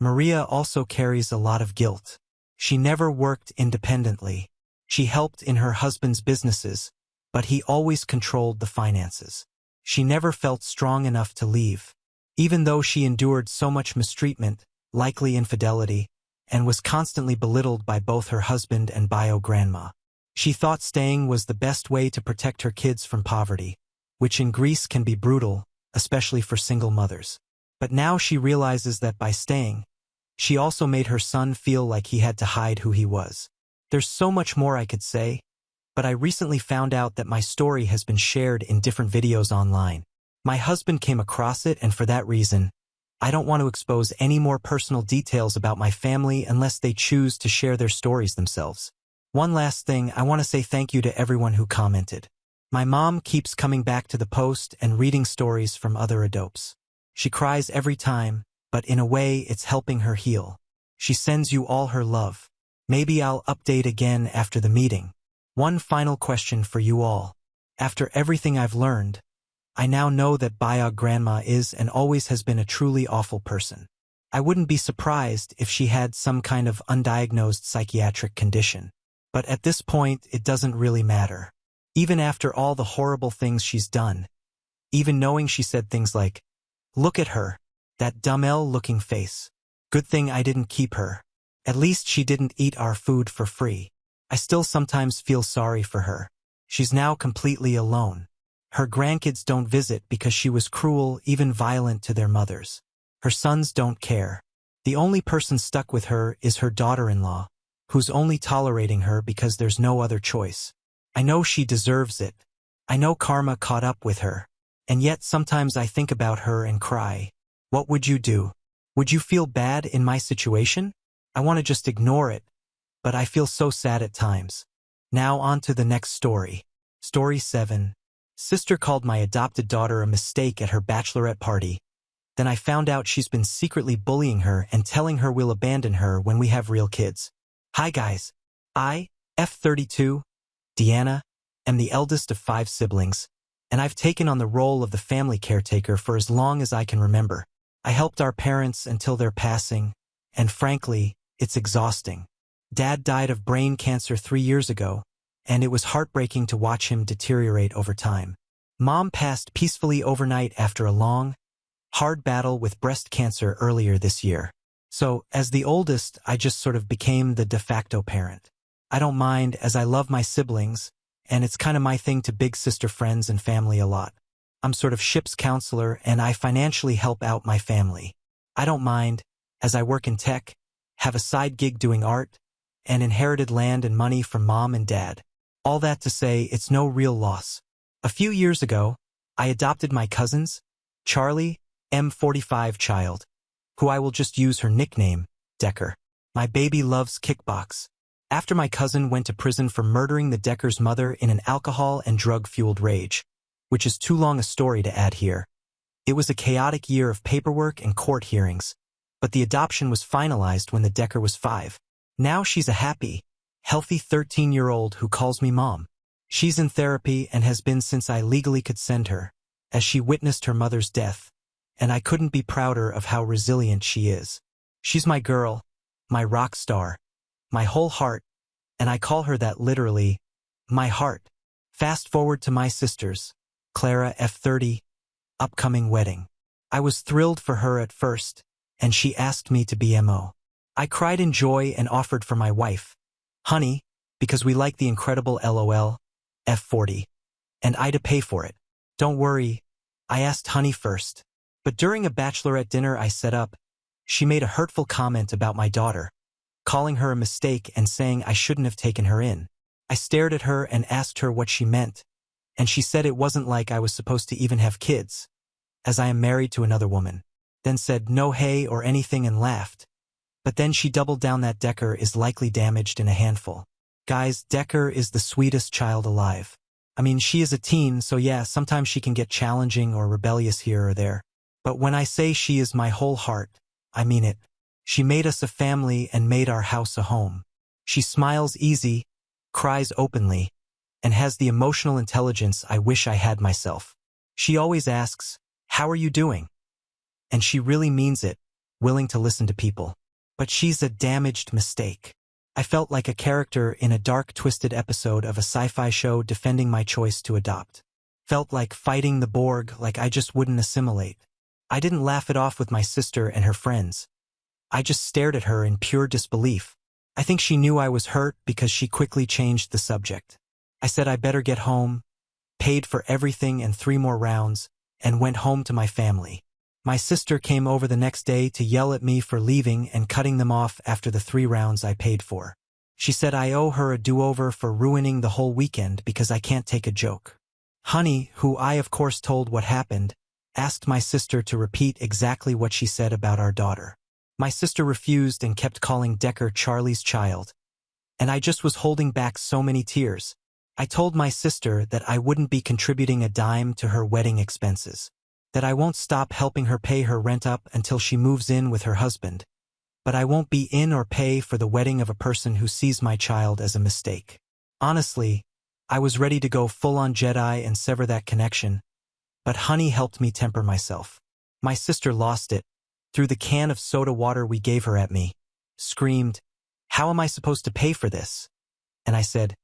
A: Maria also carries a lot of guilt. She never worked independently. She helped in her husband's businesses, but he always controlled the finances. She never felt strong enough to leave. Even though she endured so much mistreatment, likely infidelity, and was constantly belittled by both her husband and bio-grandma. She thought staying was the best way to protect her kids from poverty, which in Greece can be brutal, especially for single mothers. But now she realizes that by staying, she also made her son feel like he had to hide who he was. There's so much more I could say, but I recently found out that my story has been shared in different videos online. My husband came across it, and for that reason, I don't want to expose any more personal details about my family unless they choose to share their stories themselves. One last thing, I want to say thank you to everyone who commented. My mom keeps coming back to the post and reading stories from other adopts. She cries every time, but in a way it's helping her heal. She sends you all her love. Maybe I'll update again after the meeting. One final question for you all. After everything I've learned, I now know that bio-grandma is and always has been a truly awful person. I wouldn't be surprised if she had some kind of undiagnosed psychiatric condition. But at this point, it doesn't really matter. Even after all the horrible things she's done, even knowing she said things like, "Look at her, that dumb L-looking face. Good thing I didn't keep her. At least she didn't eat our food for free." I still sometimes feel sorry for her. She's now completely alone. Her grandkids don't visit because she was cruel, even violent to their mothers. Her sons don't care. The only person stuck with her is her daughter-in-law, who's only tolerating her because there's no other choice. I know she deserves it. I know karma caught up with her. And yet sometimes I think about her and cry. What would you do? Would you feel bad in my situation? I want to just ignore it, but I feel so sad at times. Now on to the next story. Story 7. Sister called my adopted daughter a mistake at her bachelorette party. Then I found out she's been secretly bullying her and telling her we'll abandon her when we have real kids. Hi guys. I, F32, Deanna, am the eldest of 5 siblings, and I've taken on the role of the family caretaker for as long as I can remember. I helped our parents until their passing, and frankly, it's exhausting. Dad died of brain cancer 3 years ago, and it was heartbreaking to watch him deteriorate over time. Mom passed peacefully overnight after a long, hard battle with breast cancer earlier this year. So, as the oldest, I just sort of became the de facto parent. I don't mind, as I love my siblings, and it's kind of my thing to big sister friends and family a lot. I'm sort of ship's counselor, and I financially help out my family. I don't mind, as I work in tech, have a side gig doing art, and inherited land and money from mom and dad. All that to say, it's no real loss. A few years ago, I adopted my cousin's, Charlie, M45 child, who I will just use her nickname, Decker. My baby loves kickbox. After my cousin went to prison for murdering the Decker's mother in an alcohol and drug-fueled rage, which is too long a story to add here. It was a chaotic year of paperwork and court hearings, but the adoption was finalized when the Decker was 5. Now she's a happy, healthy 13-year-old who calls me mom. She's in therapy and has been since I legally could send her, as she witnessed her mother's death, and I couldn't be prouder of how resilient she is. She's my girl, my rock star, my whole heart, and I call her that literally, my heart. Fast forward to my sister's, Clara F30, upcoming wedding. I was thrilled for her at first, and she asked me to be MO. I cried in joy and offered for my wife, Honey, because we like the incredible LOL, F40, and I to pay for it. Don't worry, I asked Honey first. But during a bachelorette dinner I set up, she made a hurtful comment about my daughter, calling her a mistake and saying I shouldn't have taken her in. I stared at her and asked her what she meant, and she said it wasn't like I was supposed to even have kids, as I am married to another woman. Then said no hey or anything and laughed. But then she doubled down that Decker is likely damaged in a handful. Guys, Decker is the sweetest child alive. I mean, she is a teen, so yeah, sometimes she can get challenging or rebellious here or there. But when I say she is my whole heart, I mean it. She made us a family and made our house a home. She smiles easy, cries openly, and has the emotional intelligence I wish I had myself. She always asks, "How are you doing?" And she really means it, willing to listen to people. But she's a damaged mistake. I felt like a character in a dark, twisted episode of a sci-fi show defending my choice to adopt. Felt like fighting the Borg, like I just wouldn't assimilate. I didn't laugh it off with my sister and her friends. I just stared at her in pure disbelief. I think she knew I was hurt because she quickly changed the subject. I said I better get home, paid for everything and 3 more rounds, and went home to my family. My sister came over the next day to yell at me for leaving and cutting them off after the 3 rounds I paid for. She said I owe her a do-over for ruining the whole weekend because I can't take a joke. Honey, who I of course told what happened, asked my sister to repeat exactly what she said about our daughter. My sister refused and kept calling Decker Charlie's child, and I just was holding back so many tears. I told my sister that I wouldn't be contributing a dime to her wedding expenses, that I won't stop helping her pay her rent up until she moves in with her husband, but I won't be in or pay for the wedding of a person who sees my child as a mistake. Honestly, I was ready to go full-on Jedi and sever that connection, but Honey helped me temper myself. My sister lost it, threw the can of soda water we gave her at me, screamed, "How am I supposed to pay for this?" And I said,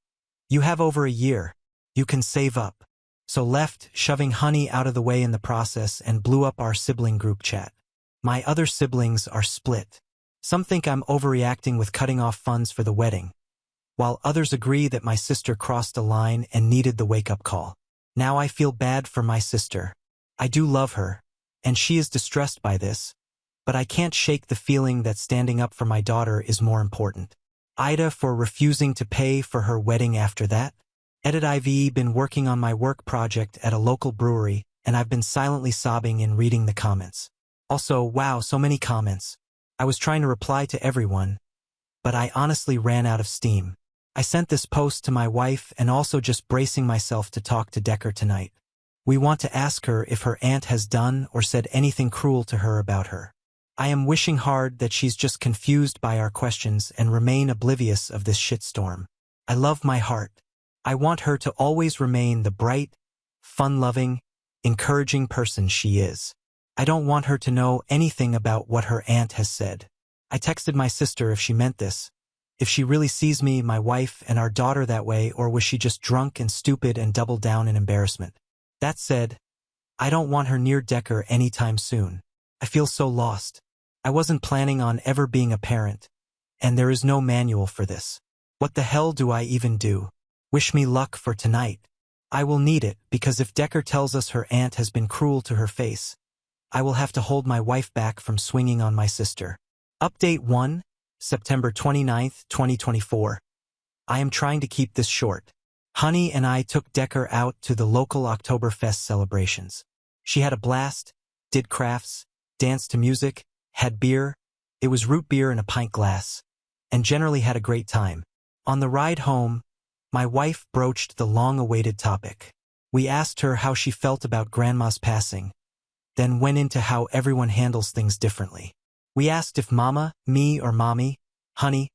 A: "You have over a year. You can save up." So left, shoving Honey out of the way in the process, and blew up our sibling group chat. My other siblings are split. Some think I'm overreacting with cutting off funds for the wedding, while others agree that my sister crossed a line and needed the wake-up call. Now I feel bad for my sister. I do love her, and she is distressed by this, but I can't shake the feeling that standing up for my daughter is more important. Aita for refusing to pay for her wedding after that. Edit I've been working on my work project at a local brewery, and I've been silently sobbing in reading the comments. Also, wow, so many comments. I was trying to reply to everyone, but I honestly ran out of steam. I sent this post to my wife and also just bracing myself to talk to Decker tonight. We want to ask her if her aunt has done or said anything cruel to her about her. I am wishing hard that she's just confused by our questions and remain oblivious of this shitstorm. I love my heart. I want her to always remain the bright, fun-loving, encouraging person she is. I don't want her to know anything about what her aunt has said. I texted my sister if she meant this, If she really sees me, my wife, and our daughter that way, or was she just drunk and stupid and doubled down in embarrassment? That said, I don't want her near Decker anytime soon. I feel so lost. I wasn't planning on ever being a parent, and there is no manual for this. What the hell do I even do? Wish me luck for tonight. I will need it, because if Decker tells us her aunt has been cruel to her face, I will have to hold my wife back from swinging on my sister. Update 1, September 29, 2024. I am trying to keep this short. Honey and I took Decker out to the local Oktoberfest celebrations. She had a blast, did crafts, danced to music, had beer, it was root beer in a pint glass, and generally had a great time. On the ride home, my wife broached the long-awaited topic. We asked her how she felt about Grandma's passing, then went into how everyone handles things differently. We asked if Mama, me, or Mommy, Honey,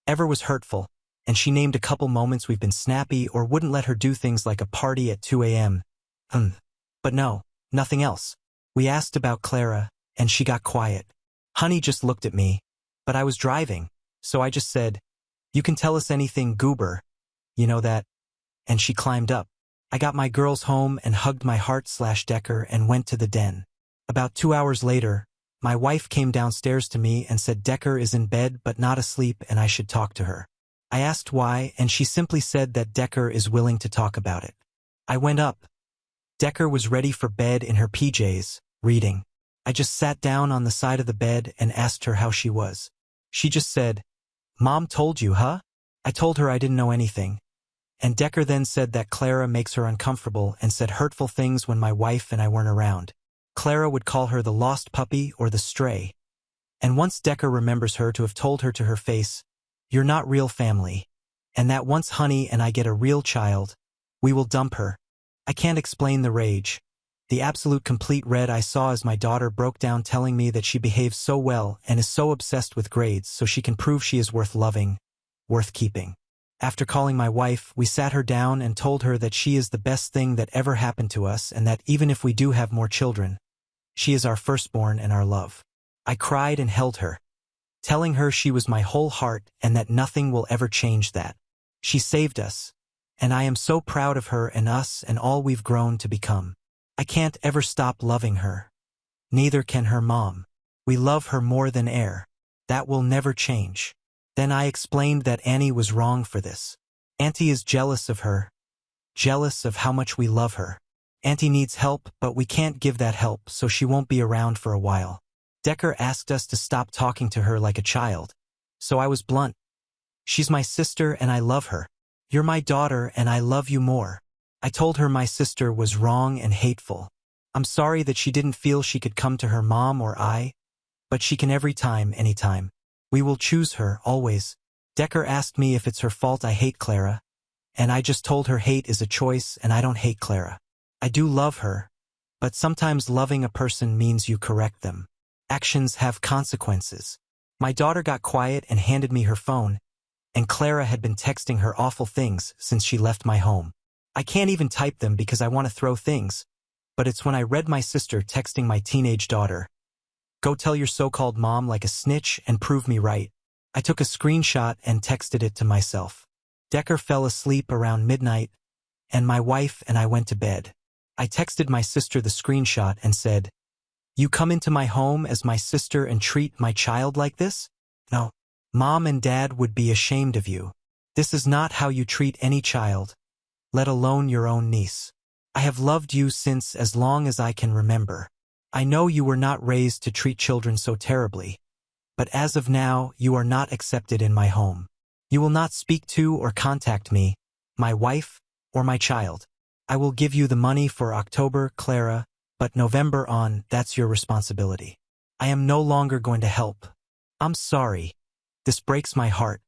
A: ever was hurtful, and she named a couple moments we've been snappy or wouldn't let her do things like a party at 2 a.m. But no, nothing else. We asked about Clara, and she got quiet. Honey just looked at me, but I was driving, so I just said, "You can tell us anything, goober. You know that?" And she climbed up. I got my girls home and hugged my heart/Decker and went to the den. About 2 hours later, my wife came downstairs to me and said Decker is in bed but not asleep and I should talk to her. I asked why, and she simply said that Decker is willing to talk about it. I went up. Decker was ready for bed in her PJs, reading. I just sat down on the side of the bed and asked her how she was. She just said, "Mom told you, huh?" I told her I didn't know anything. And Decker then said that Clara makes her uncomfortable and said hurtful things when my wife and I weren't around. Clara would call her the lost puppy or the stray. And once Decker remembers her to have told her to her face, "You're not real family," and that once Honey and I get a real child, we will dump her. I can't explain the rage. The absolute complete red I saw as my daughter broke down telling me that she behaves so well and is so obsessed with grades so she can prove she is worth loving, worth keeping. After calling my wife, we sat her down and told her that she is the best thing that ever happened to us and that even if we do have more children, she is our firstborn and our love. I cried and held her, telling her she was my whole heart and that nothing will ever change that. She saved us, and I am so proud of her and us and all we've grown to become. I can't ever stop loving her. Neither can her mom. We love her more than air. That will never change. Then I explained that Annie was wrong for this. Auntie is jealous of her, jealous of how much we love her. Auntie needs help, but we can't give that help, so she won't be around for a while. Decker asked us to stop talking to her like a child, so I was blunt. She's my sister and I love her. You're my daughter and I love you more. I told her my sister was wrong and hateful. I'm sorry that she didn't feel she could come to her mom or I, but she can every time, anytime. We will choose her, always. Decker asked me if it's her fault I hate Clara, and I just told her hate is a choice and I don't hate Clara. I do love her, but sometimes loving a person means you correct them. Actions have consequences. My daughter got quiet and handed me her phone, and Clara had been texting her awful things since she left my home. I can't even type them because I want to throw things, but it's when I read my sister texting my teenage daughter, "Go tell your so-called mom like a snitch and prove me right." I took a screenshot and texted it to myself. Decker fell asleep around midnight, and my wife and I went to bed. I texted my sister the screenshot and said, "You come into my home as my sister and treat my child like this? No. Mom and Dad would be ashamed of you. This is not how you treat any child, let alone your own niece. I have loved you since as long as I can remember. I know you were not raised to treat children so terribly, but as of now, you are not accepted in my home. You will not speak to or contact me, my wife, or my child. I will give you the money for October, Clara, but November on, that's your responsibility. I am no longer going to help. I'm sorry. This breaks my heart,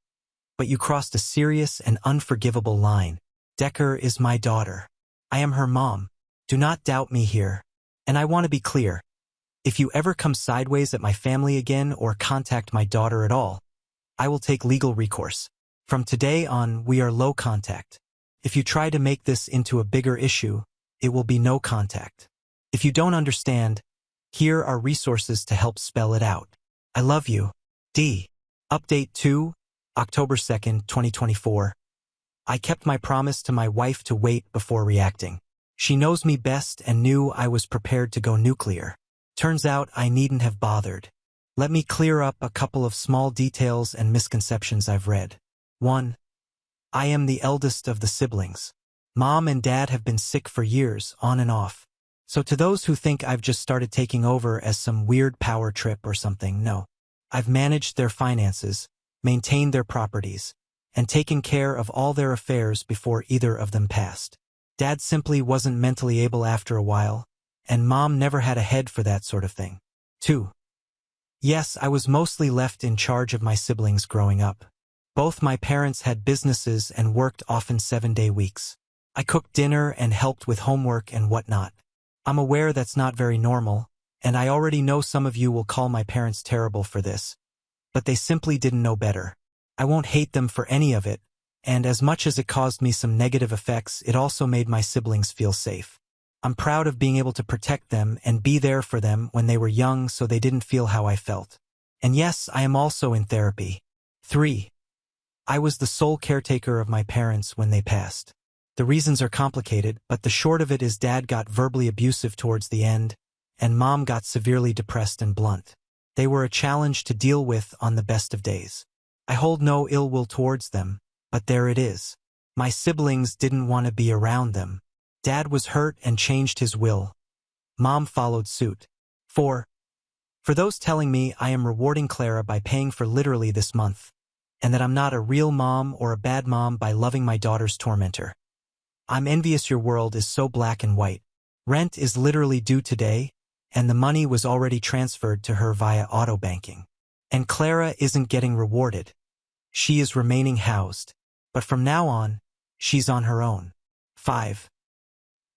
A: but you crossed a serious and unforgivable line. Decker is my daughter. I am her mom. Do not doubt me here. And I want to be clear. If you ever come sideways at my family again or contact my daughter at all, I will take legal recourse. From today on, we are low contact. If you try to make this into a bigger issue, it will be no contact. If you don't understand, here are resources to help spell it out. I love you. D. Update 2, October 2nd, 2024. I kept my promise to my wife to wait before reacting. She knows me best and knew I was prepared to go nuclear. Turns out I needn't have bothered. Let me clear up a couple of small details and misconceptions I've read. 1. I am the eldest of the siblings. Mom and Dad have been sick for years, on and off. So to those who think I've just started taking over as some weird power trip or something, no. I've managed their finances, maintained their properties, and taken care of all their affairs before either of them passed. Dad simply wasn't mentally able after a while, and Mom never had a head for that sort of thing. 2. Yes, I was mostly left in charge of my siblings growing up. Both my parents had businesses and worked often 7-day weeks. I cooked dinner and helped with homework and whatnot. I'm aware that's not very normal, and I already know some of you will call my parents terrible for this, but they simply didn't know better. I won't hate them for any of it, and as much as it caused me some negative effects, it also made my siblings feel safe. I'm proud of being able to protect them and be there for them when they were young so they didn't feel how I felt. And yes, I am also in therapy. 3. I was the sole caretaker of my parents when they passed. The reasons are complicated, but the short of it is Dad got verbally abusive towards the end, and Mom got severely depressed and blunt. They were a challenge to deal with on the best of days. I hold no ill will towards them, but there it is. My siblings didn't want to be around them. Dad was hurt and changed his will. Mom followed suit. 4. For those telling me I am rewarding Clara by paying for literally this month, and that I'm not a real mom or a bad mom by loving my daughter's tormentor. I'm envious your world is so black and white. Rent is literally due today, and the money was already transferred to her via auto banking. And Clara isn't getting rewarded. She is remaining housed. But from now on, she's on her own. 5.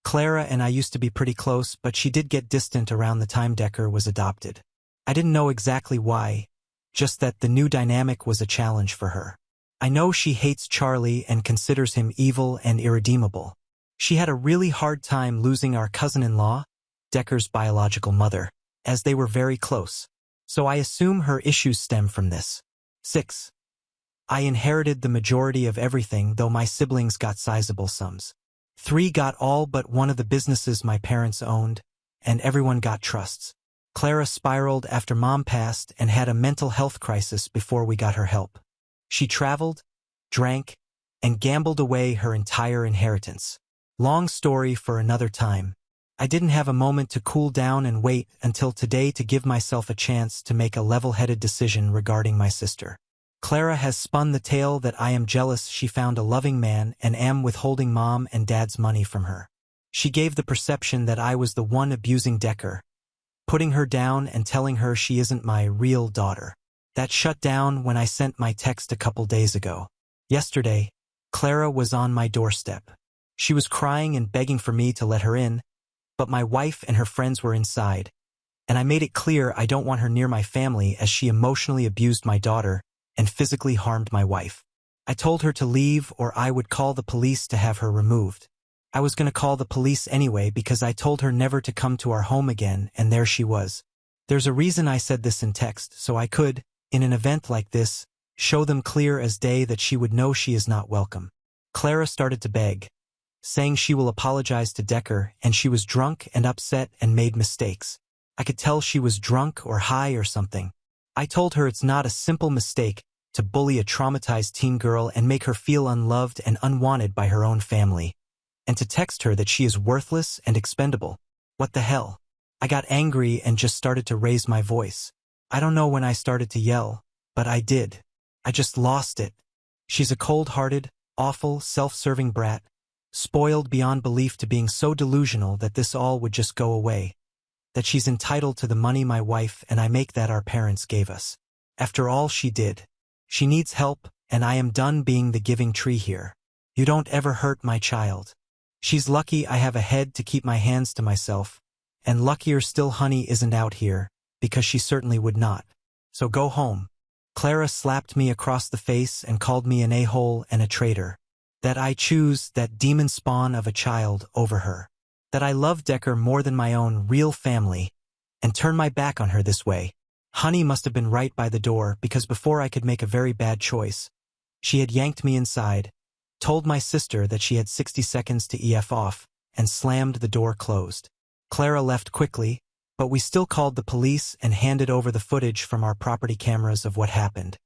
A: Clara and I used to be pretty close, but she did get distant around the time Decker was adopted. I didn't know exactly why, just that the new dynamic was a challenge for her. I know she hates Charlie and considers him evil and irredeemable. She had a really hard time losing our cousin-in-law, Decker's biological mother, as they were very close. So I assume her issues stem from this. 6. I inherited the majority of everything, though my siblings got sizable sums. 3 got all but one of the businesses my parents owned, and everyone got trusts. Clara spiraled after Mom passed and had a mental health crisis before we got her help. She traveled, drank, and gambled away her entire inheritance. Long story for another time. I didn't have a moment to cool down and wait until today to give myself a chance to make a level-headed decision regarding my sister. Clara has spun the tale that I am jealous she found a loving man and am withholding Mom and Dad's money from her. She gave the perception that I was the one abusing Decker, putting her down and telling her she isn't my real daughter. That shut down when I sent my text a couple days ago. Yesterday, Clara was on my doorstep. She was crying and begging for me to let her in, but my wife and her friends were inside, and I made it clear I don't want her near my family as she emotionally abused my daughter and physically harmed my wife. I told her to leave or I would call the police to have her removed. I was going to call the police anyway because I told her never to come to our home again, and there she was. There's a reason I said this in text, so I could, in an event like this, show them clear as day that she would know she is not welcome. Clara started to beg, saying she will apologize to Decker and she was drunk and upset and made mistakes. I could tell she was drunk or high or something. I told her it's not a simple mistake to bully a traumatized teen girl and make her feel unloved and unwanted by her own family, and to text her that she is worthless and expendable. What the hell? I got angry and just started to raise my voice. I don't know when I started to yell, but I did. I just lost it. She's a cold-hearted, awful, self-serving brat, spoiled beyond belief to being so delusional that this all would just go away, that she's entitled to the money my wife and I make that our parents gave us. After all she did. She needs help, and I am done being the giving tree here. You don't ever hurt my child. She's lucky I have a head to keep my hands to myself, and luckier still Honey isn't out here, because she certainly would not. So go home. Clara slapped me across the face and called me an a-hole and a traitor. That I choose that demon spawn of a child over her. That I love Decker more than my own real family, and turn my back on her this way. Honey must have been right by the door because before I could make a very bad choice, She had yanked me inside, told my sister that she had 60 seconds to EF off, and slammed the door closed. Clara left quickly, but we still called the police and handed over the footage from our property cameras of what happened,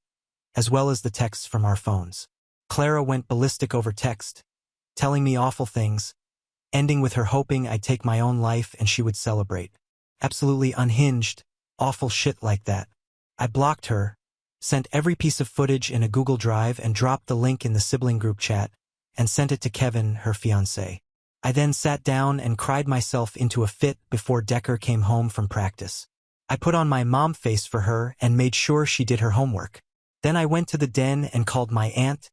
A: as well as the texts from our phones. Clara went ballistic over text, telling me awful things, ending with her hoping I'd take my own life and she would celebrate. Absolutely unhinged, awful shit like that. I blocked her, sent every piece of footage in a Google Drive and dropped the link in the sibling group chat, and sent it to Kevin, her fiancé. I then sat down and cried myself into a fit before Decker came home from practice. I put on my mom face for her and made sure she did her homework. Then I went to the den and called my aunt,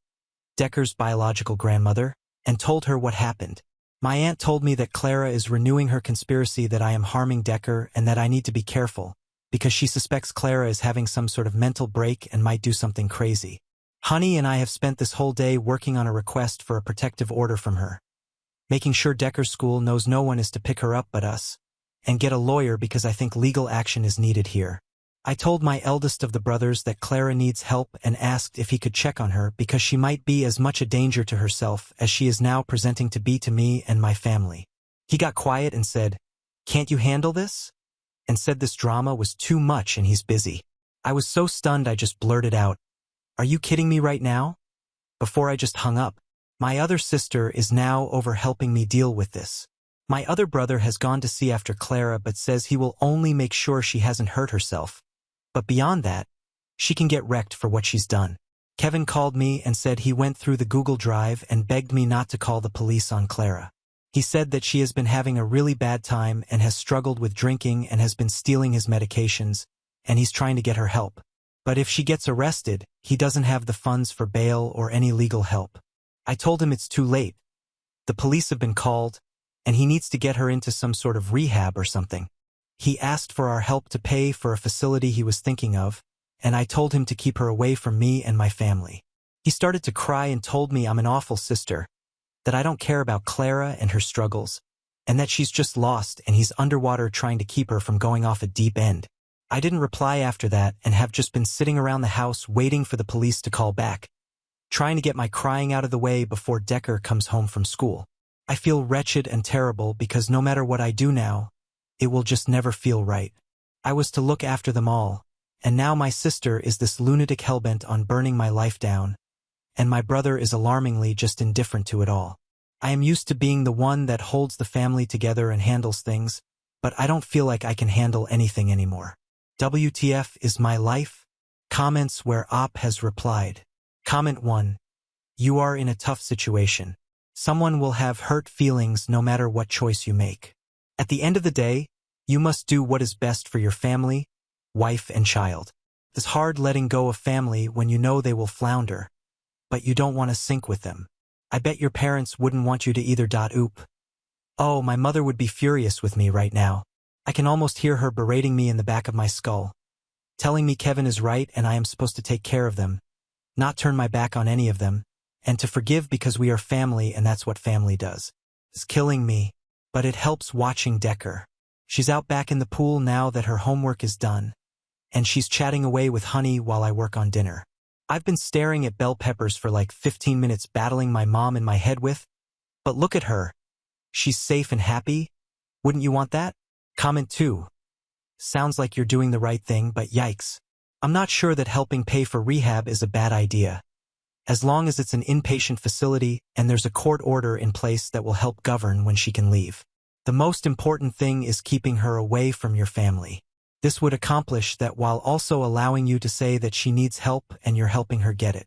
A: Decker's biological grandmother, and told her what happened. My aunt told me that Clara is renewing her conspiracy that I am harming Decker and that I need to be careful, because she suspects Clara is having some sort of mental break and might do something crazy. Honey and I have spent this whole day working on a request for a protective order from her, making sure Decker's school knows no one is to pick her up but us, and get a lawyer because I think legal action is needed here. I told my eldest of the brothers that Clara needs help and asked if he could check on her because she might be as much a danger to herself as she is now presenting to be to me and my family. He got quiet and said, "Can't you handle this?" and said this drama was too much and he's busy. I was so stunned I just blurted out, "Are you kidding me right now?" before I just hung up. My other sister is now over helping me deal with this. My other brother has gone to see after Clara but says he will only make sure she hasn't hurt herself. But beyond that, she can get wrecked for what she's done. Kevin called me and said he went through the Google Drive and begged me not to call the police on Clara. He said that she has been having a really bad time and has struggled with drinking and has been stealing his medications, and he's trying to get her help. But if she gets arrested, he doesn't have the funds for bail or any legal help. I told him it's too late. The police have been called, and he needs to get her into some sort of rehab or something. He asked for our help to pay for a facility he was thinking of, and I told him to keep her away from me and my family. He started to cry and told me I'm an awful sister, that I don't care about Clara and her struggles, and that she's just lost and he's underwater trying to keep her from going off a deep end. I didn't reply after that and have just been sitting around the house waiting for the police to call back, trying to get my crying out of the way before Decker comes home from school. I feel wretched and terrible because no matter what I do now, it will just never feel right. I was to look after them all, and now my sister is this lunatic hellbent on burning my life down, and my brother is alarmingly just indifferent to it all. I am used to being the one that holds the family together and handles things, but I don't feel like I can handle anything anymore. WTF is my life? Comments where Op has replied. Comment 1. You are in a tough situation. Someone will have hurt feelings no matter what choice you make. At the end of the day, you must do what is best for your family, wife, and child. It's hard letting go of family when you know they will flounder, but you don't want to sink with them. I bet your parents wouldn't want you to either. Oop. Oh, my mother would be furious with me right now. I can almost hear her berating me in the back of my skull, telling me Kevin is right and I am supposed to take care of them, not turn my back on any of them, and to forgive because we are family and that's what family does. It's killing me, but it helps watching Decker. She's out back in the pool now that her homework is done, and she's chatting away with Honey while I work on dinner. I've been staring at bell peppers for like 15 minutes battling my mom in my head with, but look at her. She's safe and happy. Wouldn't you want that? Comment 2. Sounds like you're doing the right thing, but yikes. I'm not sure that helping pay for rehab is a bad idea, as long as it's an inpatient facility and there's a court order in place that will help govern when she can leave. The most important thing is keeping her away from your family. This would accomplish that while also allowing you to say that she needs help and you're helping her get it.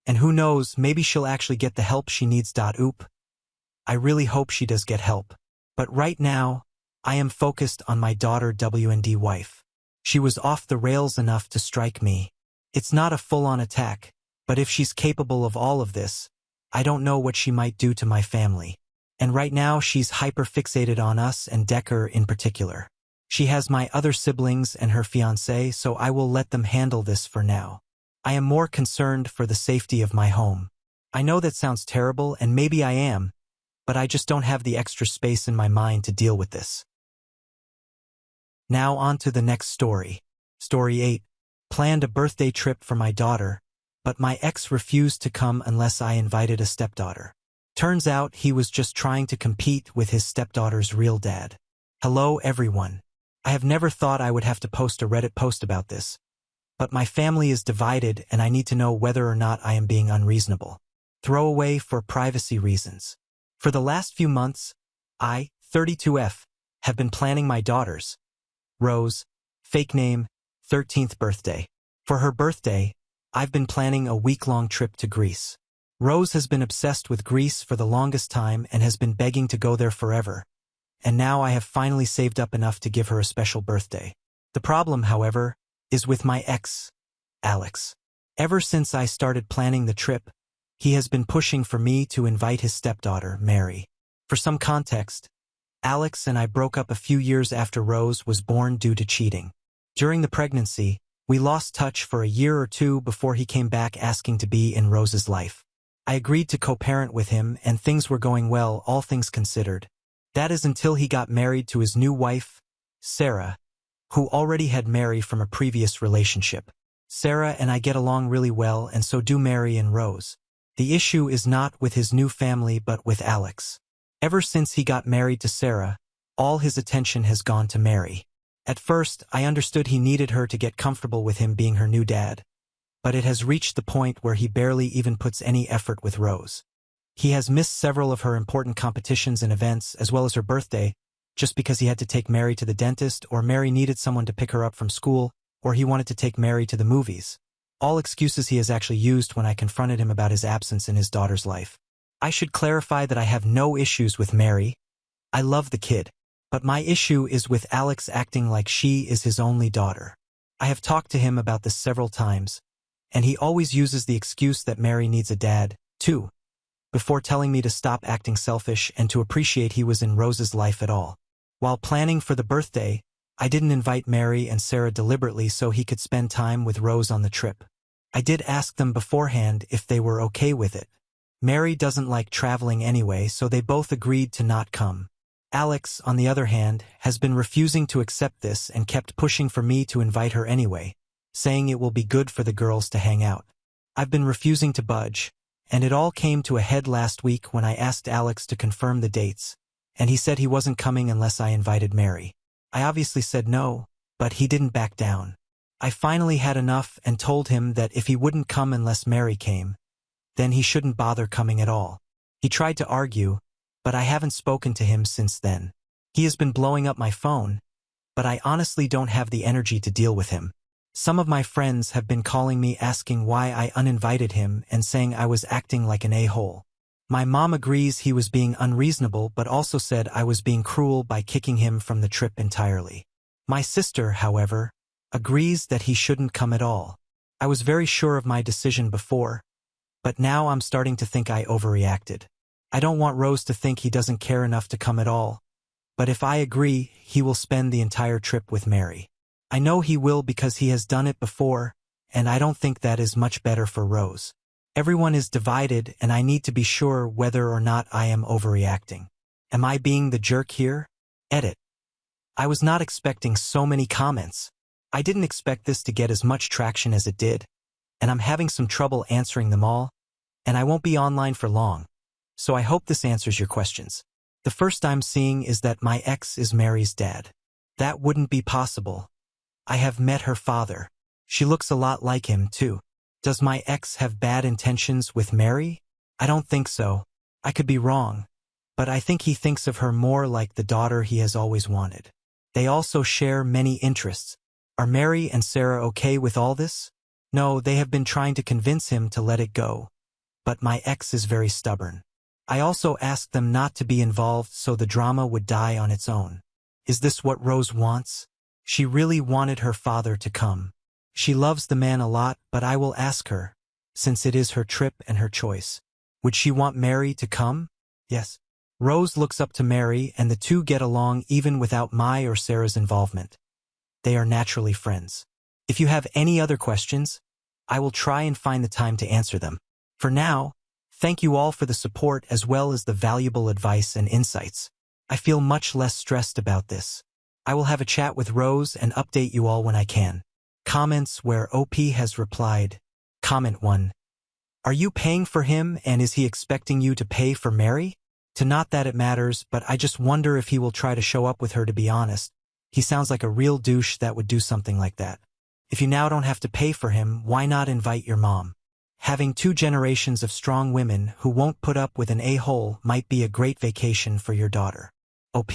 A: And who knows, maybe she'll actually get the help she needs. Oop. I really hope she does get help. But right now, I am focused on my daughter WND wife. She was off the rails enough to strike me. It's not a full-on attack, but if she's capable of all of this, I don't know what she might do to my family. And right now she's hyper-fixated on us and Decker in particular. She has my other siblings and her fiancé, so I will let them handle this for now. I am more concerned for the safety of my home. I know that sounds terrible, and maybe I am, but I just don't have the extra space in my mind to deal with this. Now on to the next story. Story 8. Planned a birthday trip for my daughter, but my ex refused to come unless I invited a stepdaughter. Turns out he was just trying to compete with his stepdaughter's real dad. Hello everyone. I have never thought I would have to post a Reddit post about this, but my family is divided and I need to know whether or not I am being unreasonable. Throwaway for privacy reasons. For the last few months, I, 32F, have been planning my daughter's, Rose, fake name, 13th birthday. For her birthday, I've been planning a week-long trip to Greece. Rose has been obsessed with Greece for the longest time and has been begging to go there forever, and now I have finally saved up enough to give her a special birthday. The problem, however, is with my ex, Alex. Ever since I started planning the trip, he has been pushing for me to invite his stepdaughter, Mary. For some context, Alex and I broke up a few years after Rose was born due to cheating. During the pregnancy, we lost touch for a year or two before he came back asking to be in Rose's life. I agreed to co-parent with him and things were going well, all things considered. That is until he got married to his new wife, Sarah, who already had Mary from a previous relationship. Sarah and I get along really well, and so do Mary and Rose. The issue is not with his new family but with Alex. Ever since he got married to Sarah, all his attention has gone to Mary. At first, I understood he needed her to get comfortable with him being her new dad, but it has reached the point where he barely even puts any effort with Rose. He has missed several of her important competitions and events, as well as her birthday, just because he had to take Mary to the dentist, or Mary needed someone to pick her up from school, or he wanted to take Mary to the movies. All excuses he has actually used when I confronted him about his absence in his daughter's life. I should clarify that I have no issues with Mary. I love the kid. But my issue is with Alex acting like she is his only daughter. I have talked to him about this several times, and he always uses the excuse that Mary needs a dad, too, before telling me to stop acting selfish and to appreciate he was in Rose's life at all. While planning for the birthday, I didn't invite Mary and Sarah deliberately so he could spend time with Rose on the trip. I did ask them beforehand if they were okay with it. Mary doesn't like traveling anyway, so they both agreed to not come. Alex, on the other hand, has been refusing to accept this and kept pushing for me to invite her anyway, saying it will be good for the girls to hang out. I've been refusing to budge, and it all came to a head last week when I asked Alex to confirm the dates, and he said he wasn't coming unless I invited Mary. I obviously said no, but he didn't back down. I finally had enough and told him that if he wouldn't come unless Mary came, then he shouldn't bother coming at all. He tried to argue, but I haven't spoken to him since then. He has been blowing up my phone, but I honestly don't have the energy to deal with him. Some of my friends have been calling me asking why I uninvited him and saying I was acting like an a-hole. My mom agrees he was being unreasonable but also said I was being cruel by kicking him from the trip entirely. My sister, however, agrees that he shouldn't come at all. I was very sure of my decision before, but now I'm starting to think I overreacted. I don't want Rose to think he doesn't care enough to come at all, but if I agree, he will spend the entire trip with Mary. I know he will because he has done it before, and I don't think that is much better for Rose. Everyone is divided, and I need to be sure whether or not I am overreacting. Am I being the jerk here? Edit. I was not expecting so many comments. I didn't expect this to get as much traction as it did, and I'm having some trouble answering them all, and I won't be online for long. So I hope this answers your questions. The first I'm seeing is that my ex is Mary's dad. That wouldn't be possible. I have met her father. She looks a lot like him, too. Does my ex have bad intentions with Mary? I don't think so. I could be wrong, but I think he thinks of her more like the daughter he has always wanted. They also share many interests. Are Mary and Sarah okay with all this? No, they have been trying to convince him to let it go, but my ex is very stubborn. I also asked them not to be involved so the drama would die on its own. Is this what Rose wants? She really wanted her father to come. She loves the man a lot, but I will ask her, since it is her trip and her choice. Would she want Mary to come? Yes. Rose looks up to Mary and the two get along even without my or Sarah's involvement. They are naturally friends. If you have any other questions, I will try and find the time to answer them. For now, thank you all for the support as well as the valuable advice and insights. I feel much less stressed about this. I will have a chat with Rose and update you all when I can. Comments where OP has replied. Comment 1. Are you paying for him, and is he expecting you to pay for Mary? Not that it matters, but I just wonder if he will try to show up with her, to be honest. He sounds like a real douche that would do something like that. If you now don't have to pay for him, why not invite your mom? Having 2 generations of strong women who won't put up with an a-hole might be a great vacation for your daughter. OP.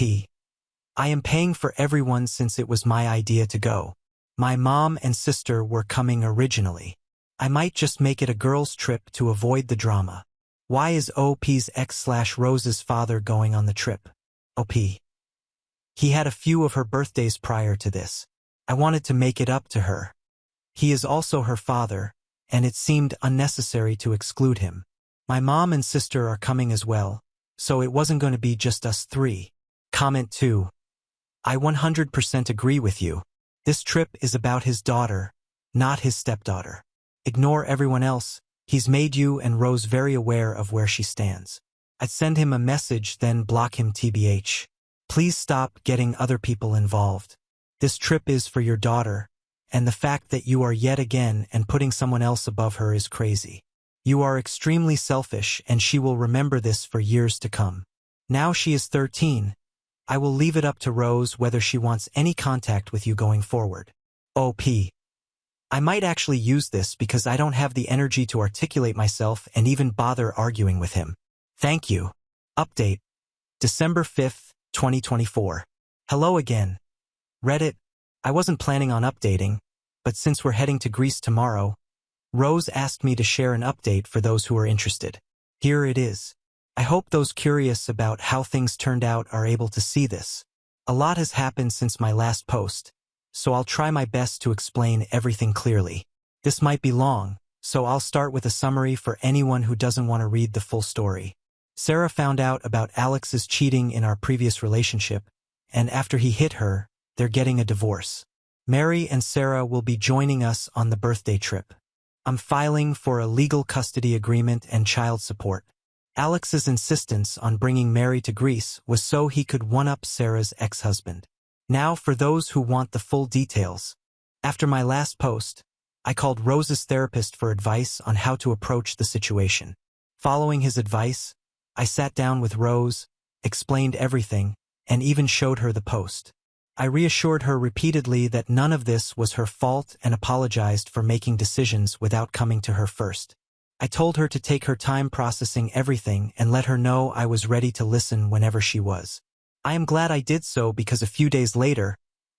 A: I am paying for everyone since it was my idea to go. My mom and sister were coming originally. I might just make it a girls' trip to avoid the drama. Why is OP's ex/Rose's father going on the trip? OP. He had a few of her birthdays prior to this. I wanted to make it up to her. He is also her father, and it seemed unnecessary to exclude him. My mom and sister are coming as well, so it wasn't going to be just us 3. Comment 2. I 100% agree with you. This trip is about his daughter, not his stepdaughter. Ignore everyone else. He's made you and Rose very aware of where she stands. I'd send him a message, then block him tbh. Please stop getting other people involved. This trip is for your daughter, and the fact that you are yet again and putting someone else above her is crazy. You are extremely selfish, and she will remember this for years to come. Now she is 13. I will leave it up to Rose whether she wants any contact with you going forward. OP. I might actually use this because I don't have the energy to articulate myself and even bother arguing with him. Thank you. Update. December 5th, 2024. Hello again. Reddit. I wasn't planning on updating, but since we're heading to Greece tomorrow, Rose asked me to share an update for those who are interested. Here it is. I hope those curious about how things turned out are able to see this. A lot has happened since my last post, so I'll try my best to explain everything clearly. This might be long, so I'll start with a summary for anyone who doesn't want to read the full story. Sarah found out about Alex's cheating in our previous relationship, and after he hit her, they're getting a divorce. Mary and Sarah will be joining us on the birthday trip. I'm filing for a legal custody agreement and child support. Alex's insistence on bringing Mary to Greece was so he could one-up Sarah's ex-husband. Now for those who want the full details. After my last post, I called Rose's therapist for advice on how to approach the situation. Following his advice, I sat down with Rose, explained everything, and even showed her the post. I reassured her repeatedly that none of this was her fault and apologized for making decisions without coming to her first. I told her to take her time processing everything and let her know I was ready to listen whenever she was. I am glad I did so because a few days later,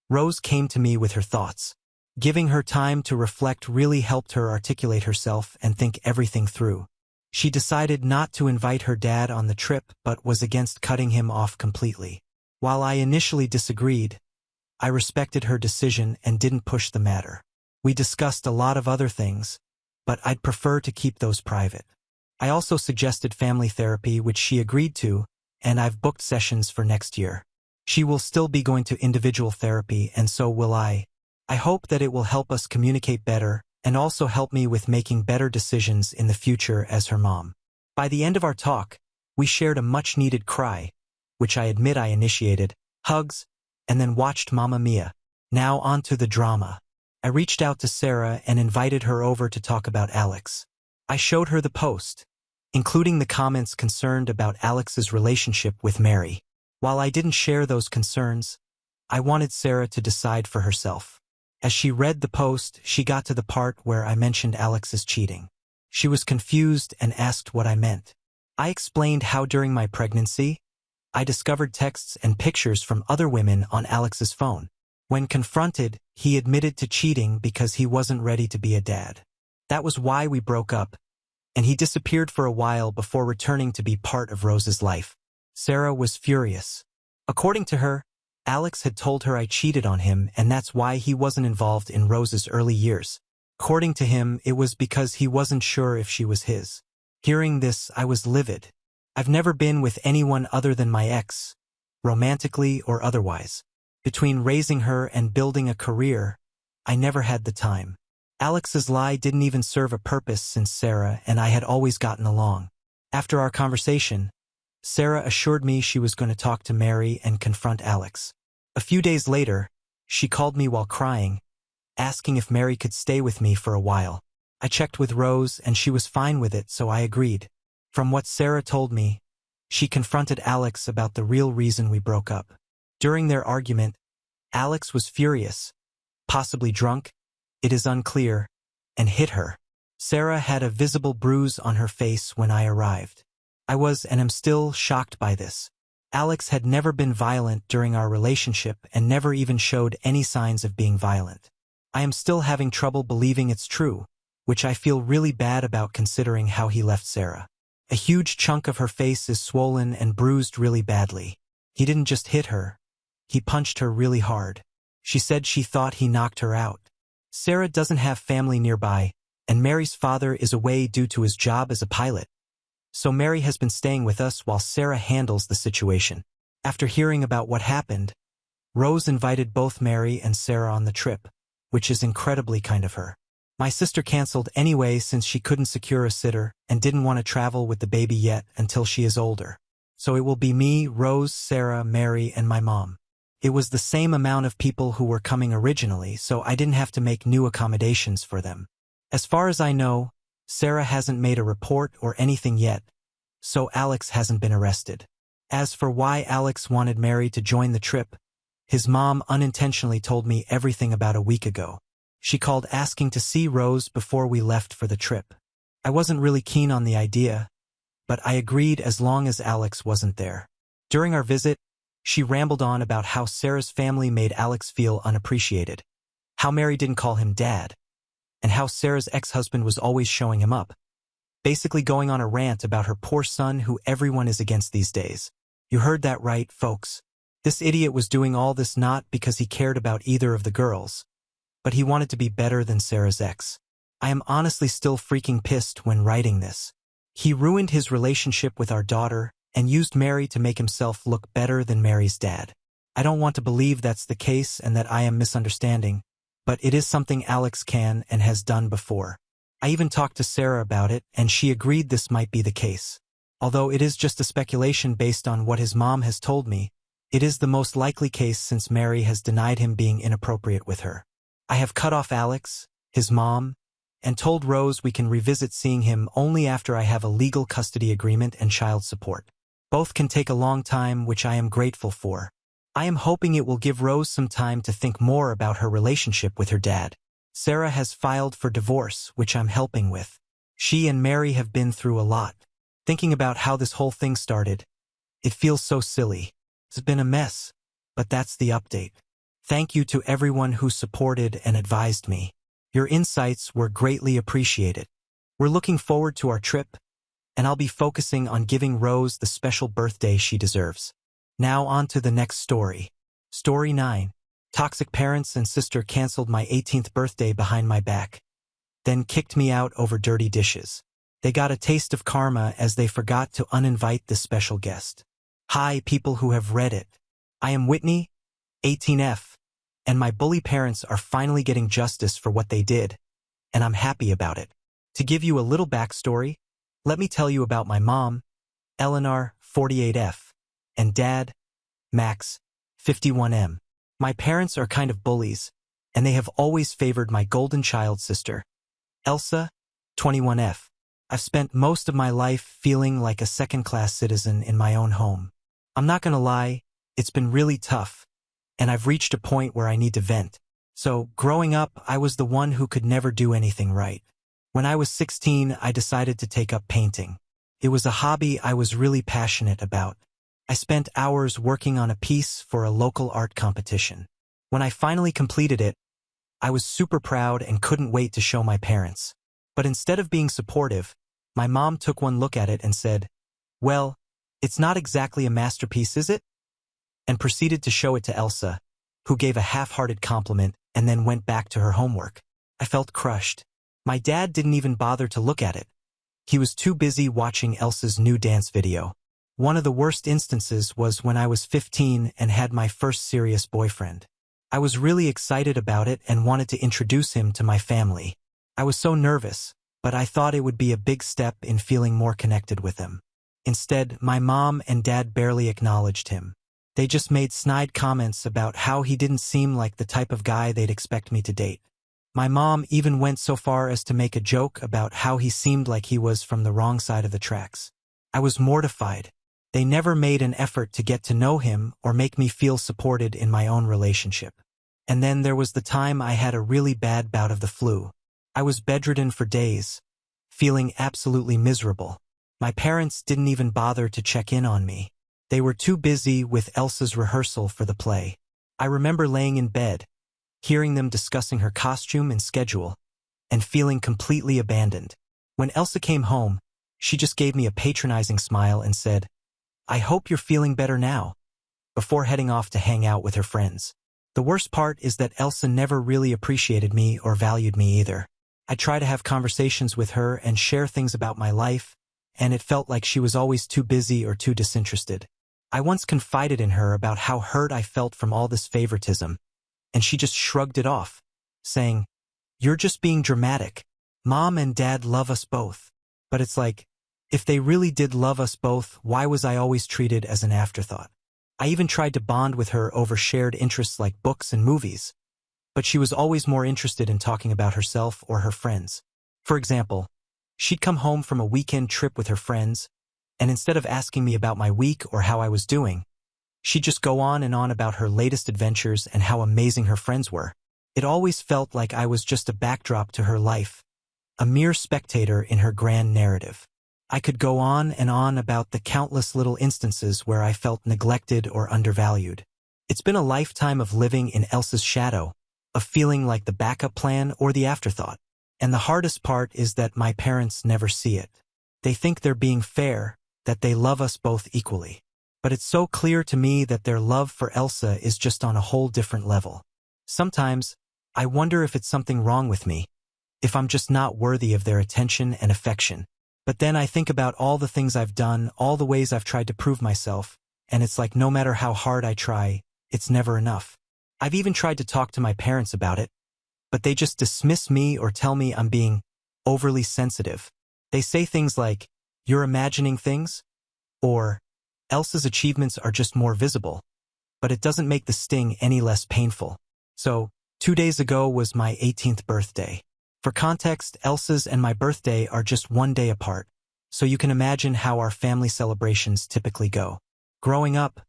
A: Rose came to me with her thoughts. Giving her time to reflect really helped her articulate herself and think everything through. She decided not to invite her dad on the trip but was against cutting him off completely. While I initially disagreed, I respected her decision and didn't push the matter. We discussed a lot of other things, but I'd prefer to keep those private. I also suggested family therapy, which she agreed to, and I've booked sessions for next year. She will still be going to individual therapy, and so will I. I hope that it will help us communicate better and also help me with making better decisions in the future as her mom. By the end of our talk, we shared a much-needed cry, which I admit I initiated, hugs, and then watched Mamma Mia. Now on to the drama. I reached out to Sarah and invited her over to talk about Alex. I showed her the post, including the comments concerned about Alex's relationship with Mary. While I didn't share those concerns, I wanted Sarah to decide for herself. As she read the post, she got to the part where I mentioned Alex's cheating. She was confused and asked what I meant. I explained how during my pregnancy, I discovered texts and pictures from other women on Alex's phone. When confronted, he admitted to cheating because he wasn't ready to be a dad. That was why we broke up, and he disappeared for a while before returning to be part of Rose's life. Sarah was furious. According to her, Alex had told her I cheated on him, and that's why he wasn't involved in Rose's early years. According to him, it was because he wasn't sure if she was his. Hearing this, I was livid. I've never been with anyone other than my ex, romantically or otherwise. Between raising her and building a career, I never had the time. Alex's lie didn't even serve a purpose since Sarah and I had always gotten along. After our conversation, Sarah assured me she was going to talk to Mary and confront Alex. A few days later, she called me while crying, asking if Mary could stay with me for a while. I checked with Rose and she was fine with it, so I agreed. From what Sarah told me, she confronted Alex about the real reason we broke up. During their argument, Alex was furious, possibly drunk, it is unclear, and hit her. Sarah had a visible bruise on her face when I arrived. I was and am still shocked by this. Alex had never been violent during our relationship and never even showed any signs of being violent. I am still having trouble believing it's true, which I feel really bad about considering how he left Sarah. A huge chunk of her face is swollen and bruised really badly. He didn't just hit her. He punched her really hard. She said she thought he knocked her out. Sarah doesn't have family nearby, and Mary's father is away due to his job as a pilot. So Mary has been staying with us while Sarah handles the situation. After hearing about what happened, Rose invited both Mary and Sarah on the trip, which is incredibly kind of her. My sister canceled anyway since she couldn't secure a sitter and didn't want to travel with the baby yet until she is older. So it will be me, Rose, Sarah, Mary, and my mom. It was the same amount of people who were coming originally, so I didn't have to make new accommodations for them. As far as I know, Sarah hasn't made a report or anything yet, so Alex hasn't been arrested. As for why Alex wanted Mary to join the trip, his mom unintentionally told me everything about a week ago. She called asking to see Rose before we left for the trip. I wasn't really keen on the idea, but I agreed as long as Alex wasn't there. During our visit, she rambled on about how Sarah's family made Alex feel unappreciated, how Mary didn't call him dad, and how Sarah's ex-husband was always showing him up, basically going on a rant about her poor son who everyone is against these days. You heard that right, folks. This idiot was doing all this not because he cared about either of the girls, but he wanted to be better than Sarah's ex. I am honestly still freaking pissed when writing this. He ruined his relationship with our daughter and used Mary to make himself look better than Mary's dad. I don't want to believe that's the case and that I am misunderstanding, but it is something Alex can and has done before. I even talked to Sarah about it, and she agreed this might be the case. Although it is just a speculation based on what his mom has told me, it is the most likely case since Mary has denied him being inappropriate with her. I have cut off Alex, his mom, and told Rose we can revisit seeing him only after I have a legal custody agreement and child support. Both can take a long time, which I am grateful for. I am hoping it will give Rose some time to think more about her relationship with her dad. Sarah has filed for divorce, which I'm helping with. She and Mary have been through a lot. Thinking about how this whole thing started, it feels so silly. It's been a mess, but that's the update. Thank you to everyone who supported and advised me. Your insights were greatly appreciated. We're looking forward to our trip, and I'll be focusing on giving Rose the special birthday she deserves. Now on to the next story. Story 9. Toxic parents and sister canceled my 18th birthday behind my back, then kicked me out over dirty dishes. They got a taste of karma as they forgot to uninvite this special guest. Hi, people who have read it. I am Whitney, 18F, and my bully parents are finally getting justice for what they did, and I'm happy about it. To give you a little backstory, let me tell you about my mom, Eleanor, 48F, and dad, Max, 51M. My parents are kind of bullies, and they have always favored my golden child sister, Elsa, 21F. I've spent most of my life feeling like a second-class citizen in my own home. I'm not gonna lie, it's been really tough, and I've reached a point where I need to vent. So, growing up, I was the one who could never do anything right. When I was 16, I decided to take up painting. It was a hobby I was really passionate about. I spent hours working on a piece for a local art competition. When I finally completed it, I was super proud and couldn't wait to show my parents. But instead of being supportive, my mom took one look at it and said, "Well, it's not exactly a masterpiece, is it?" and proceeded to show it to Elsa, who gave a half-hearted compliment and then went back to her homework. I felt crushed. My dad didn't even bother to look at it. He was too busy watching Elsa's new dance video. One of the worst instances was when I was 15 and had my first serious boyfriend. I was really excited about it and wanted to introduce him to my family. I was so nervous, but I thought it would be a big step in feeling more connected with him. Instead, my mom and dad barely acknowledged him. They just made snide comments about how he didn't seem like the type of guy they'd expect me to date. My mom even went so far as to make a joke about how he seemed like he was from the wrong side of the tracks. I was mortified. They never made an effort to get to know him or make me feel supported in my own relationship. And then there was the time I had a really bad bout of the flu. I was bedridden for days, feeling absolutely miserable. My parents didn't even bother to check in on me. They were too busy with Elsa's rehearsal for the play. I remember laying in bed, hearing them discussing her costume and schedule, and feeling completely abandoned. When Elsa came home, she just gave me a patronizing smile and said, "I hope you're feeling better now," before heading off to hang out with her friends. The worst part is that Elsa never really appreciated me or valued me either. I try to have conversations with her and share things about my life, and it felt like she was always too busy or too disinterested. I once confided in her about how hurt I felt from all this favoritism, and she just shrugged it off, saying, "You're just being dramatic. Mom and Dad love us both." But it's like, if they really did love us both, why was I always treated as an afterthought? I even tried to bond with her over shared interests like books and movies, but she was always more interested in talking about herself or her friends. For example, she'd come home from a weekend trip with her friends, and instead of asking me about my week or how I was doing, she'd just go on and on about her latest adventures and how amazing her friends were. It always felt like I was just a backdrop to her life, a mere spectator in her grand narrative. I could go on and on about the countless little instances where I felt neglected or undervalued. It's been a lifetime of living in Elsa's shadow, of feeling like the backup plan or the afterthought. And the hardest part is that my parents never see it. They think they're being fair, that they love us both equally. But it's so clear to me that their love for Elsa is just on a whole different level. Sometimes, I wonder if it's something wrong with me, if I'm just not worthy of their attention and affection. But then I think about all the things I've done, all the ways I've tried to prove myself, and it's like no matter how hard I try, it's never enough. I've even tried to talk to my parents about it, but they just dismiss me or tell me I'm being overly sensitive. They say things like, "You're imagining things," or "Elsa's achievements are just more visible," but it doesn't make the sting any less painful. So, 2 days ago was my 18th birthday. For context, Elsa's and my birthday are just 1 day apart, so you can imagine how our family celebrations typically go. Growing up,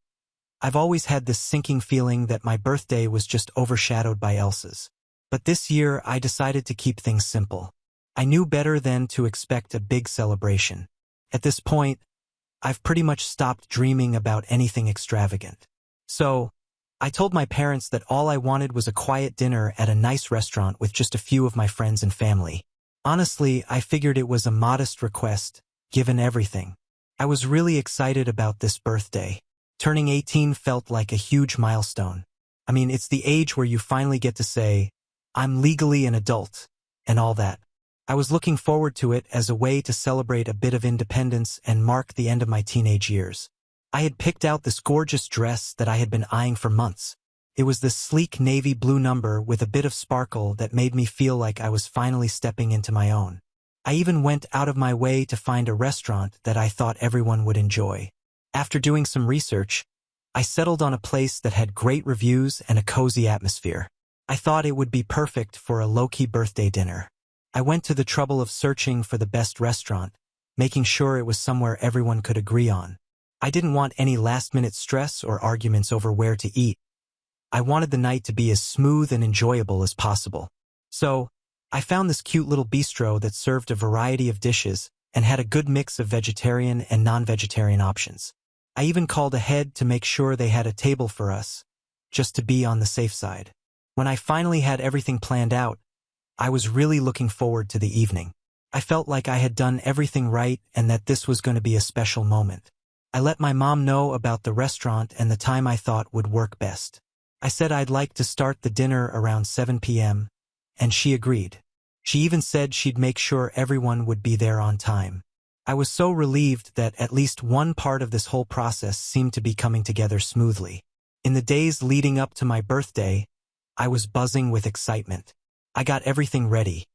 A: I've always had this sinking feeling that my birthday was just overshadowed by Elsa's. But this year, I decided to keep things simple. I knew better than to expect a big celebration. At this point, I've pretty much stopped dreaming about anything extravagant. So, I told my parents that all I wanted was a quiet dinner at a nice restaurant with just a few of my friends and family. Honestly, I figured it was a modest request, given everything. I was really excited about this birthday. Turning 18 felt like a huge milestone. I mean, it's the age where you finally get to say, "I'm legally an adult," and all that. I was looking forward to it as a way to celebrate a bit of independence and mark the end of my teenage years. I had picked out this gorgeous dress that I had been eyeing for months. It was this sleek navy blue number with a bit of sparkle that made me feel like I was finally stepping into my own. I even went out of my way to find a restaurant that I thought everyone would enjoy. After doing some research, I settled on a place that had great reviews and a cozy atmosphere. I thought it would be perfect for a low-key birthday dinner. I went to the trouble of searching for the best restaurant, making sure it was somewhere everyone could agree on. I didn't want any last-minute stress or arguments over where to eat. I wanted the night to be as smooth and enjoyable as possible. So, I found this cute little bistro that served a variety of dishes and had a good mix of vegetarian and non-vegetarian options. I even called ahead to make sure they had a table for us, just to be on the safe side. When I finally had everything planned out, I was really looking forward to the evening. I felt like I had done everything right and that this was going to be a special moment. I let my mom know about the restaurant and the time I thought would work best. I said I'd like to start the dinner around 7 p.m., and she agreed. She even said she'd make sure everyone would be there on time. I was so relieved that at least one part of this whole process seemed to be coming together smoothly. In the days leading up to my birthday, I was buzzing with excitement. I got everything ready.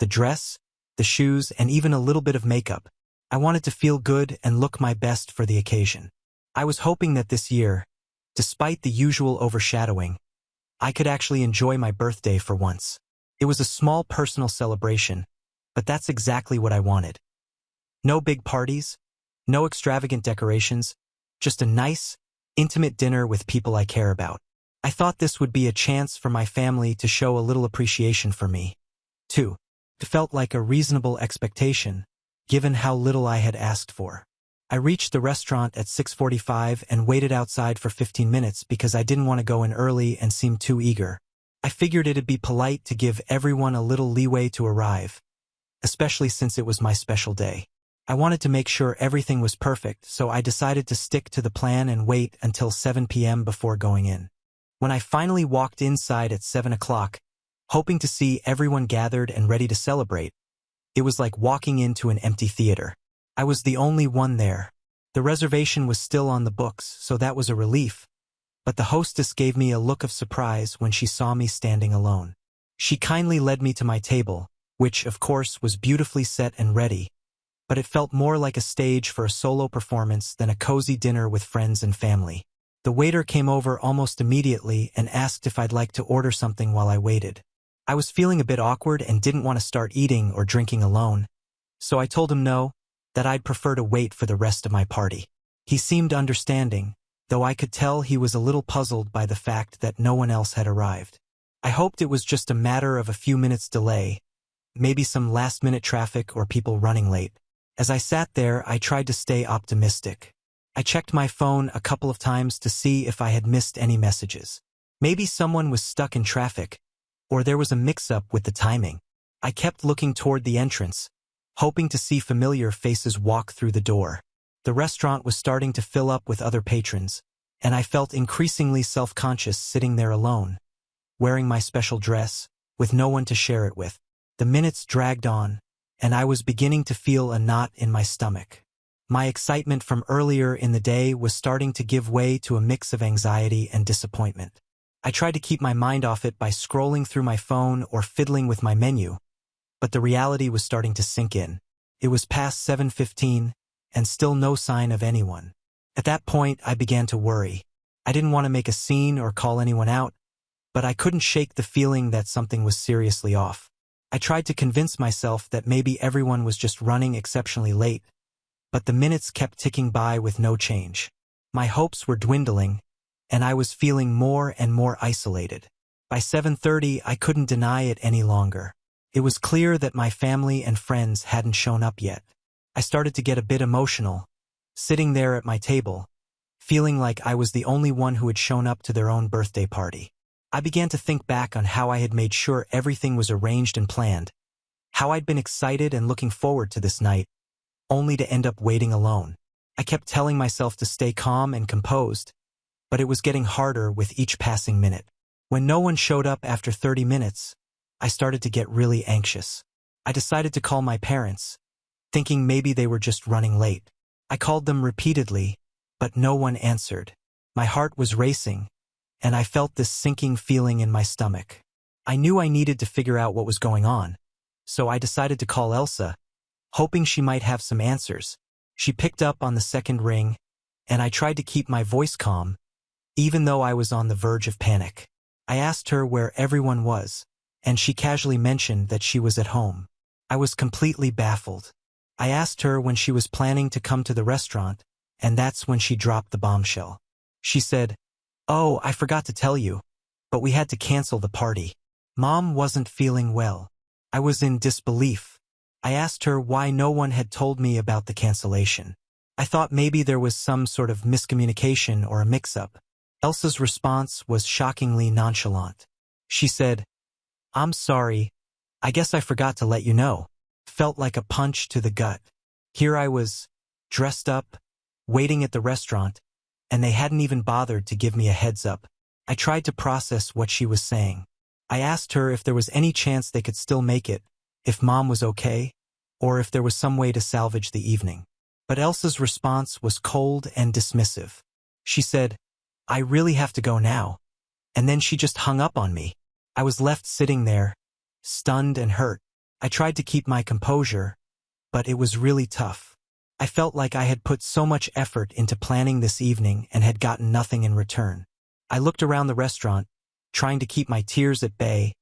A: The dress, the shoes, and even a little bit of makeup. I wanted to feel good and look my best for the occasion. I was hoping that this year, despite the usual overshadowing, I could actually enjoy my birthday for once. It was a small personal celebration, but that's exactly what I wanted. No big parties, no extravagant decorations, just a nice, intimate dinner with people I care about. I thought this would be a chance for my family to show a little appreciation for me. 2. It felt like a reasonable expectation, given how little I had asked for. I reached the restaurant at 6:45 and waited outside for 15 minutes because I didn't want to go in early and seem too eager. I figured it'd be polite to give everyone a little leeway to arrive, especially since it was my special day. I wanted to make sure everything was perfect, so I decided to stick to the plan and wait until 7 p.m. before going in. When I finally walked inside at 7 o'clock, hoping to see everyone gathered and ready to celebrate, it was like walking into an empty theater. I was the only one there. The reservation was still on the books, so that was a relief, but the hostess gave me a look of surprise when she saw me standing alone. She kindly led me to my table, which, of course, was beautifully set and ready, but it felt more like a stage for a solo performance than a cozy dinner with friends and family. The waiter came over almost immediately and asked if I'd like to order something while I waited. I was feeling a bit awkward and didn't want to start eating or drinking alone, so I told him no, that I'd prefer to wait for the rest of my party. He seemed understanding, though I could tell he was a little puzzled by the fact that no one else had arrived. I hoped it was just a matter of a few minutes' delay, maybe some last-minute traffic or people running late. As I sat there, I tried to stay optimistic. I checked my phone a couple of times to see if I had missed any messages. Maybe someone was stuck in traffic, or there was a mix-up with the timing. I kept looking toward the entrance, hoping to see familiar faces walk through the door. The restaurant was starting to fill up with other patrons, and I felt increasingly self-conscious sitting there alone, wearing my special dress, with no one to share it with. The minutes dragged on, and I was beginning to feel a knot in my stomach. My excitement from earlier in the day was starting to give way to a mix of anxiety and disappointment. I tried to keep my mind off it by scrolling through my phone or fiddling with my menu, but the reality was starting to sink in. It was past 7:15, and still no sign of anyone. At that point, I began to worry. I didn't want to make a scene or call anyone out, but I couldn't shake the feeling that something was seriously off. I tried to convince myself that maybe everyone was just running exceptionally late, but the minutes kept ticking by with no change. My hopes were dwindling, and I was feeling more and more isolated. By 7:30, I couldn't deny it any longer. It was clear that my family and friends hadn't shown up yet. I started to get a bit emotional, sitting there at my table, feeling like I was the only one who had shown up to their own birthday party. I began to think back on how I had made sure everything was arranged and planned, how I'd been excited and looking forward to this night, only to end up waiting alone. I kept telling myself to stay calm and composed, but it was getting harder with each passing minute. When no one showed up after 30 minutes, I started to get really anxious. I decided to call my parents, thinking maybe they were just running late. I called them repeatedly, but no one answered. My heart was racing, and I felt this sinking feeling in my stomach. I knew I needed to figure out what was going on, so I decided to call Elsa, hoping she might have some answers. She picked up on the second ring, and I tried to keep my voice calm, even though I was on the verge of panic. I asked her where everyone was, and she casually mentioned that she was at home. I was completely baffled. I asked her when she was planning to come to the restaurant, and that's when she dropped the bombshell. She said, "Oh, I forgot to tell you, but we had to cancel the party. Mom wasn't feeling well." I was in disbelief. I asked her why no one had told me about the cancellation. I thought maybe there was some sort of miscommunication or a mix-up. Elsa's response was shockingly nonchalant. She said, "I'm sorry. I guess I forgot to let you know." Felt like a punch to the gut. Here I was, dressed up, waiting at the restaurant, and they hadn't even bothered to give me a heads up. I tried to process what she was saying. I asked her if there was any chance they could still make it, if Mom was okay, or if there was some way to salvage the evening. But Elsa's response was cold and dismissive. She said, "I really have to go now," and then she just hung up on me. I was left sitting there, stunned and hurt. I tried to keep my composure, but it was really tough. I felt like I had put so much effort into planning this evening and had gotten nothing in return. I looked around the restaurant, trying to keep my tears at bay,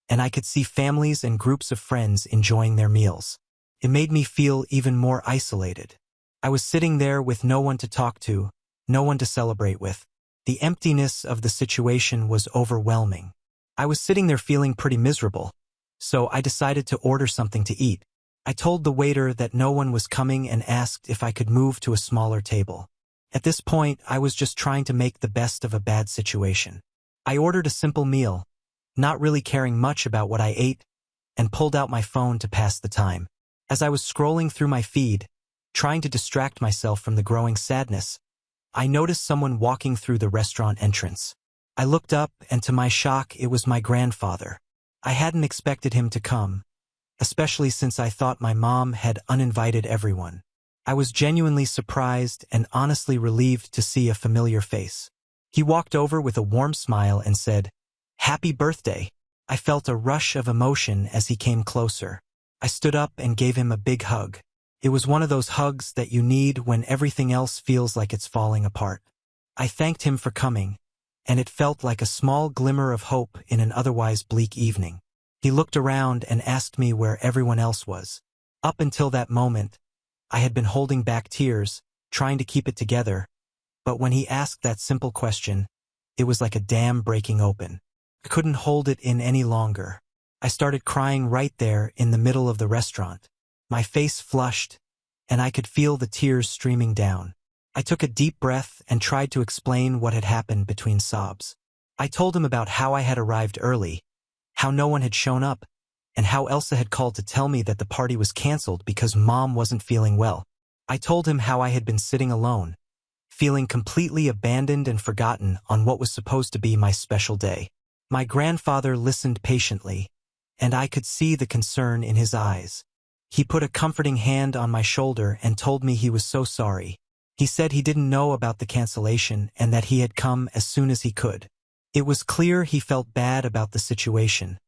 A: and I could see families and groups of friends enjoying their meals. It made me feel even more isolated. I was sitting there with no one to talk to, no one to celebrate with. The emptiness of the situation was overwhelming. I was sitting there feeling pretty miserable, so I decided to order something to eat. I told the waiter that no one was coming and asked if I could move to a smaller table. At this point, I was just trying to make the best of a bad situation. I ordered a simple meal, not really caring much about what I ate, and pulled out my phone to pass the time. As I was scrolling through my feed, trying to distract myself from the growing sadness, I noticed someone walking through the restaurant entrance. I looked up, and to my shock, it was my grandfather. I hadn't expected him to come, especially since I thought my mom had uninvited everyone. I was genuinely surprised and honestly relieved to see a familiar face. He walked over with a warm smile and said, "Happy birthday." I felt a rush of emotion as he came closer. I stood up and gave him a big hug. It was one of those hugs that you need when everything else feels like it's falling apart. I thanked him for coming, and it felt like a small glimmer of hope in an otherwise bleak evening. He looked around and asked me where everyone else was. Up until that moment, I had been holding back tears, trying to keep it together, but when he asked that simple question, it was like a dam breaking open. I couldn't hold it in any longer. I started crying right there in the middle of the restaurant. My face flushed, and I could feel the tears streaming down. I took a deep breath and tried to explain what had happened between sobs. I told him about how I had arrived early, how no one had shown up, and how Elsa had called to tell me that the party was canceled because Mom wasn't feeling well. I told him how I had been sitting alone, feeling completely abandoned and forgotten on what was supposed to be my special day. My grandfather listened patiently, and I could see the concern in his eyes. He put a comforting hand on my shoulder and told me he was so sorry. He said he didn't know about the cancellation and that he had come as soon as he could. It was clear he felt bad about the situation,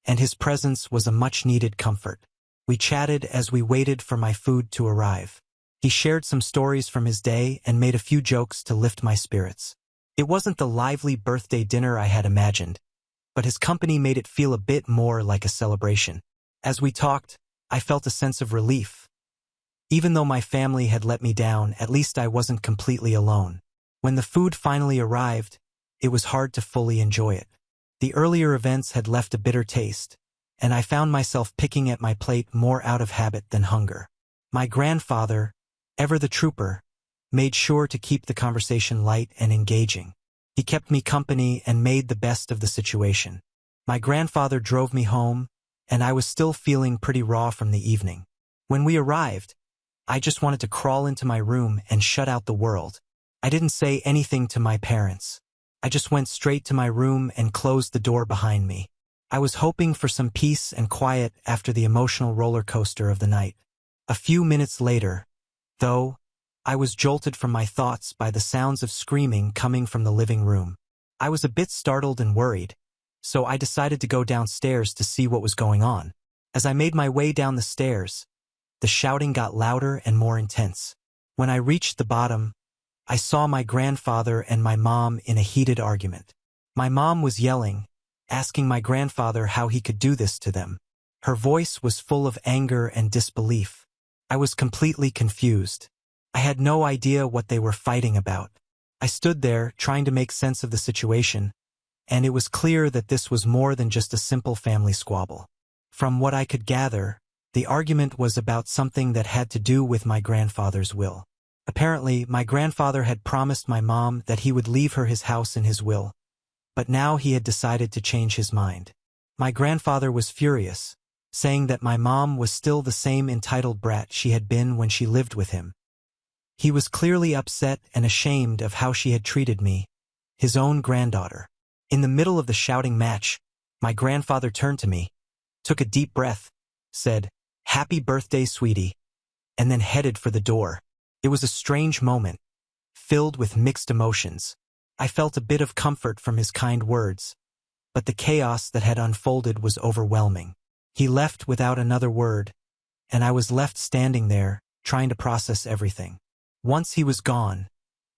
A: and his presence was a much-needed comfort. We chatted as we waited for my food to arrive. He shared some stories from his day and made a few jokes to lift my spirits. It wasn't the lively birthday dinner I had imagined, but his company made it feel a bit more like a celebration. As we talked, I felt a sense of relief. Even though my family had let me down, at least I wasn't completely alone. When the food finally arrived, it was hard to fully enjoy it. The earlier events had left a bitter taste, and I found myself picking at my plate more out of habit than hunger. My grandfather, ever the trooper, made sure to keep the conversation light and engaging. He kept me company and made the best of the situation. My grandfather drove me home, and I was still feeling pretty raw from the evening. When we arrived, I just wanted to crawl into my room and shut out the world. I didn't say anything to my parents. I just went straight to my room and closed the door behind me. I was hoping for some peace and quiet after the emotional roller coaster of the night. A few minutes later, though, I was jolted from my thoughts by the sounds of screaming coming from the living room. I was a bit startled and worried, so I decided to go downstairs to see what was going on. As I made my way down the stairs, the shouting got louder and more intense. When I reached the bottom, I saw my grandfather and my mom in a heated argument. My mom was yelling, asking my grandfather how he could do this to them. Her voice was full of anger and disbelief. I was completely confused. I had no idea what they were fighting about. I stood there, trying to make sense of the situation, and it was clear that this was more than just a simple family squabble. From what I could gather, the argument was about something that had to do with my grandfather's will. Apparently, my grandfather had promised my mom that he would leave her his house in his will, but now he had decided to change his mind. My grandfather was furious, saying that my mom was still the same entitled brat she had been when she lived with him. He was clearly upset and ashamed of how she had treated me, his own granddaughter. In the middle of the shouting match, my grandfather turned to me, took a deep breath, said, "Happy birthday, sweetie," and then headed for the door. It was a strange moment, filled with mixed emotions. I felt a bit of comfort from his kind words, but the chaos that had unfolded was overwhelming. He left without another word, and I was left standing there, trying to process everything. Once he was gone,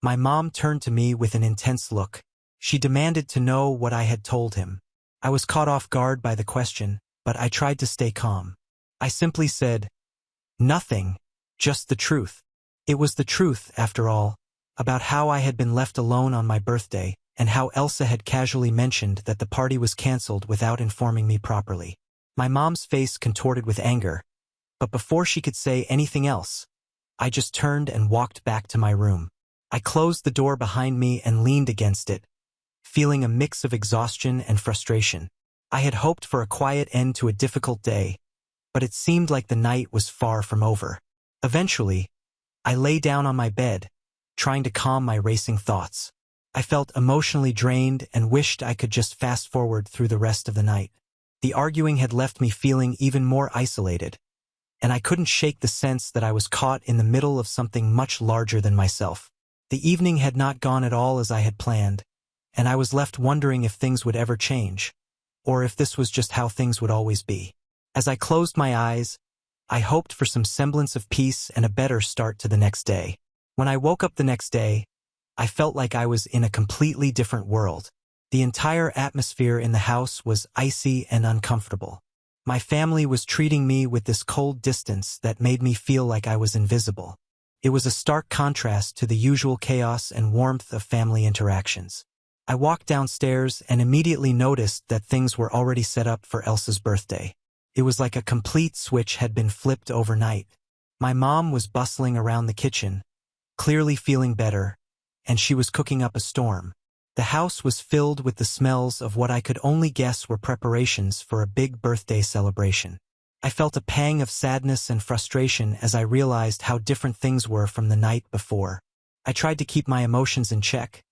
A: my mom turned to me with an intense look. She demanded to know what I had told him. I was caught off guard by the question, but I tried to stay calm. I simply said, "Nothing, just the truth." It was the truth, after all, about how I had been left alone on my birthday, and how Elsa had casually mentioned that the party was cancelled without informing me properly. My mom's face contorted with anger, but before she could say anything else, I just turned and walked back to my room. I closed the door behind me and leaned against it, feeling a mix of exhaustion and frustration. I had hoped for a quiet end to a difficult day, but it seemed like the night was far from over. Eventually, I lay down on my bed, trying to calm my racing thoughts. I felt emotionally drained and wished I could just fast forward through the rest of the night. The arguing had left me feeling even more isolated, and I couldn't shake the sense that I was caught in the middle of something much larger than myself. The evening had not gone at all as I had planned, and I was left wondering if things would ever change, or if this was just how things would always be. As I closed my eyes, I hoped for some semblance of peace and a better start to the next day. When I woke up the next day, I felt like I was in a completely different world. The entire atmosphere in the house was icy and uncomfortable. My family was treating me with this cold distance that made me feel like I was invisible. It was a stark contrast to the usual chaos and warmth of family interactions. I walked downstairs and immediately noticed that things were already set up for Elsa's birthday. It was like a complete switch had been flipped overnight. My mom was bustling around the kitchen, clearly feeling better, and she was cooking up a storm. The house was filled with the smells of what I could only guess were preparations for a big birthday celebration. I felt a pang of sadness and frustration as I realized how different things were from the night before. I tried to keep my emotions in check,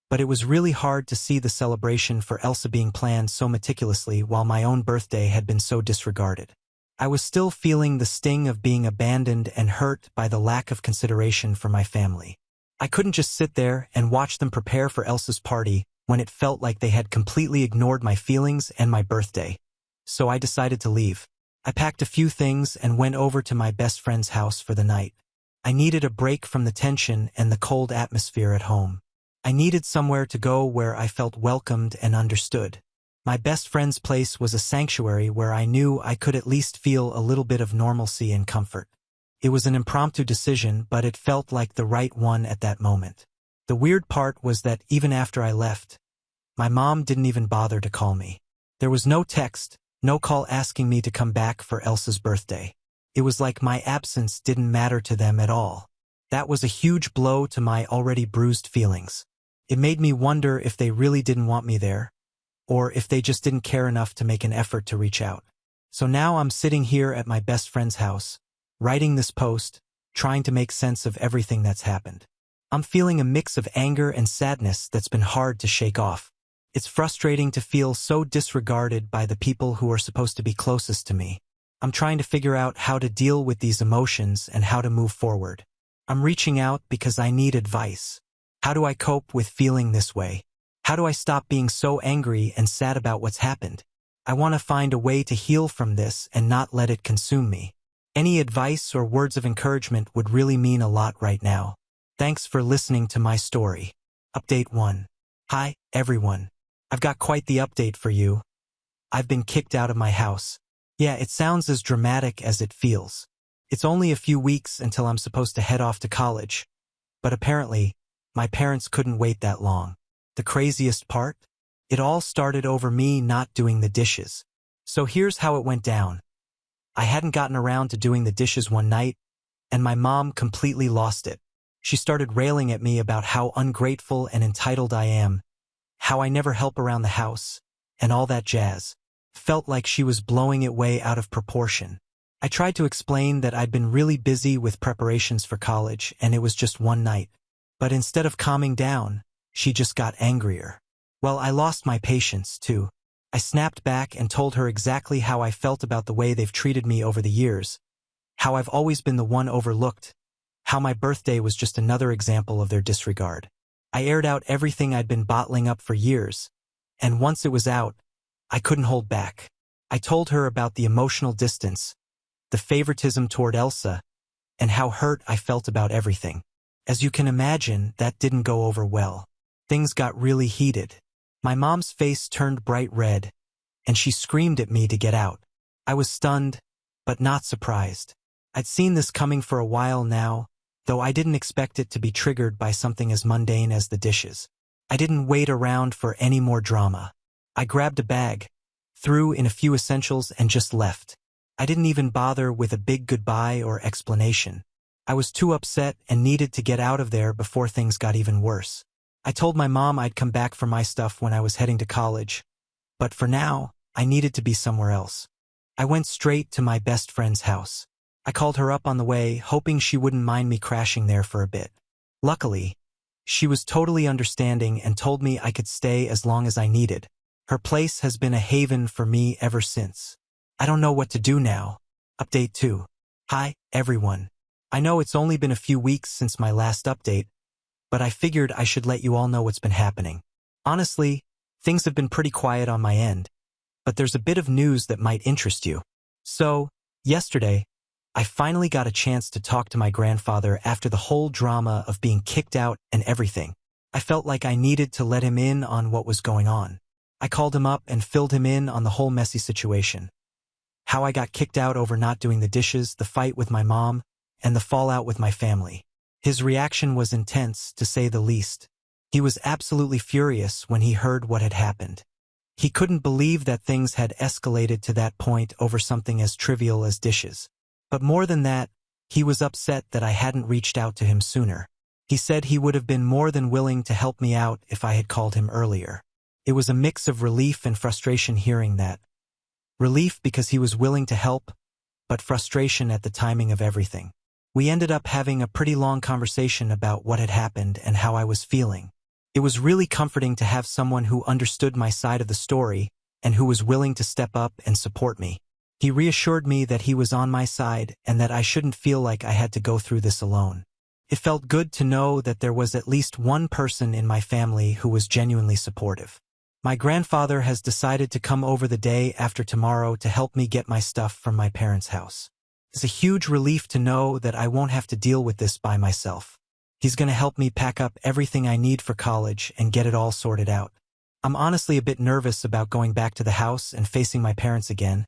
A: but it was really hard to see the celebration for Elsa being planned so meticulously while my own birthday had been so disregarded. I was still feeling the sting of being abandoned and hurt by the lack of consideration for my family. I couldn't just sit there and watch them prepare for Elsa's party when it felt like they had completely ignored my feelings and my birthday. So I decided to leave. I packed a few things and went over to my best friend's house for the night. I needed a break from the tension and the cold atmosphere at home. I needed somewhere to go where I felt welcomed and understood. My best friend's place was a sanctuary where I knew I could at least feel a little bit of normalcy and comfort. It was an impromptu decision, but it felt like the right one at that moment. The weird part was that even after I left, my mom didn't even bother to call me. There was no text, no call asking me to come back for Elsa's birthday. It was like my absence didn't matter to them at all. That was a huge blow to my already bruised feelings. It made me wonder if they really didn't want me there, or if they just didn't care enough to make an effort to reach out. So now I'm sitting here at my best friend's house, writing this post, trying to make sense of everything that's happened. I'm feeling a mix of anger and sadness that's been hard to shake off. It's frustrating to feel so disregarded by the people who are supposed to be closest to me. I'm trying to figure out how to deal with these emotions and how to move forward. I'm reaching out because I need advice. How do I cope with feeling this way? How do I stop being so angry and sad about what's happened? I want to find a way to heal from this and not let it consume me. Any advice or words of encouragement would really mean a lot right now. Thanks for listening to my story. Update 1. Hi, everyone. I've got quite the update for you. I've been kicked out of my house. Yeah, it sounds as dramatic as it feels. It's only a few weeks until I'm supposed to head off to college, but apparently, my parents couldn't wait that long. The craziest part? It all started over me not doing the dishes. So here's how it went down. I hadn't gotten around to doing the dishes one night, and my mom completely lost it. She started railing at me about how ungrateful and entitled I am, how I never help around the house, and all that jazz. Felt like she was blowing it way out of proportion. I tried to explain that I'd been really busy with preparations for college, and it was just one night. But instead of calming down, she just got angrier. Well, I lost my patience, too. I snapped back and told her exactly how I felt about the way they've treated me over the years, how I've always been the one overlooked, how my birthday was just another example of their disregard. I aired out everything I'd been bottling up for years, and once it was out, I couldn't hold back. I told her about the emotional distance, the favoritism toward Elsa, and how hurt I felt about everything. As you can imagine, that didn't go over well. Things got really heated. My mom's face turned bright red, and she screamed at me to get out. I was stunned, but not surprised. I'd seen this coming for a while now, though I didn't expect it to be triggered by something as mundane as the dishes. I didn't wait around for any more drama. I grabbed a bag, threw in a few essentials, and just left. I didn't even bother with a big goodbye or explanation. I was too upset and needed to get out of there before things got even worse. I told my mom I'd come back for my stuff when I was heading to college, but for now, I needed to be somewhere else. I went straight to my best friend's house. I called her up on the way, hoping she wouldn't mind me crashing there for a bit. Luckily, she was totally understanding and told me I could stay as long as I needed. Her place has been a haven for me ever since. I don't know what to do now. Update 2. Hi, everyone. I know it's only been a few weeks since my last update, but I figured I should let you all know what's been happening. Honestly, things have been pretty quiet on my end, but there's a bit of news that might interest you. So, yesterday, I finally got a chance to talk to my grandfather after the whole drama of being kicked out and everything. I felt like I needed to let him in on what was going on. I called him up and filled him in on the whole messy situation. How I got kicked out over not doing the dishes, the fight with my mom, and the fallout with my family. His reaction was intense, to say the least. He was absolutely furious when he heard what had happened. He couldn't believe that things had escalated to that point over something as trivial as dishes. But more than that, he was upset that I hadn't reached out to him sooner. He said he would have been more than willing to help me out if I had called him earlier. It was a mix of relief and frustration hearing that. Relief because he was willing to help, but frustration at the timing of everything. We ended up having a pretty long conversation about what had happened and how I was feeling. It was really comforting to have someone who understood my side of the story and who was willing to step up and support me. He reassured me that he was on my side and that I shouldn't feel like I had to go through this alone. It felt good to know that there was at least one person in my family who was genuinely supportive. My grandfather has decided to come over the day after tomorrow to help me get my stuff from my parents' house. It's a huge relief to know that I won't have to deal with this by myself. He's going to help me pack up everything I need for college and get it all sorted out. I'm honestly a bit nervous about going back to the house and facing my parents again,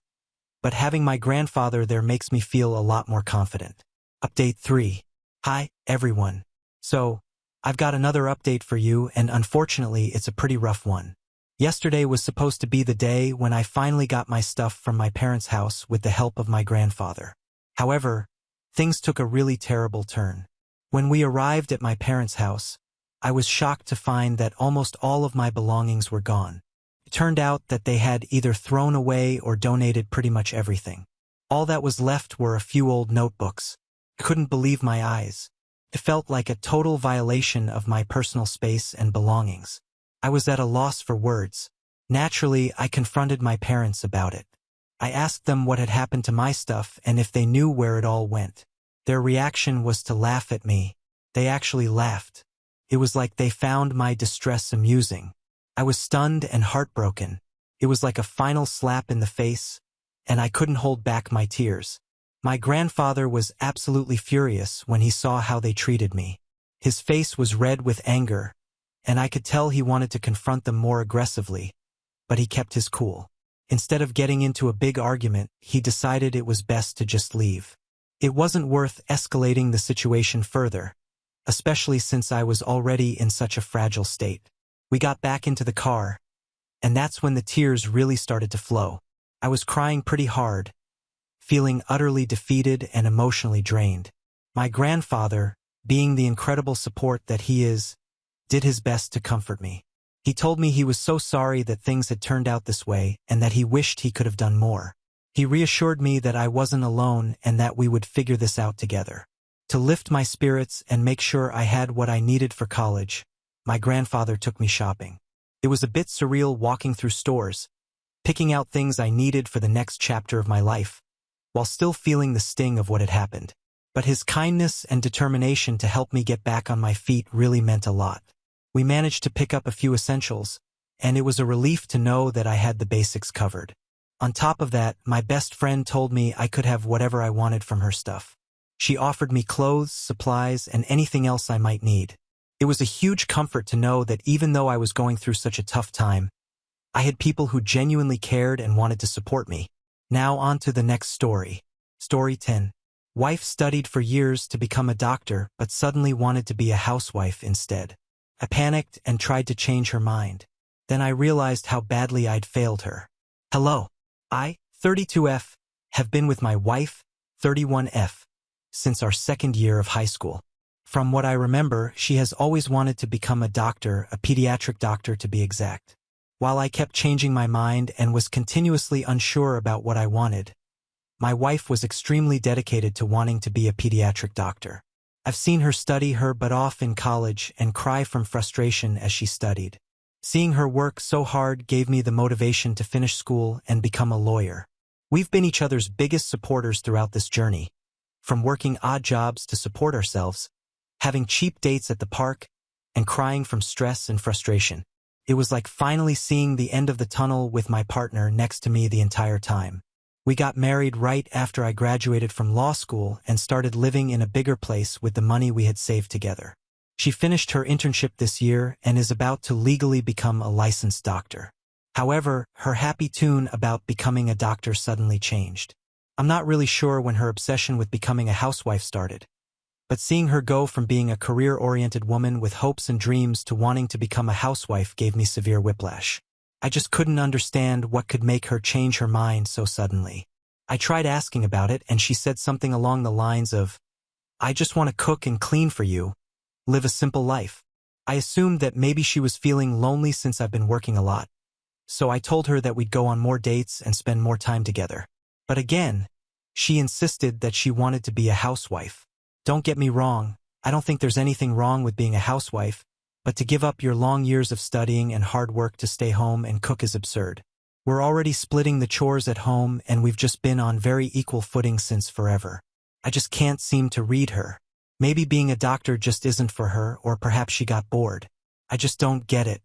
A: but having my grandfather there makes me feel a lot more confident. Update 3. Hi, everyone. So, I've got another update for you, and unfortunately it's a pretty rough one. Yesterday was supposed to be the day when I finally got my stuff from my parents' house with the help of my grandfather. However, things took a really terrible turn. When we arrived at my parents' house, I was shocked to find that almost all of my belongings were gone. It turned out that they had either thrown away or donated pretty much everything. All that was left were a few old notebooks. I couldn't believe my eyes. It felt like a total violation of my personal space and belongings. I was at a loss for words. Naturally, I confronted my parents about it. I asked them what had happened to my stuff and if they knew where it all went. Their reaction was to laugh at me. They actually laughed. It was like they found my distress amusing. I was stunned and heartbroken. It was like a final slap in the face, and I couldn't hold back my tears. My grandfather was absolutely furious when he saw how they treated me. His face was red with anger, and I could tell he wanted to confront them more aggressively, but he kept his cool. Instead of getting into a big argument, he decided it was best to just leave. It wasn't worth escalating the situation further, especially since I was already in such a fragile state. We got back into the car, and that's when the tears really started to flow. I was crying pretty hard, feeling utterly defeated and emotionally drained. My grandfather, being the incredible support that he is, did his best to comfort me. He told me he was so sorry that things had turned out this way and that he wished he could have done more. He reassured me that I wasn't alone and that we would figure this out together. To lift my spirits and make sure I had what I needed for college, my grandfather took me shopping. It was a bit surreal walking through stores, picking out things I needed for the next chapter of my life, while still feeling the sting of what had happened. But his kindness and determination to help me get back on my feet really meant a lot. We managed to pick up a few essentials, and it was a relief to know that I had the basics covered. On top of that, my best friend told me I could have whatever I wanted from her stuff. She offered me clothes, supplies, and anything else I might need. It was a huge comfort to know that even though I was going through such a tough time, I had people who genuinely cared and wanted to support me. Now on to the next story. Story 10. Wife studied for years to become a doctor but suddenly wanted to be a housewife instead. I panicked and tried to change her mind. Then I realized how badly I'd failed her. Hello. I, 32F, have been with my wife, 31F, since our second year of high school. From what I remember, she has always wanted to become a doctor, a pediatric doctor to be exact. While I kept changing my mind and was continuously unsure about what I wanted, my wife was extremely dedicated to wanting to be a pediatric doctor. I've seen her study her butt off in college and cry from frustration as she studied. Seeing her work so hard gave me the motivation to finish school and become a lawyer. We've been each other's biggest supporters throughout this journey, from working odd jobs to support ourselves, having cheap dates at the park, and crying from stress and frustration. It was like finally seeing the end of the tunnel with my partner next to me the entire time. We got married right after I graduated from law school and started living in a bigger place with the money we had saved together. She finished her internship this year and is about to legally become a licensed doctor. However, her happy tune about becoming a doctor suddenly changed. I'm not really sure when her obsession with becoming a housewife started, but seeing her go from being a career-oriented woman with hopes and dreams to wanting to become a housewife gave me severe whiplash. I just couldn't understand what could make her change her mind so suddenly. I tried asking about it and she said something along the lines of, "I just want to cook and clean for you, live a simple life." I assumed that maybe she was feeling lonely since I've been working a lot. So I told her that we'd go on more dates and spend more time together. But again, she insisted that she wanted to be a housewife. Don't get me wrong, I don't think there's anything wrong with being a housewife, but to give up your long years of studying and hard work to stay home and cook is absurd. We're already splitting the chores at home and we've just been on very equal footing since forever. I just can't seem to read her. Maybe being a doctor just isn't for her, or perhaps she got bored. I just don't get it.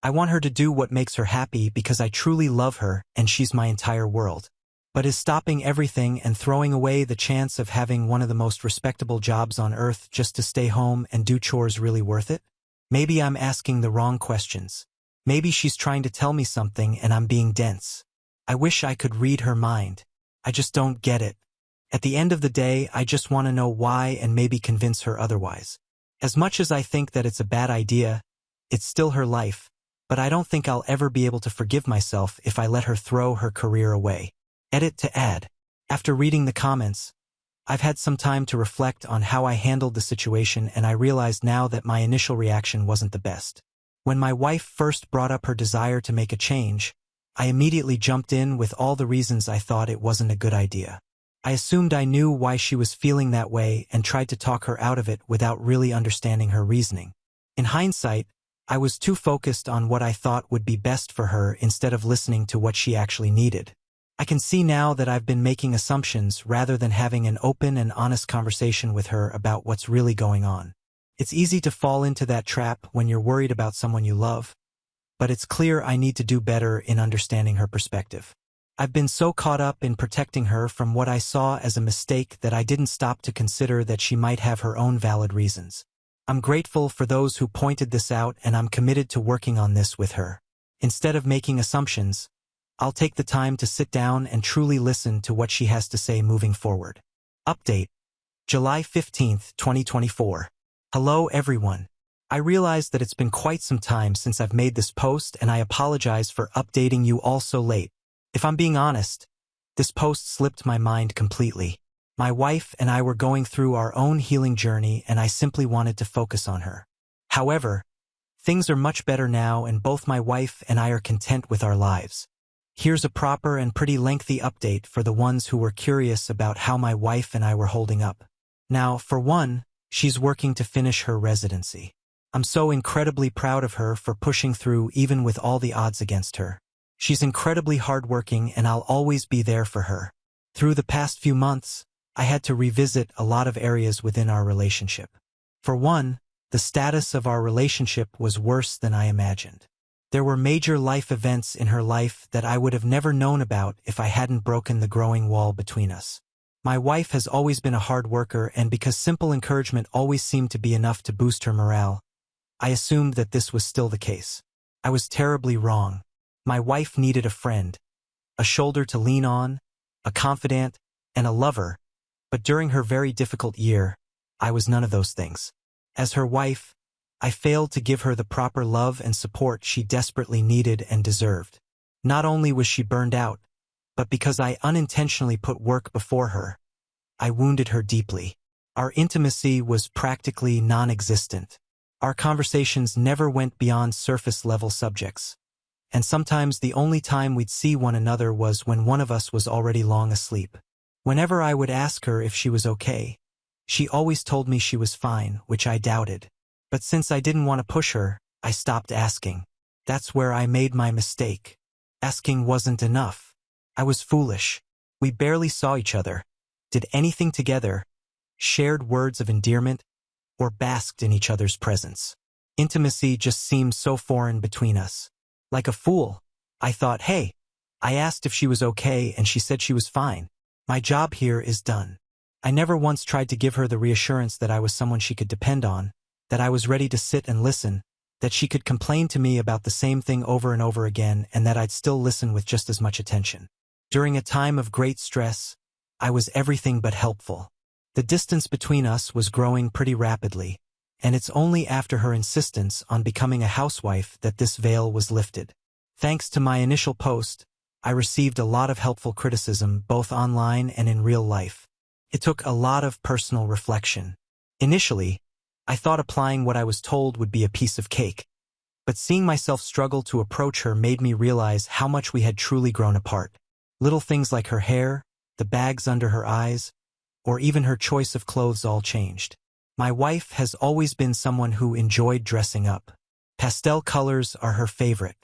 A: I want her to do what makes her happy because I truly love her and she's my entire world. But is stopping everything and throwing away the chance of having one of the most respectable jobs on earth just to stay home and do chores really worth it? Maybe I'm asking the wrong questions. Maybe she's trying to tell me something and I'm being dense. I wish I could read her mind. I just don't get it. At the end of the day, I just want to know why and maybe convince her otherwise. As much as I think that it's a bad idea, it's still her life, but I don't think I'll ever be able to forgive myself if I let her throw her career away. Edit to add. After reading the comments, I've had some time to reflect on how I handled the situation and I realized now that my initial reaction wasn't the best. When my wife first brought up her desire to make a change, I immediately jumped in with all the reasons I thought it wasn't a good idea. I assumed I knew why she was feeling that way and tried to talk her out of it without really understanding her reasoning. In hindsight, I was too focused on what I thought would be best for her instead of listening to what she actually needed. I can see now that I've been making assumptions rather than having an open and honest conversation with her about what's really going on. It's easy to fall into that trap when you're worried about someone you love, but it's clear I need to do better in understanding her perspective. I've been so caught up in protecting her from what I saw as a mistake that I didn't stop to consider that she might have her own valid reasons. I'm grateful for those who pointed this out and I'm committed to working on this with her. Instead of making assumptions, I'll take the time to sit down and truly listen to what she has to say moving forward. Update. July 15, 2024. Hello everyone. I realize that it's been quite some time since I've made this post and I apologize for updating you all so late. If I'm being honest, this post slipped my mind completely. My wife and I were going through our own healing journey and I simply wanted to focus on her. However, things are much better now and both my wife and I are content with our lives. Here's a proper and pretty lengthy update for the ones who were curious about how my wife and I were holding up. Now, for one, she's working to finish her residency. I'm so incredibly proud of her for pushing through even with all the odds against her. She's incredibly hardworking and I'll always be there for her. Through the past few months, I had to revisit a lot of areas within our relationship. For one, the status of our relationship was worse than I imagined. There were major life events in her life that I would have never known about if I hadn't broken the growing wall between us. My wife has always been a hard worker and because simple encouragement always seemed to be enough to boost her morale, I assumed that this was still the case. I was terribly wrong. My wife needed a friend, a shoulder to lean on, a confidant, and a lover, but during her very difficult year, I was none of those things. As her wife, I failed to give her the proper love and support she desperately needed and deserved. Not only was she burned out, but because I unintentionally put work before her, I wounded her deeply. Our intimacy was practically non-existent. Our conversations never went beyond surface-level subjects, and sometimes the only time we'd see one another was when one of us was already long asleep. Whenever I would ask her if she was okay, she always told me she was fine, which I doubted. But since I didn't want to push her, I stopped asking. That's where I made my mistake. Asking wasn't enough. I was foolish. We barely saw each other, did anything together, shared words of endearment, or basked in each other's presence. Intimacy just seemed so foreign between us. Like a fool, I thought, hey, I asked if she was okay and she said she was fine. My job here is done. I never once tried to give her the reassurance that I was someone she could depend on, that I was ready to sit and listen, that she could complain to me about the same thing over and over again and that I'd still listen with just as much attention. During a time of great stress, I was everything but helpful. The distance between us was growing pretty rapidly, and it's only after her insistence on becoming a housewife that this veil was lifted. Thanks to my initial post, I received a lot of helpful criticism both online and in real life. It took a lot of personal reflection. Initially, I thought applying what I was told would be a piece of cake, but seeing myself struggle to approach her made me realize how much we had truly grown apart. Little things like her hair, the bags under her eyes, or even her choice of clothes all changed. My wife has always been someone who enjoyed dressing up. Pastel colors are her favorite.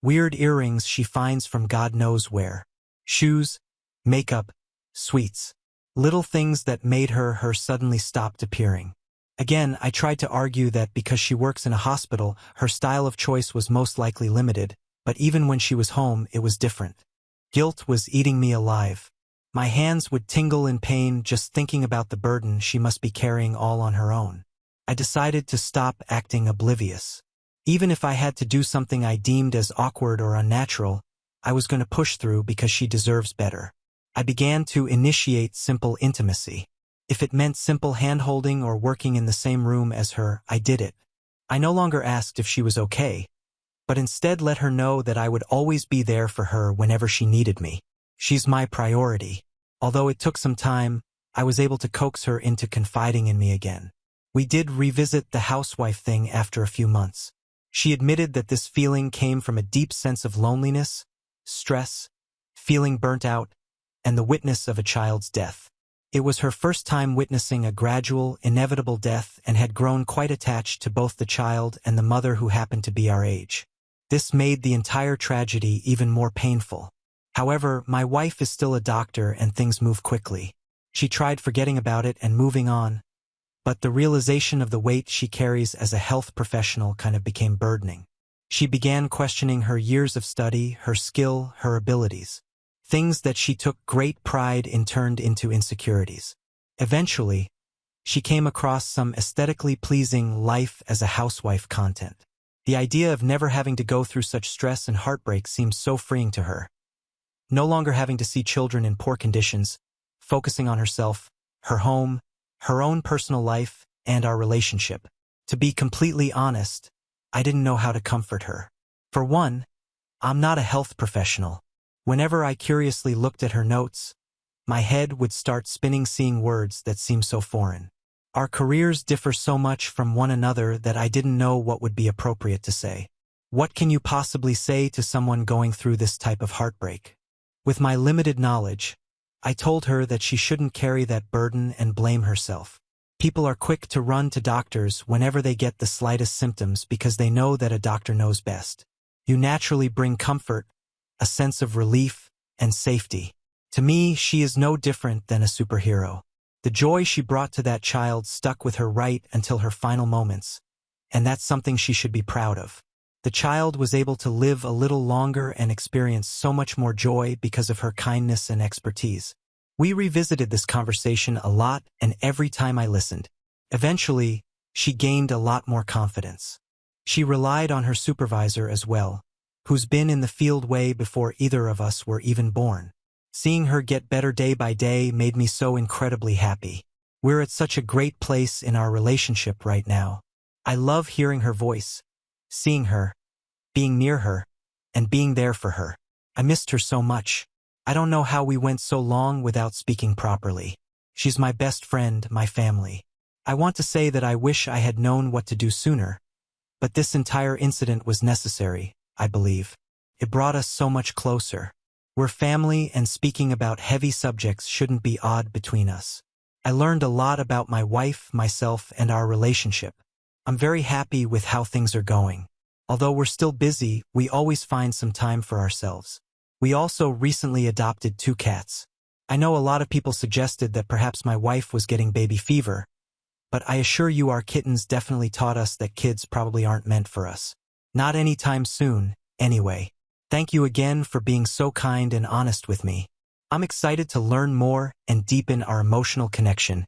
A: Weird earrings she finds from God knows where. Shoes, makeup, sweets. Little things that made her suddenly stopped appearing. Again, I tried to argue that because she works in a hospital, her style of choice was most likely limited, but even when she was home, it was different. Guilt was eating me alive. My hands would tingle in pain just thinking about the burden she must be carrying all on her own. I decided to stop acting oblivious. Even if I had to do something I deemed as awkward or unnatural, I was going to push through because she deserves better. I began to initiate simple intimacy. If it meant simple hand-holding or working in the same room as her, I did it. I no longer asked if she was okay, but instead let her know that I would always be there for her whenever she needed me. She's my priority. Although it took some time, I was able to coax her into confiding in me again. We did revisit the housewife thing after a few months. She admitted that this feeling came from a deep sense of loneliness, stress, feeling burnt out, and the witness of a child's death. It was her first time witnessing a gradual, inevitable death and had grown quite attached to both the child and the mother who happened to be our age. This made the entire tragedy even more painful. However, my wife is still a doctor and things move quickly. She tried forgetting about it and moving on, but the realization of the weight she carries as a health professional kind of became burdening. She began questioning her years of study, her skill, her abilities. Things that she took great pride in turned into insecurities. Eventually, she came across some aesthetically pleasing life as a housewife content. The idea of never having to go through such stress and heartbreak seemed so freeing to her. No longer having to see children in poor conditions, focusing on herself, her home, her own personal life, and our relationship. To be completely honest, I didn't know how to comfort her. For one, I'm not a health professional. Whenever I curiously looked at her notes, my head would start spinning seeing words that seemed so foreign. Our careers differ so much from one another that I didn't know what would be appropriate to say. What can you possibly say to someone going through this type of heartbreak? With my limited knowledge, I told her that she shouldn't carry that burden and blame herself. People are quick to run to doctors whenever they get the slightest symptoms because they know that a doctor knows best. You naturally bring comfort, a sense of relief, and safety. To me, she is no different than a superhero. The joy she brought to that child stuck with her right until her final moments, and that's something she should be proud of. The child was able to live a little longer and experience so much more joy because of her kindness and expertise. We revisited this conversation a lot, and every time I listened, eventually, she gained a lot more confidence. She relied on her supervisor as well, who's been in the field way before either of us were even born. Seeing her get better day by day made me so incredibly happy. We're at such a great place in our relationship right now. I love hearing her voice, seeing her, being near her, and being there for her. I missed her so much. I don't know how we went so long without speaking properly. She's my best friend, my family. I want to say that I wish I had known what to do sooner, but this entire incident was necessary, I believe. It brought us so much closer. We're family, and speaking about heavy subjects shouldn't be odd between us. I learned a lot about my wife, myself, and our relationship. I'm very happy with how things are going. Although we're still busy, we always find some time for ourselves. We also recently adopted 2 cats. I know a lot of people suggested that perhaps my wife was getting baby fever, but I assure you our kittens definitely taught us that kids probably aren't meant for us. Not anytime soon, anyway. Thank you again for being so kind and honest with me. I'm excited to learn more and deepen our emotional connection,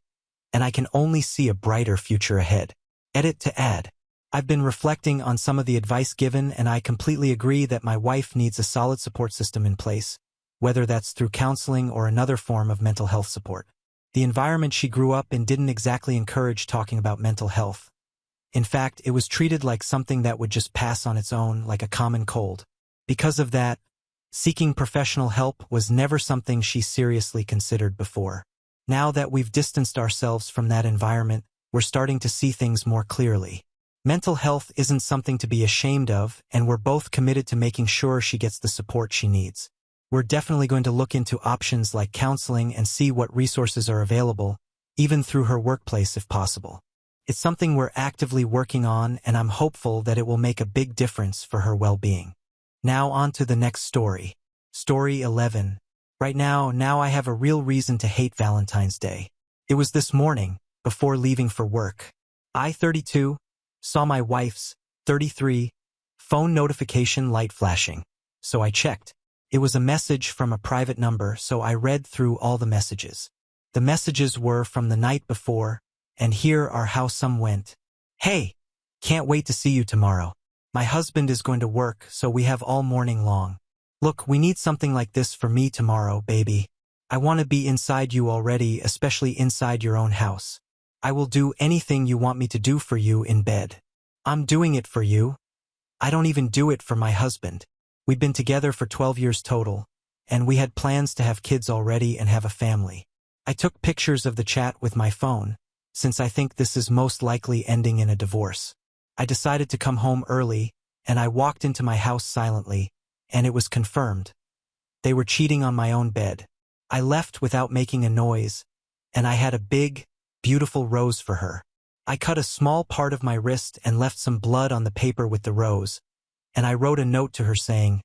A: and I can only see a brighter future ahead. Edit to add. I've been reflecting on some of the advice given, and I completely agree that my wife needs a solid support system in place, whether that's through counseling or another form of mental health support. The environment she grew up in didn't exactly encourage talking about mental health. In fact, it was treated like something that would just pass on its own, like a common cold. Because of that, seeking professional help was never something she seriously considered before. Now that we've distanced ourselves from that environment, we're starting to see things more clearly. Mental health isn't something to be ashamed of, and we're both committed to making sure she gets the support she needs. We're definitely going to look into options like counseling and see what resources are available, even through her workplace if possible. It's something we're actively working on, and I'm hopeful that it will make a big difference for her well-being. Now on to the next story. Story 11. Right now I have a real reason to hate Valentine's Day. It was this morning, before leaving for work. I, 32, saw my wife's, 33, phone notification light flashing. So I checked. It was a message from a private number, so I read through all the messages. The messages were from the night before, and here are how some went. Hey, can't wait to see you tomorrow. My husband is going to work, so we have all morning long. Look, we need something like this for me tomorrow, baby. I want to be inside you already, especially inside your own house. I will do anything you want me to do for you in bed. I'm doing it for you. I don't even do it for my husband. We've been together for 12 years total, and we had plans to have kids already and have a family. I took pictures of the chat with my phone, since I think this is most likely ending in a divorce. I decided to come home early, and I walked into my house silently, and it was confirmed. They were cheating on my own bed. I left without making a noise, and I had a big, beautiful rose for her. I cut a small part of my wrist and left some blood on the paper with the rose, and I wrote a note to her saying,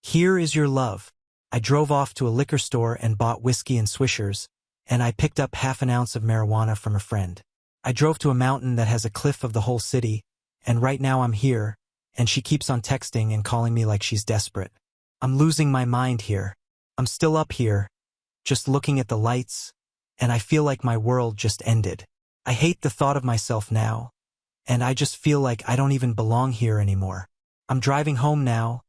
A: "Here is your love." I drove off to a liquor store and bought whiskey and Swishers, and I picked up half an ounce of marijuana from a friend. I drove to a mountain that has a cliff of the whole city, and right now I'm here, and she keeps on texting and calling me like she's desperate. I'm losing my mind here. I'm still up here, just looking at the lights, and I feel like my world just ended. I hate the thought of myself now, and I just feel like I don't even belong here anymore. I'm driving home now,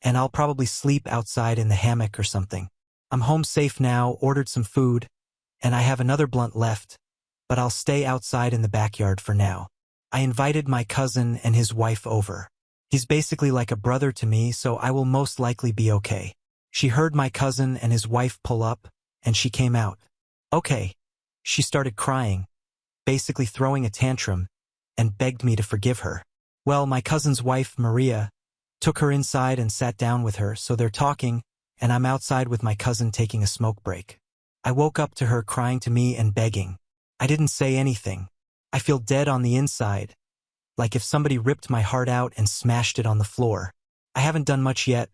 A: and I'll probably sleep outside in the hammock or something. I'm home safe now, ordered some food, and I have another blunt left, but I'll stay outside in the backyard for now. I invited my cousin and his wife over. He's basically like a brother to me, so I will most likely be okay. She heard my cousin and his wife pull up, and she came out. Okay. She started crying, basically throwing a tantrum, and begged me to forgive her. Well, my cousin's wife, Maria, took her inside and sat down with her, so they're talking, and I'm outside with my cousin taking a smoke break. I woke up to her crying to me and begging. I didn't say anything. I feel dead on the inside, like if somebody ripped my heart out and smashed it on the floor. I haven't done much yet,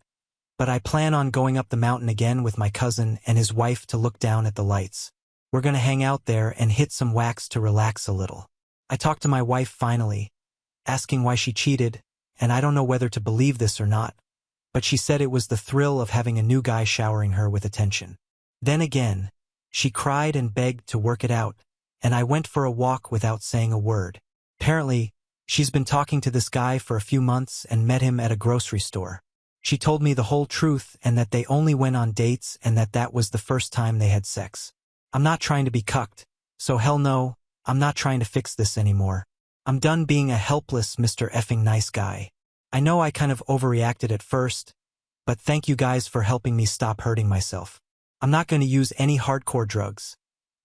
A: but I plan on going up the mountain again with my cousin and his wife to look down at the lights. We're gonna hang out there and hit some wax to relax a little. I talked to my wife finally, asking why she cheated, and I don't know whether to believe this or not, but she said it was the thrill of having a new guy showering her with attention. Then again, she cried and begged to work it out, and I went for a walk without saying a word. Apparently, she's been talking to this guy for a few months and met him at a grocery store. She told me the whole truth and that they only went on dates and that was the first time they had sex. I'm not trying to be cucked, so hell no, I'm not trying to fix this anymore. I'm done being a helpless Mr. effing nice guy. I know I kind of overreacted at first, but thank you guys for helping me stop hurting myself. I'm not going to use any hardcore drugs.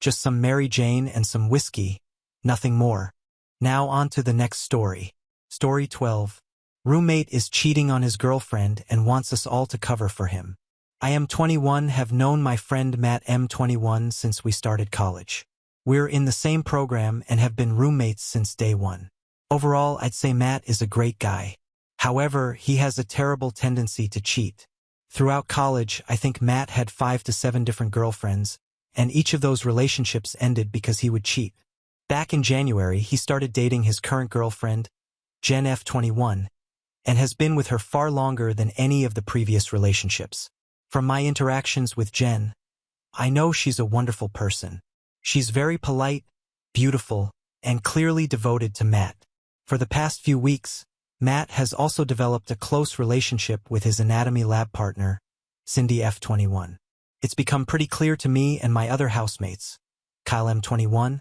A: Just some Mary Jane and some whiskey, nothing more. Now on to the next story. Story 12. Roommate is cheating on his girlfriend and wants us all to cover for him. I am 21, have known my friend Matt M21 since we started college. We're in the same program and have been roommates since day one. Overall, I'd say Matt is a great guy. However, he has a terrible tendency to cheat. Throughout college, I think Matt had 5 to 7 different girlfriends, and each of those relationships ended because he would cheat. Back in January, he started dating his current girlfriend, Jen F21, and has been with her far longer than any of the previous relationships. From my interactions with Jen, I know she's a wonderful person. She's very polite, beautiful, and clearly devoted to Matt. For the past few weeks, Matt has also developed a close relationship with his anatomy lab partner, Cindy F21. It's become pretty clear to me and my other housemates, Kyle M21,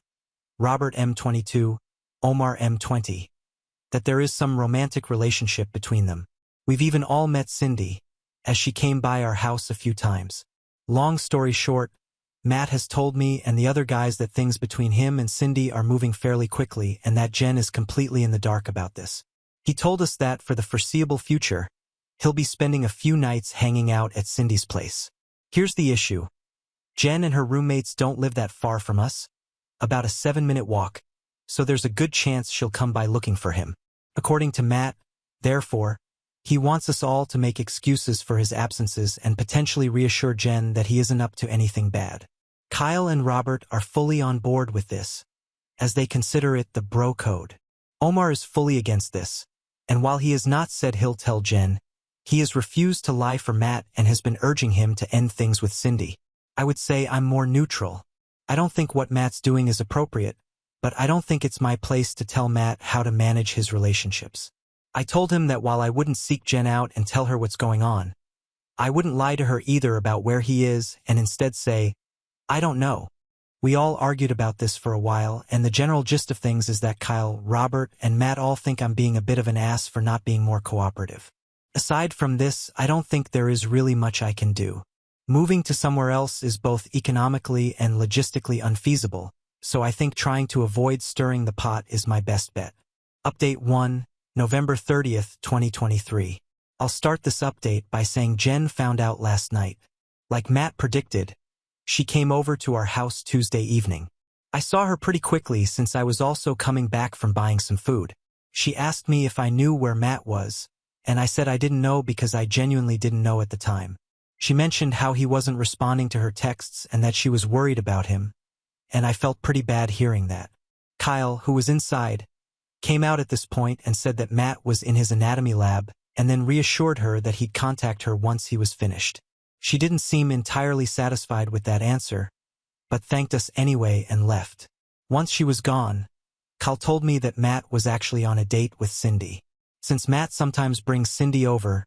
A: Robert M22, Omar M20, that there is some romantic relationship between them. We've even all met Cindy, as she came by our house a few times. Long story short, Matt has told me and the other guys that things between him and Cindy are moving fairly quickly and that Jen is completely in the dark about this. He told us that for the foreseeable future, he'll be spending a few nights hanging out at Cindy's place. Here's the issue. Jen and her roommates don't live that far from us, about a 7-minute walk, so there's a good chance she'll come by looking for him. According to Matt, therefore, he wants us all to make excuses for his absences and potentially reassure Jen that he isn't up to anything bad. Kyle and Robert are fully on board with this, as they consider it the bro code. Omar is fully against this, and while he has not said he'll tell Jen, he has refused to lie for Matt and has been urging him to end things with Cindy. I would say I'm more neutral. I don't think what Matt's doing is appropriate, but I don't think it's my place to tell Matt how to manage his relationships. I told him that while I wouldn't seek Jen out and tell her what's going on, I wouldn't lie to her either about where he is and instead say, I don't know. We all argued about this for a while, and the general gist of things is that Kyle, Robert, and Matt all think I'm being a bit of an ass for not being more cooperative. Aside from this, I don't think there is really much I can do. Moving to somewhere else is both economically and logistically unfeasible, so I think trying to avoid stirring the pot is my best bet. Update 1, November 30th, 2023. I'll start this update by saying Jen found out last night. Like Matt predicted, she came over to our house Tuesday evening. I saw her pretty quickly since I was also coming back from buying some food. She asked me if I knew where Matt was, and I said I didn't know because I genuinely didn't know at the time. She mentioned how he wasn't responding to her texts and that she was worried about him, and I felt pretty bad hearing that. Kyle, who was inside, came out at this point and said that Matt was in his anatomy lab and then reassured her that he'd contact her once he was finished. She didn't seem entirely satisfied with that answer, but thanked us anyway and left. Once she was gone, Kyle told me that Matt was actually on a date with Cindy. Since Matt sometimes brings Cindy over,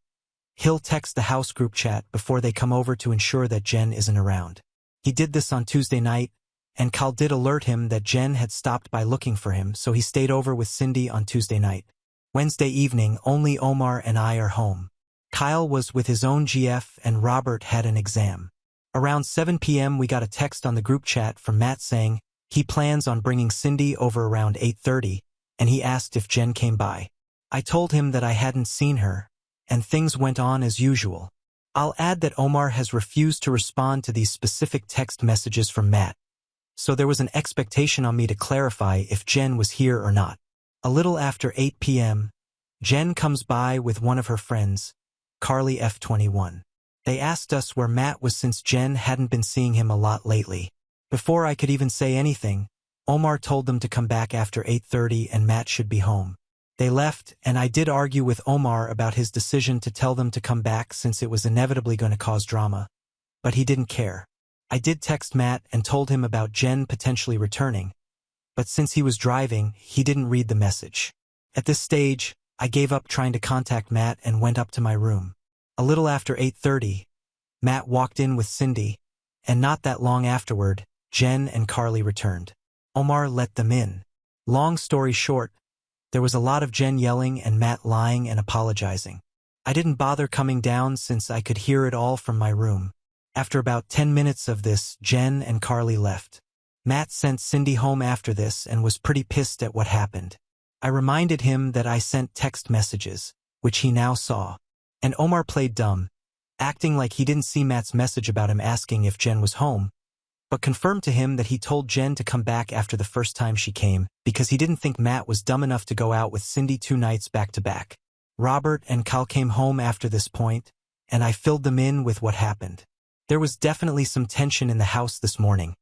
A: he'll text the house group chat before they come over to ensure that Jen isn't around. He did this on Tuesday night, and Kyle did alert him that Jen had stopped by looking for him, so he stayed over with Cindy on Tuesday night. Wednesday evening, only Omar and I are home. Kyle was with his own GF and Robert had an exam. Around 7 p.m. we got a text on the group chat from Matt saying he plans on bringing Cindy over around 8:30, and he asked if Jen came by. I told him that I hadn't seen her, and things went on as usual. I'll add that Omar has refused to respond to these specific text messages from Matt, so there was an expectation on me to clarify if Jen was here or not. A little after 8 p.m., Jen comes by with one of her friends, Carly F21. They asked us where Matt was since Jen hadn't been seeing him a lot lately. Before I could even say anything, Omar told them to come back after 8:30 and Matt should be home. They left, and I did argue with Omar about his decision to tell them to come back since it was inevitably going to cause drama, but he didn't care. I did text Matt and told him about Jen potentially returning, but since he was driving, he didn't read the message. At this stage, I gave up trying to contact Matt and went up to my room. A little after 8:30, Matt walked in with Cindy, and not that long afterward, Jen and Carly returned. Omar let them in. Long story short, there was a lot of Jen yelling and Matt lying and apologizing. I didn't bother coming down since I could hear it all from my room. After about 10 minutes of this, Jen and Carly left. Matt sent Cindy home after this and was pretty pissed at what happened. I reminded him that I sent text messages, which he now saw. And Omar played dumb, acting like he didn't see Matt's message about him asking if Jen was home, but confirmed to him that he told Jen to come back after the first time she came because he didn't think Matt was dumb enough to go out with Cindy 2 nights back to back. Robert and Kyle came home after this point, and I filled them in with what happened. There was definitely some tension in the house this morning,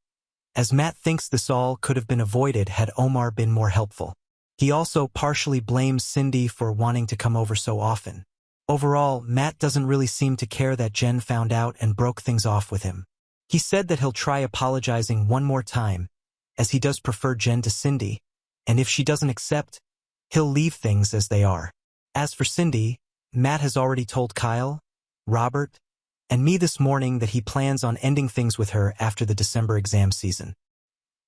A: as Matt thinks this all could have been avoided had Omar been more helpful. He also partially blames Cindy for wanting to come over so often. Overall, Matt doesn't really seem to care that Jen found out and broke things off with him. He said that he'll try apologizing one more time, as he does prefer Jen to Cindy, and if she doesn't accept, he'll leave things as they are. As for Cindy, Matt has already told Kyle, Robert, and me this morning that he plans on ending things with her after the December exam season.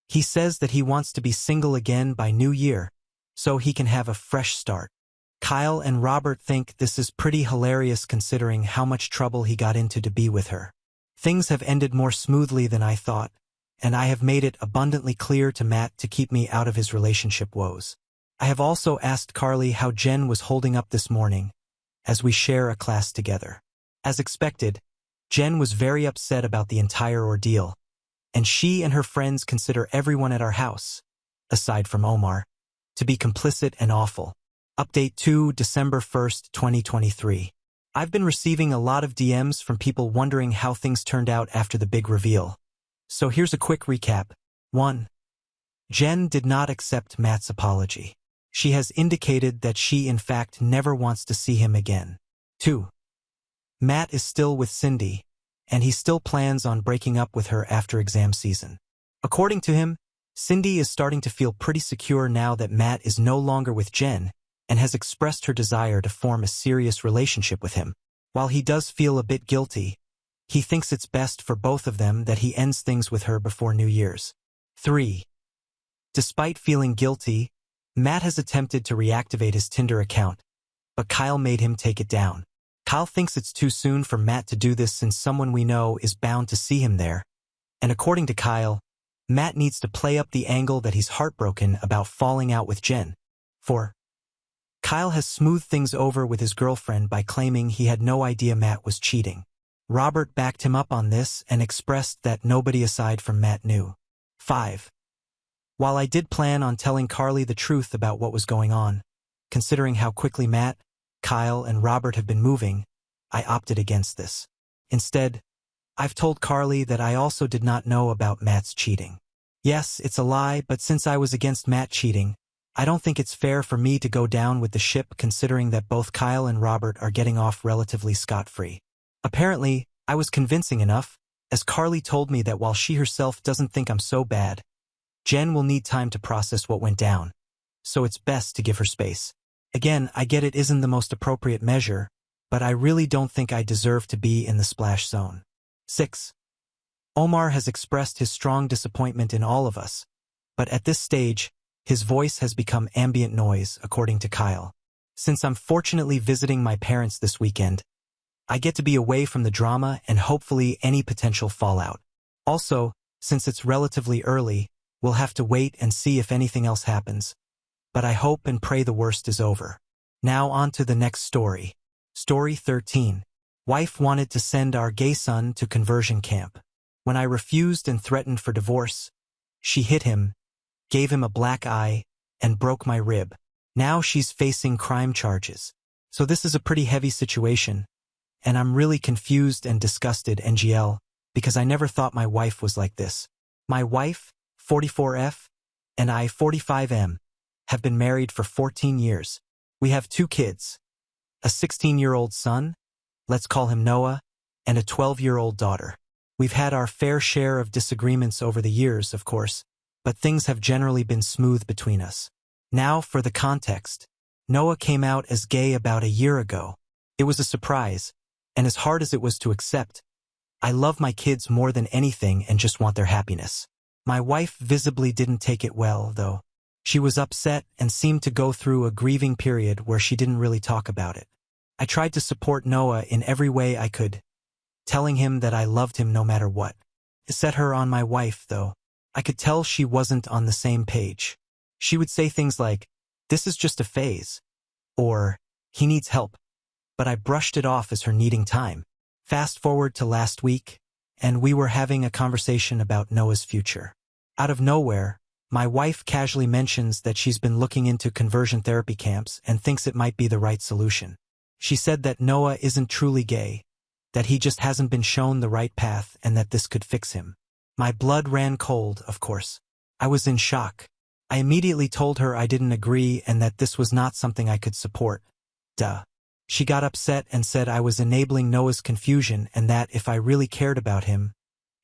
A: He says that he wants to be single again by New Year, so he can have a fresh start. Kyle and Robert think this is pretty hilarious considering how much trouble he got into to be with her. Things have ended more smoothly than I thought, and I have made it abundantly clear to Matt to keep me out of his relationship woes. I have also asked Carly how Jen was holding up this morning, as we share a class together. As expected, Jen was very upset about the entire ordeal, and she and her friends consider everyone at our house, aside from Omar, to be complicit and awful. Update 2, December 1st, 2023. I've been receiving a lot of DMs from people wondering how things turned out after the big reveal. So here's a quick recap. 1. Jen did not accept Matt's apology. She has indicated that she in fact never wants to see him again. 2. Matt is still with Cindy, and he still plans on breaking up with her after exam season. According to him, Cindy is starting to feel pretty secure now that Matt is no longer with Jen, and has expressed her desire to form a serious relationship with him. While he does feel a bit guilty, he thinks it's best for both of them that he ends things with her before New Year's. 3. Despite feeling guilty, Matt has attempted to reactivate his Tinder account, but Kyle made him take it down. Kyle thinks it's too soon for Matt to do this since someone we know is bound to see him there, and according to Kyle, Matt needs to play up the angle that he's heartbroken about falling out with Jen. 4. Kyle has smoothed things over with his girlfriend by claiming he had no idea Matt was cheating. Robert backed him up on this and expressed that nobody aside from Matt knew. 5. While I did plan on telling Carly the truth about what was going on, considering how quickly Matt, Kyle, and Robert have been moving, I opted against this. Instead, I've told Carly that I also did not know about Matt's cheating. Yes, it's a lie, but since I was against Matt cheating, I don't think it's fair for me to go down with the ship considering that both Kyle and Robert are getting off relatively scot-free. Apparently, I was convincing enough, as Carly told me that while she herself doesn't think I'm so bad, Jen will need time to process what went down, so it's best to give her space. Again, I get it isn't the most appropriate measure, but I really don't think I deserve to be in the splash zone. 6. Omar has expressed his strong disappointment in all of us, but at this stage, his voice has become ambient noise, according to Kyle. Since I'm fortunately visiting my parents this weekend, I get to be away from the drama and hopefully any potential fallout. Also, since it's relatively early, we'll have to wait and see if anything else happens. But I hope and pray the worst is over. Now on to the next story. Story 13. Wife wanted to send our gay son to conversion camp. When I refused and threatened for divorce, she hit him, gave him a black eye, and broke my rib. Now she's facing crime charges. So this is a pretty heavy situation, and I'm really confused and disgusted, NGL, because I never thought my wife was like this. My wife, 44F, and I, 45M, have been married for 14 years. We have 2 kids, a 16-year-old son, let's call him Noah, and a 12-year-old daughter. We've had our fair share of disagreements over the years, of course, but things have generally been smooth between us. Now for the context. Noah came out as gay about a year ago. It was a surprise, And as hard as it was to accept, I love my kids more than anything and just want their happiness. My wife visibly didn't take it well, though. She was upset and seemed to go through a grieving period where she didn't really talk about it. I tried to support Noah in every way I could, telling him that I loved him no matter what. It set her on my wife, though. I could tell she wasn't on the same page. She would say things like, "This is just a phase," or "He needs help," but I brushed it off as her needing time. Fast forward to last week, and we were having a conversation about Noah's future. Out of nowhere, my wife casually mentions that she's been looking into conversion therapy camps and thinks it might be the right solution. She said that Noah isn't truly gay, that he just hasn't been shown the right path and that this could fix him. My blood ran cold, of course. I was in shock. I immediately told her I didn't agree and that this was not something I could support. Duh. She got upset and said I was enabling Noah's confusion and that if I really cared about him,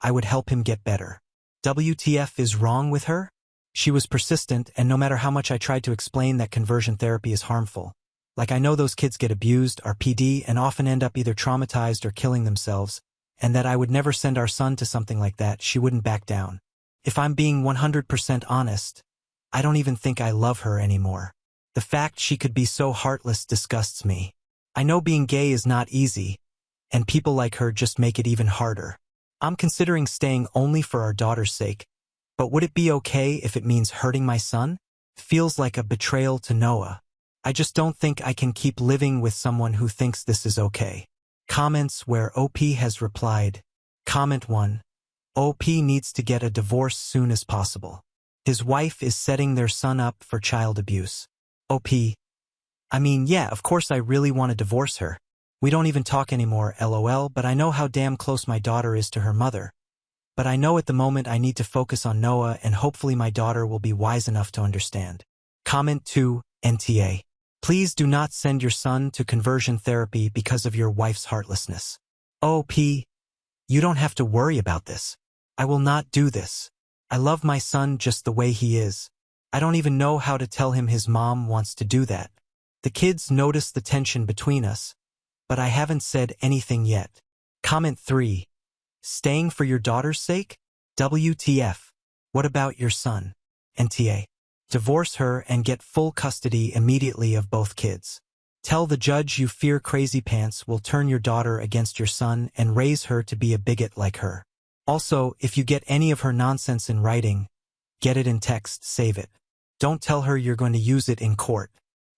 A: I would help him get better. WTF is wrong with her? She was persistent, and no matter how much I tried to explain that conversion therapy is harmful, like I know those kids get abused, are PD, and often end up either traumatized or killing themselves, and that I would never send our son to something like that, she wouldn't back down. If I'm being 100% honest, I don't even think I love her anymore. The fact she could be so heartless disgusts me. I know being gay is not easy, and people like her just make it even harder. I'm considering staying only for our daughter's sake, but would it be okay if it means hurting my son? Feels like a betrayal to Noah. I just don't think I can keep living with someone who thinks this is okay. Comments where OP has replied. Comment 1. OP needs to get a divorce soon as possible. His wife is setting their son up for child abuse. OP. I mean, yeah, of course I really want to divorce her. We don't even talk anymore, LOL, but I know how damn close my daughter is to her mother. But I know at the moment I need to focus on Noah, and hopefully my daughter will be wise enough to understand. Comment 2, NTA. Please do not send your son to conversion therapy because of your wife's heartlessness. OP, you don't have to worry about this. I will not do this. I love my son just the way he is. I don't even know how to tell him his mom wants to do that. The kids notice the tension between us, but I haven't said anything yet. Comment 3. Staying for your daughter's sake? WTF. What about your son? NTA. Divorce her and get full custody immediately of both kids. Tell the judge you fear crazy pants will turn your daughter against your son and raise her to be a bigot like her. Also, if you get any of her nonsense in writing, get it in text, save it. Don't tell her you're going to use it in court.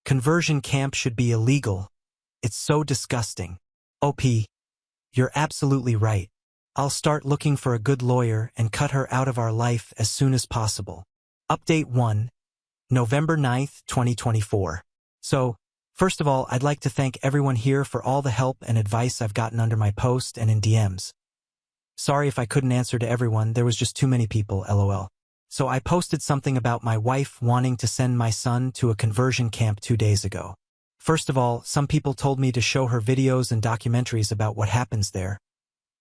A: Conversion camp should be illegal. It's so disgusting. OP, you're absolutely right. I'll start looking for a good lawyer and cut her out of our life as soon as possible. Update 1. November 9th, 2024. So, first of all, I'd like to thank everyone here for all the help and advice I've gotten under my post and in DMs. Sorry if I couldn't answer to everyone, there was just too many people, LOL. So I posted something about my wife wanting to send my son to a conversion camp 2 days ago. First of all, some people told me to show her videos and documentaries about what happens there.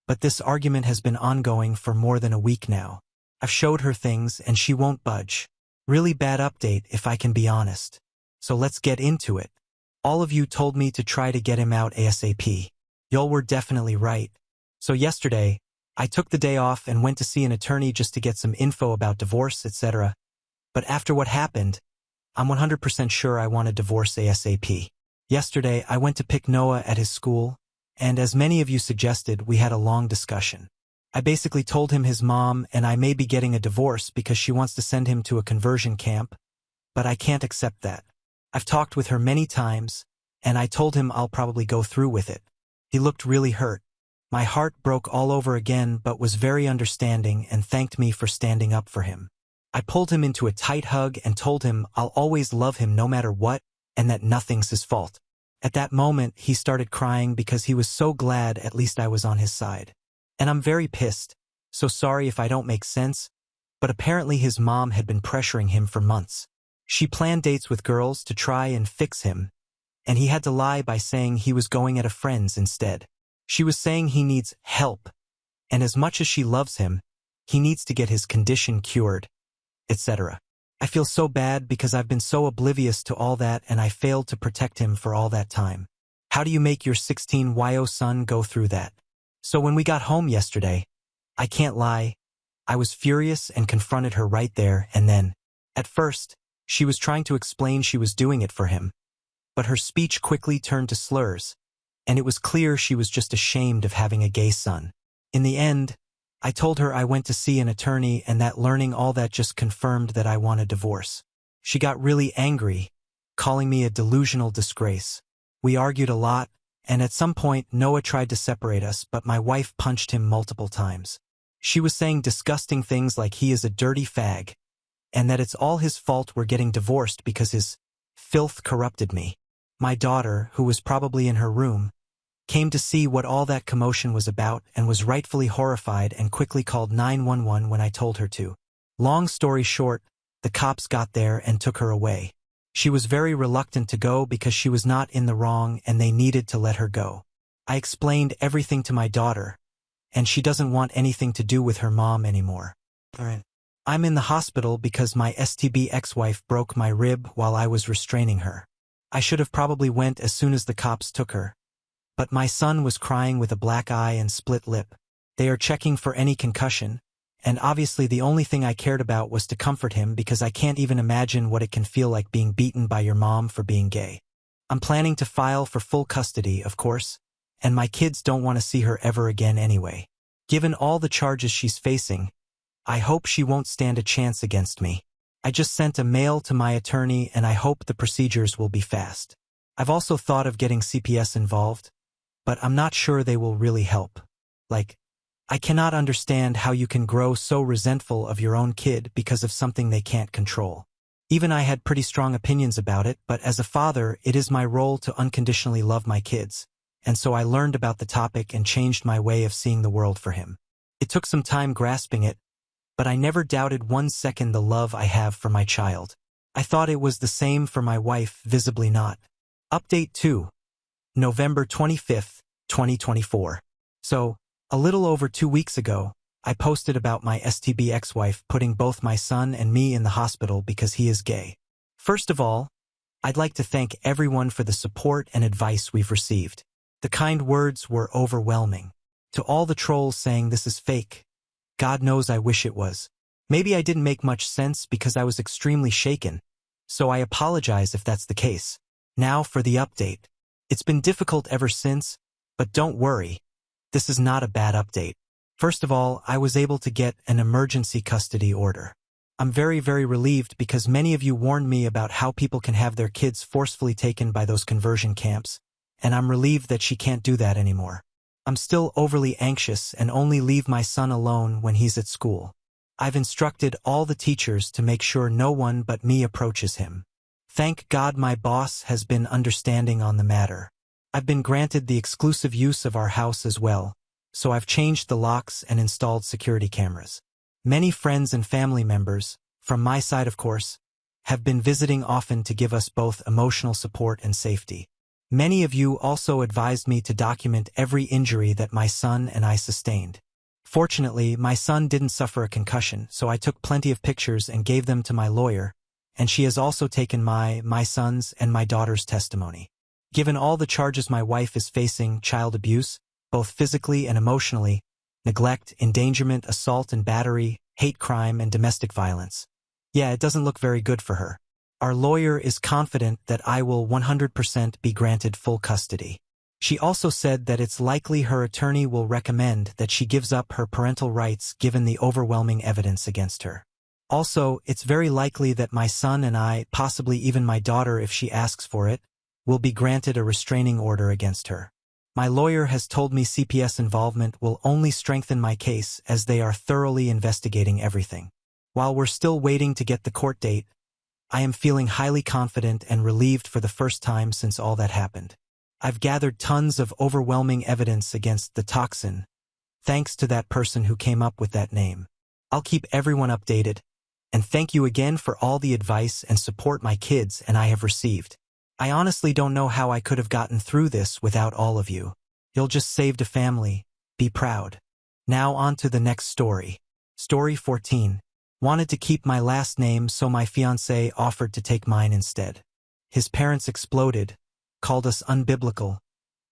A: But this argument has been ongoing for more than a week now. I've showed her things and she won't budge. Really bad update if I can be honest. So let's get into it. All of you told me to try to get him out ASAP. Y'all were definitely right. So yesterday, I took the day off and went to see an attorney just to get some info about divorce, etc. But after what happened, I'm 100% sure I want a divorce ASAP. Yesterday, I went to pick Noah at his school, and as many of you suggested, we had a long discussion. I basically told him his mom and I may be getting a divorce because she wants to send him to a conversion camp, but I can't accept that. I've talked with her many times, and I told him I'll probably go through with it. He looked really hurt. My heart broke all over again, but was very understanding and thanked me for standing up for him. I pulled him into a tight hug and told him I'll always love him no matter what, and that nothing's his fault. At that moment, he started crying because he was so glad at least I was on his side. And I'm very pissed, so sorry if I don't make sense, but apparently his mom had been pressuring him for months. She planned dates with girls to try and fix him, and he had to lie by saying he was going at a friend's instead. She was saying he needs help, and as much as she loves him, he needs to get his condition cured, etc. I feel so bad because I've been so oblivious to all that and I failed to protect him for all that time. How do you make your 16-year-old son go through that? So when we got home yesterday, I can't lie, I was furious and confronted her right there and then. At first, she was trying to explain she was doing it for him, but her speech quickly turned to slurs, and it was clear she was just ashamed of having a gay son. In the end, I told her I went to see an attorney and that learning all that just confirmed that I want a divorce. She got really angry, calling me a delusional disgrace. We argued a lot, and at some point Noah tried to separate us, but my wife punched him multiple times. She was saying disgusting things like he is a dirty fag, and that it's all his fault we're getting divorced because his filth corrupted me. My daughter, who was probably in her room, came to see what all that commotion was about and was rightfully horrified and quickly called 911 when I told her to. Long story short, the cops got there and took her away. She was very reluctant to go because she was not in the wrong and they needed to let her go. I explained everything to my daughter, and she doesn't want anything to do with her mom anymore. I'm in the hospital because my STB ex-wife broke my rib while I was restraining her. I should have probably went as soon as the cops took her, but my son was crying with a black eye and split lip. They are checking for any concussion, and obviously the only thing I cared about was to comfort him because I can't even imagine what it can feel like being beaten by your mom for being gay. I'm planning to file for full custody, of course, and my kids don't want to see her ever again anyway. Given all the charges she's facing, I hope she won't stand a chance against me. I just sent a mail to my attorney and I hope the procedures will be fast. I've also thought of getting CPS involved, but I'm not sure they will really help. I cannot understand how you can grow so resentful of your own kid because of something they can't control. Even I had pretty strong opinions about it, but as a father, it is my role to unconditionally love my kids, and so I learned about the topic and changed my way of seeing the world for him. It took some time grasping it, but I never doubted 1 second the love I have for my child. I thought it was the same for my wife, visibly not. Update 2. November 25th, 2024. So, a little over 2 weeks ago, I posted about my STB ex-wife putting both my son and me in the hospital because he is gay. First of all, I'd like to thank everyone for the support and advice we've received. The kind words were overwhelming. To all the trolls saying this is fake, God knows I wish it was. Maybe I didn't make much sense because I was extremely shaken, so I apologize if that's the case. Now for the update. It's been difficult ever since, but don't worry. This is not a bad update. First of all, I was able to get an emergency custody order. I'm very, very relieved because many of you warned me about how people can have their kids forcefully taken by those conversion camps, and I'm relieved that she can't do that anymore. I'm still overly anxious and only leave my son alone when he's at school. I've instructed all the teachers to make sure no one but me approaches him. Thank God my boss has been understanding on the matter. I've been granted the exclusive use of our house as well, so I've changed the locks and installed security cameras. Many friends and family members, from my side of course, have been visiting often to give us both emotional support and safety. Many of you also advised me to document every injury that my son and I sustained. Fortunately, my son didn't suffer a concussion, so I took plenty of pictures and gave them to my lawyer, and she has also taken my son's and my daughter's testimony. Given all the charges my wife is facing, child abuse, both physically and emotionally, neglect, endangerment, assault and battery, hate crime, and domestic violence. Yeah, it doesn't look very good for her. Our lawyer is confident that I will 100% be granted full custody. She also said that it's likely her attorney will recommend that she gives up her parental rights given the overwhelming evidence against her. Also, it's very likely that my son and I, possibly even my daughter if she asks for it, will be granted a restraining order against her. My lawyer has told me CPS involvement will only strengthen my case as they are thoroughly investigating everything. While we're still waiting to get the court date, I am feeling highly confident and relieved for the first time since all that happened. I've gathered tons of overwhelming evidence against the toxin, thanks to that person who came up with that name. I'll keep everyone updated, and thank you again for all the advice and support my kids and I have received. I honestly don't know how I could have gotten through this without all of you. You'll just saved a family. Be proud. Now on to the next story. Story 14. Wanted to keep my last name, so my fiancé offered to take mine instead. His parents exploded, called us unbiblical,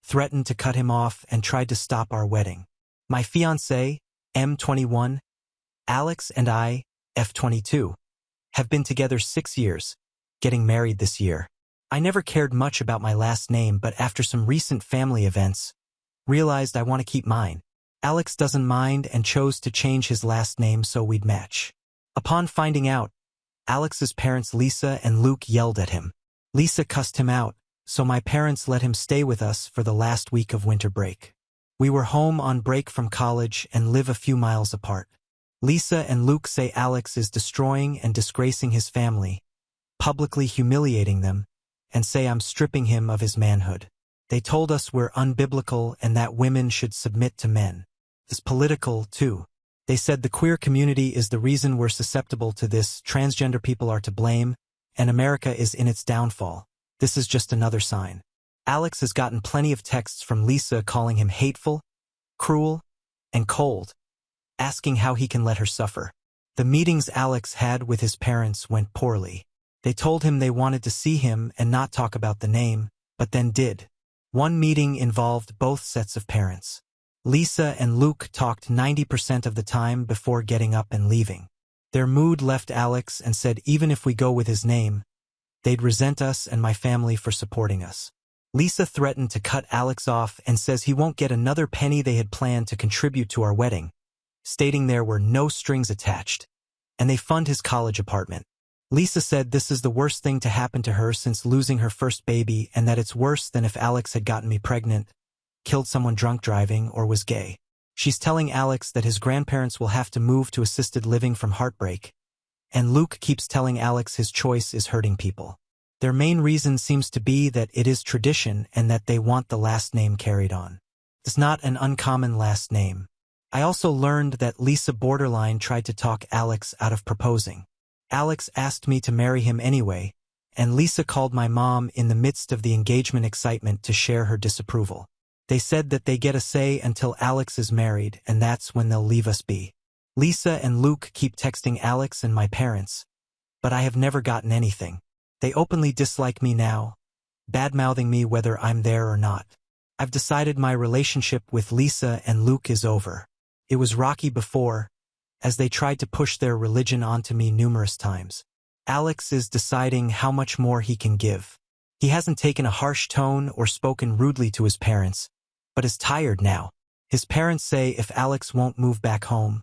A: threatened to cut him off and tried to stop our wedding. My fiancé, M21, Alex, and I, F22, have been together 6 years, getting married this year. I never cared much about my last name, but after some recent family events, realized I want to keep mine. Alex doesn't mind and chose to change his last name so we'd match. Upon finding out, Alex's parents Lisa and Luke yelled at him. Lisa cussed him out, so my parents let him stay with us for the last week of winter break. We were home on break from college and live a few miles apart. Lisa and Luke say Alex is destroying and disgracing his family, publicly humiliating them, and say I'm stripping him of his manhood. They told us we're unbiblical and that women should submit to men. It's political, too. They said the queer community is the reason we're susceptible to this, transgender people are to blame, and America is in its downfall. This is just another sign. Alex has gotten plenty of texts from Lisa calling him hateful, cruel, and cold, asking how he can let her suffer. The meetings Alex had with his parents went poorly. They told him they wanted to see him and not talk about the name, but then did. One meeting involved both sets of parents. Lisa and Luke talked 90% of the time before getting up and leaving. Their mood left Alex and said even if we go with his name, they'd resent us and my family for supporting us. Lisa threatened to cut Alex off and says he won't get another penny they had planned to contribute to our wedding, stating there were no strings attached, and they fund his college apartment. Lisa said this is the worst thing to happen to her since losing her first baby and that it's worse than if Alex had gotten me pregnant, killed someone drunk driving, or was gay. She's telling Alex that his grandparents will have to move to assisted living from heartbreak, and Luke keeps telling Alex his choice is hurting people. Their main reason seems to be that it is tradition and that they want the last name carried on. It's not an uncommon last name. I also learned that Lisa borderline tried to talk Alex out of proposing. Alex asked me to marry him anyway, and Lisa called my mom in the midst of the engagement excitement to share her disapproval. They said that they get a say until Alex is married, and that's when they'll leave us be. Lisa and Luke keep texting Alex and my parents, but I have never gotten anything. They openly dislike me now, bad-mouthing me whether I'm there or not. I've decided my relationship with Lisa and Luke is over. It was rocky before, as they tried to push their religion onto me numerous times. Alex is deciding how much more he can give. He hasn't taken a harsh tone or spoken rudely to his parents, but is tired now. His parents say if Alex won't move back home,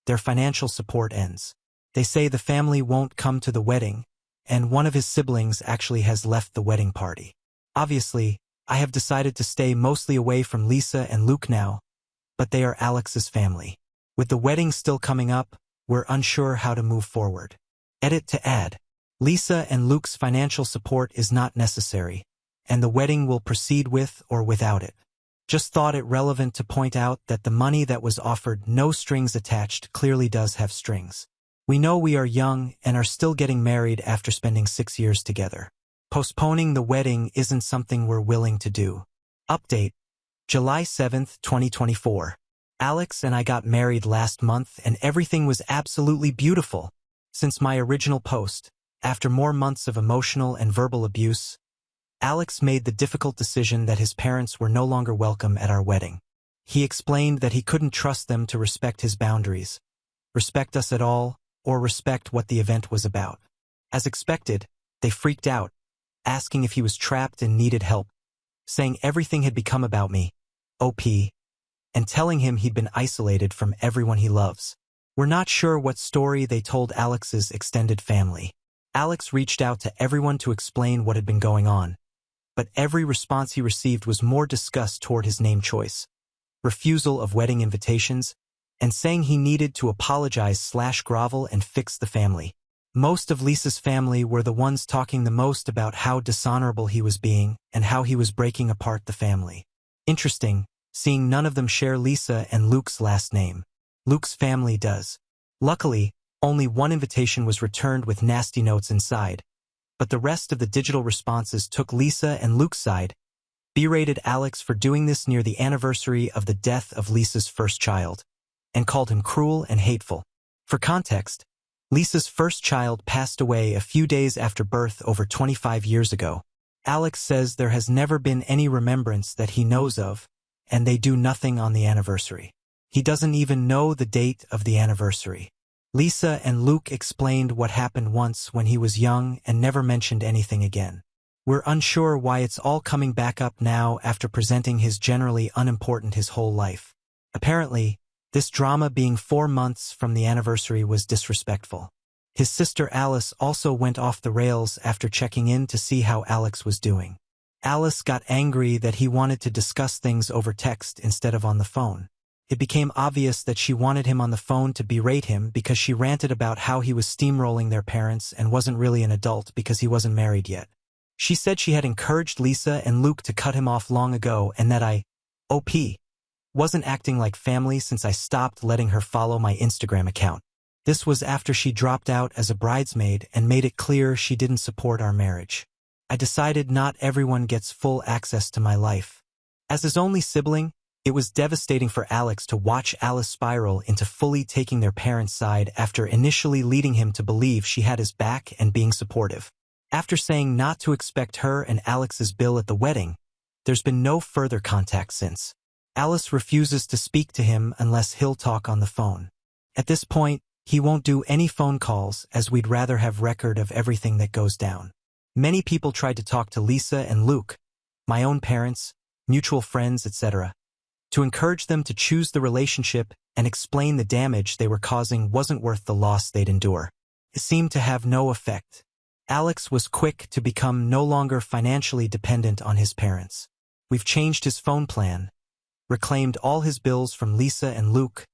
A: their financial support ends. They say the family won't come to the wedding, and one of his siblings actually has left the wedding party. Obviously, I have decided to stay mostly away from Lisa and Luke now, but they are Alex's family. With the wedding still coming up, we're unsure how to move forward. Edit to add. Lisa and Luke's financial support is not necessary, and the wedding will proceed with or without it. Just thought it relevant to point out that the money that was offered, no strings attached, clearly does have strings. We know we are young and are still getting married after spending 6 years together. Postponing the wedding isn't something we're willing to do. Update. July 7th, 2024. Alex and I got married last month and everything was absolutely beautiful. Since my original post, after more months of emotional and verbal abuse, Alex made the difficult decision that his parents were no longer welcome at our wedding. He explained that he couldn't trust them to respect his boundaries, respect us at all, or respect what the event was about. As expected, they freaked out, asking if he was trapped and needed help, saying everything had become about me, OP, and telling him he'd been isolated from everyone he loves. We're not sure what story they told Alex's extended family. Alex reached out to everyone to explain what had been going on, but every response he received was more disgust toward his name choice, refusal of wedding invitations, and saying he needed to apologize/grovel and fix the family. Most of Lisa's family were the ones talking the most about how dishonorable he was being and how he was breaking apart the family. Interesting, seeing none of them share Lisa and Luke's last name. Luke's family does. Luckily, only one invitation was returned with nasty notes inside, but the rest of the digital responses took Lisa and Luke's side, berated Alex for doing this near the anniversary of the death of Lisa's first child, and called him cruel and hateful. For context, Lisa's first child passed away a few days after birth over 25 years ago, Alex says there has never been any remembrance that he knows of, and they do nothing on the anniversary. He doesn't even know the date of the anniversary. Lisa and Luke explained what happened once when he was young and never mentioned anything again. We're unsure why it's all coming back up now after presenting his generally unimportant his whole life. Apparently, this drama being 4 months from the anniversary was disrespectful. His sister Alice also went off the rails after checking in to see how Alex was doing. Alice got angry that he wanted to discuss things over text instead of on the phone. It became obvious that she wanted him on the phone to berate him because she ranted about how he was steamrolling their parents and wasn't really an adult because he wasn't married yet. She said she had encouraged Lisa and Luke to cut him off long ago and that I, OP, wasn't acting like family since I stopped letting her follow my Instagram account. This was after she dropped out as a bridesmaid and made it clear she didn't support our marriage. I decided not everyone gets full access to my life. As his only sibling, it was devastating for Alex to watch Alice spiral into fully taking their parents' side after initially leading him to believe she had his back and being supportive. After saying not to expect her and Alex's bill at the wedding, there's been no further contact since. Alice refuses to speak to him unless he'll talk on the phone. At this point, he won't do any phone calls as we'd rather have record of everything that goes down. Many people tried to talk to Lisa and Luke, my own parents, mutual friends, etc., to encourage them to choose the relationship and explain the damage they were causing wasn't worth the loss they'd endure. It seemed to have no effect. Alex was quick to become no longer financially dependent on his parents. We've changed his phone plan, reclaimed all his bills from Lisa and Luke,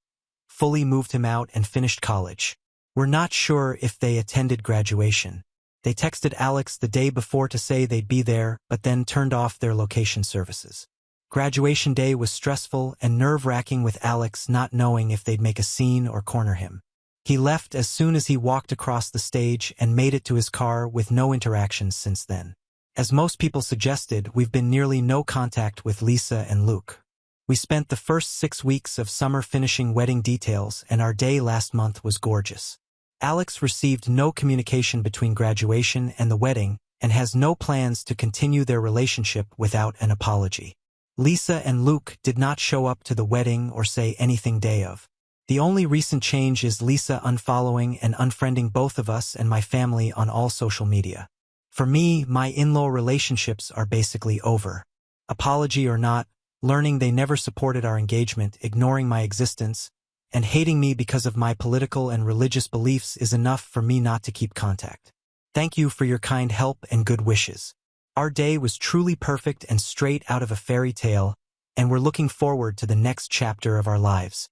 A: fully moved him out and finished college. We're not sure if they attended graduation. They texted Alex the day before to say they'd be there, but then turned off their location services. Graduation day was stressful and nerve-wracking with Alex not knowing if they'd make a scene or corner him. He left as soon as he walked across the stage and made it to his car with no interactions since then. As most people suggested, we've been nearly no contact with Lisa and Luke. We spent the first 6 weeks of summer finishing wedding details, and our day last month was gorgeous. Alex received no communication between graduation and the wedding and has no plans to continue their relationship without an apology. Lisa and Luke did not show up to the wedding or say anything day of. The only recent change is Lisa unfollowing and unfriending both of us and my family on all social media. For me, my in-law relationships are basically over. Apology or not, learning they never supported our engagement, ignoring my existence, and hating me because of my political and religious beliefs is enough for me not to keep contact. Thank you for your kind help and good wishes. Our day was truly perfect and straight out of a fairy tale, and we're looking forward to the next chapter of our lives,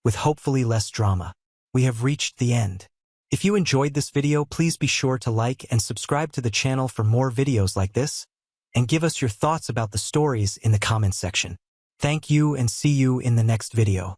A: with hopefully less drama. We have reached the end. If you enjoyed this video, please be sure to like and subscribe to the channel for more videos like this, and give us your thoughts about the stories in the comments section. Thank you and see you in the next video.